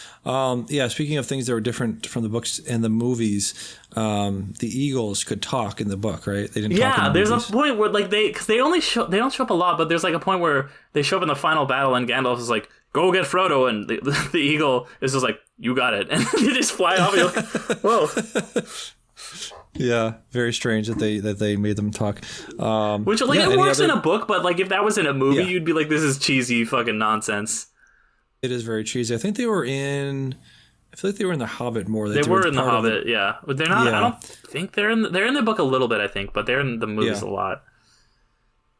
[SPEAKER 2] Speaking of things that were different from the books and the movies, the eagles could talk in the book, right? They didn't talk in the
[SPEAKER 3] there's
[SPEAKER 2] movies.
[SPEAKER 3] a point where, like, they don't show up a lot, but there's, like, a point where they show up in the final battle and Gandalf is like, go get Frodo, and the eagle is just like, you got it. And they just fly off, and you're like, whoa.
[SPEAKER 2] Yeah, very strange that they made them talk.
[SPEAKER 3] Which, like, it works in a book, but, like, if that was in a movie, you'd be like, this is cheesy fucking nonsense.
[SPEAKER 2] It is very cheesy. I think they were in... I feel like they were in The Hobbit more.
[SPEAKER 3] They were in The Hobbit, but they're not... Yeah. I don't think they're in the book a little bit, I think, but they're in the movies a lot.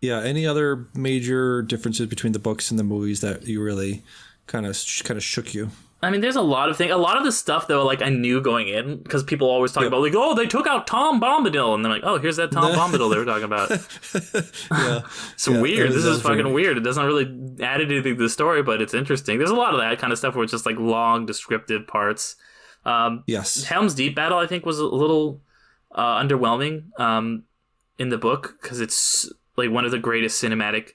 [SPEAKER 3] Yeah,
[SPEAKER 2] any other major differences between the books and the movies that you really kind of shook you?
[SPEAKER 3] I mean, there's a lot of things. A lot of the stuff, though, like, I knew going in, because people always talk about, like, oh, they took out Tom Bombadil, and they're like, oh, here's that Tom Bombadil they were talking about. It's weird. This is fucking weird. It doesn't really add anything to the story, but it's interesting. There's a lot of that kind of stuff where it's just, like, long, descriptive parts. Helm's Deep battle, I think, was a little underwhelming in the book, because it's, like, one of the greatest cinematic,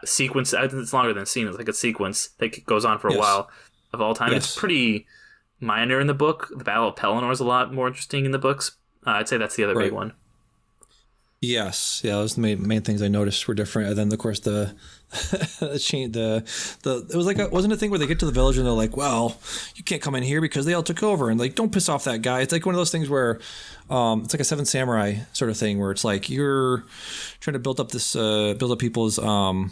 [SPEAKER 3] sequence. It's longer than a scene. It's like a sequence that goes on for a while of all time. It's pretty minor in the book. The Battle of Pelennor is a lot more interesting in the books. I'd say that's the other big one.
[SPEAKER 2] Yes, those the main things I noticed were different. And then, of course, it was like wasn't a thing where they get to the village and they're like, well, you can't come in here because they all took over, and like, don't piss off that guy. It's like one of those things where it's like a Seven Samurai sort of thing where it's like you're trying to build up people's to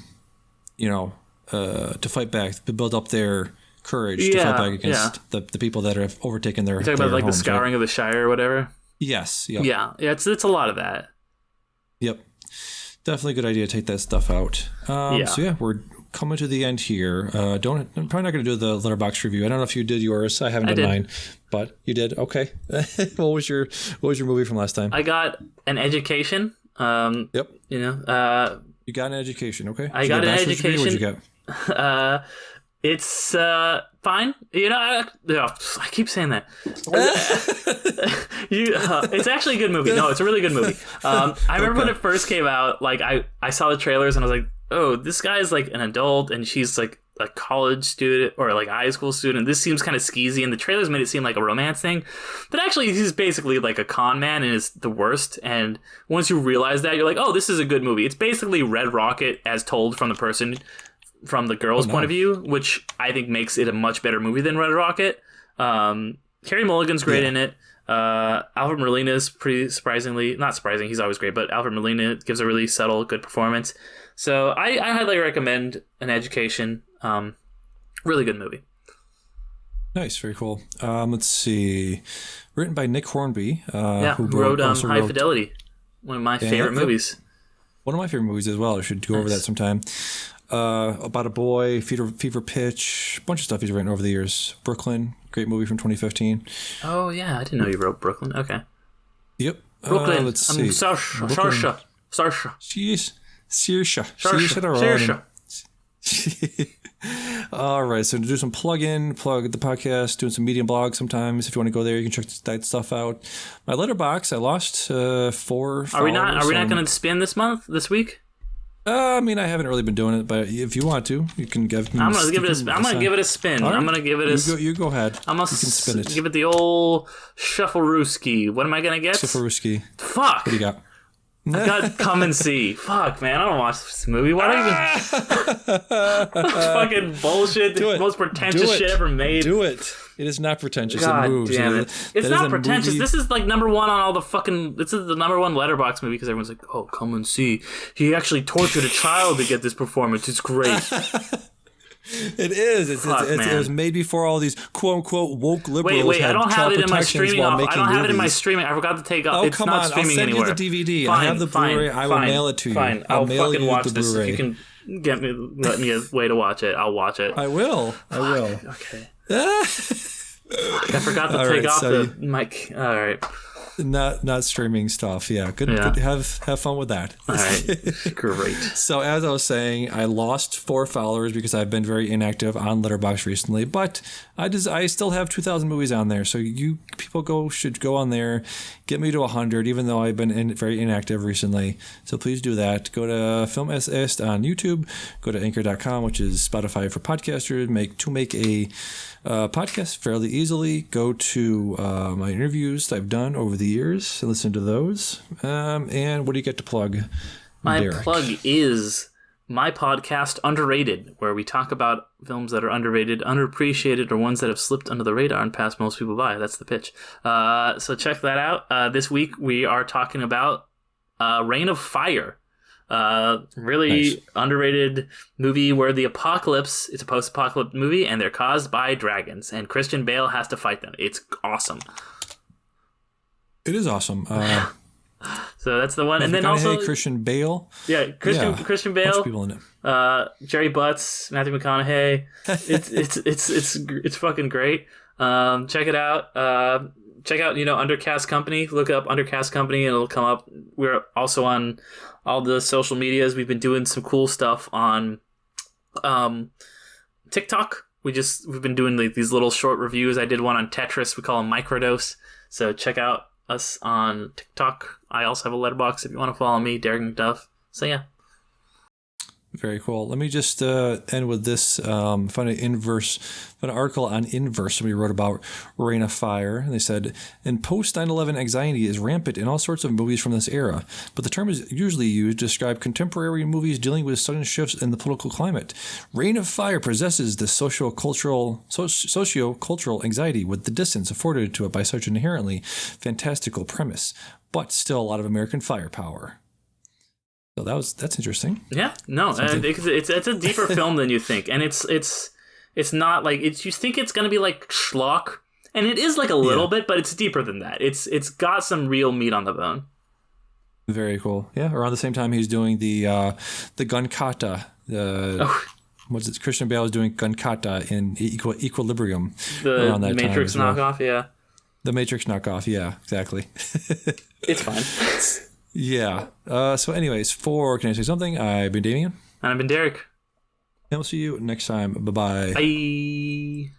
[SPEAKER 2] fight back, to build up their courage to fight back against the people that have overtaken their. You're talking about like homes, the
[SPEAKER 3] Scouring of the Shire or whatever.
[SPEAKER 2] Yes.
[SPEAKER 3] Yep. Yeah. It's a lot of that.
[SPEAKER 2] Yep. Definitely a good idea to take that stuff out. So we're coming to the end here. I'm probably not going to do the Letterboxd review. I don't know if you did yours. I haven't done mine, but you did. Okay. What was your movie from last time?
[SPEAKER 3] I got An Education.
[SPEAKER 2] Yep.
[SPEAKER 3] You got
[SPEAKER 2] an education. Okay.
[SPEAKER 3] I got An Education.
[SPEAKER 2] What'd you get?
[SPEAKER 3] It's fine. I keep saying that. It's actually a good movie. No, it's a really good movie. I remember when it first came out, like I saw the trailers and I was like, oh, this guy is like an adult and she's like a college student or like a high school student. This seems kind of skeezy, and the trailers made it seem like a romance thing. But actually, he's basically like a con man and is the worst. And once you realize that, you're like, oh, this is a good movie. It's basically Red Rocket as told from the girl's point of view, which I think makes it a much better movie than Red Rocket. Carey Mulligan's great in it. Alfred Molina is pretty surprisingly, not surprising, he's always great, but Alfred Molina gives a really subtle, good performance. So I highly recommend An Education. Really good movie.
[SPEAKER 2] Nice, very cool. Let's see. Written by Nick Hornby.
[SPEAKER 3] Who wrote High Fidelity, one of my favorite movies.
[SPEAKER 2] One of my favorite movies as well. I should go over that sometime. About a boy, Fever Pitch, a bunch of stuff he's written over the years. Brooklyn, great movie from 2015.
[SPEAKER 3] Oh yeah, I didn't know you wrote Brooklyn. Okay.
[SPEAKER 2] Yep.
[SPEAKER 3] Brooklyn.
[SPEAKER 2] Let's see.
[SPEAKER 3] Saoirse.
[SPEAKER 2] All right, so to do some plug the podcast, doing some Medium blog sometimes. If you want to go there, you can check that stuff out. My Letterboxd, I lost 4 followers.
[SPEAKER 3] Are we not going to spin this week?
[SPEAKER 2] I mean, I haven't really been doing it, but if you want to, you can give me.
[SPEAKER 3] I'm gonna give it a spin. I'm gonna give it a spin.
[SPEAKER 2] Right.
[SPEAKER 3] I'm gonna give it a.
[SPEAKER 2] You go ahead.
[SPEAKER 3] You can spin it. Give it the old shuffle-rooski. What am I gonna get?
[SPEAKER 2] Shuffle-rooski.
[SPEAKER 3] Fuck.
[SPEAKER 2] What do you got?
[SPEAKER 3] I got Come and See. Fuck, man, I don't watch this movie. Why do you even? Fucking bullshit. The most pretentious shit ever made.
[SPEAKER 2] Do it. It is not pretentious.
[SPEAKER 3] God
[SPEAKER 2] it moves.
[SPEAKER 3] Damn it. It's not pretentious. Movie. This is like number one on all the fucking. This is the number one Letterboxd movie because everyone's like, "Oh, Come and See." He actually tortured a child to get this performance. It's great.
[SPEAKER 2] It is. It was made before all these quote unquote woke liberals.
[SPEAKER 3] Wait! I don't have it in my streaming. I don't have it in my streaming. I forgot to take off. It's not streaming anywhere.
[SPEAKER 2] I'll send you the DVD. I have the Blu-ray. I will mail it to you.
[SPEAKER 3] Fine. I'll fucking watch this. If you can let me a way to watch it, I'll watch it.
[SPEAKER 2] I will.
[SPEAKER 3] Okay. I forgot to take off the mic. All right.
[SPEAKER 2] not streaming stuff. Yeah, good. Have fun with that.
[SPEAKER 3] All right, great.
[SPEAKER 2] So as I was saying, I lost 4 followers because I've been very inactive on Letterboxd recently, but I still have 2,000 movies on there. So you people should go on there, get me to 100, even though I've been very inactive recently. So please do that. Go to Film Essayist on YouTube. Go to Anchor.com, which is Spotify for podcasters. Make a podcast fairly easily. Go to my interviews that I've done over the years and listen to those. And what do you get to plug,
[SPEAKER 3] My
[SPEAKER 2] Derek?
[SPEAKER 3] plug is my podcast, Underrated, where we talk about films that are underrated, underappreciated, or ones that have slipped under the radar and passed most people by. That's the pitch. So check that out. This week we are talking about Reign of Fire. Really nice. Underrated movie where the apocalypse, it's a post-apocalyptic movie, and they're caused by dragons, and Christian Bale has to fight them. It's awesome. It
[SPEAKER 2] is awesome.
[SPEAKER 3] So that's the one. And then also
[SPEAKER 2] Christian Bale.
[SPEAKER 3] Yeah, Christian Bale.
[SPEAKER 2] Bunch of people in it.
[SPEAKER 3] Jerry Butts, Matthew McConaughey. It's fucking great. Check it out. Check out, Undercast Company. Look up Undercast Company and it'll come up. We're also on all the social medias. We've been doing some cool stuff on TikTok. We've been doing these little short reviews. I did one on Tetris. We call them Microdose. So check out us on TikTok. I also have a letterbox if you want to follow me, Derek McDuff. So yeah.
[SPEAKER 2] Very cool. Let me just end with this. Found an article on Inverse somebody wrote about Reign of Fire. And they said, in post 9/11 anxiety is rampant in all sorts of movies from this era, but the term is usually used to describe contemporary movies dealing with sudden shifts in the political climate. Reign of Fire possesses this socio-cultural anxiety with the distance afforded to it by such an inherently fantastical premise, but still a lot of American firepower. So that's interesting.
[SPEAKER 3] Yeah, no, it's a deeper film than you think, and it's not like you think it's gonna be like schlock, and it is like a little bit, but it's deeper than that. It's got some real meat on the bone.
[SPEAKER 2] Very cool. Yeah, around the same time he's doing the gun kata. What's it? Christian Bale is doing gun kata in Equilibrium.
[SPEAKER 3] The Matrix knockoff, yeah.
[SPEAKER 2] The Matrix knockoff, yeah, exactly.
[SPEAKER 3] It's fine.
[SPEAKER 2] Yeah. So anyways, Can I Say Something? I've been Damian.
[SPEAKER 3] And I've been Derek.
[SPEAKER 2] And we'll see you next time. Bye-bye.
[SPEAKER 3] Bye.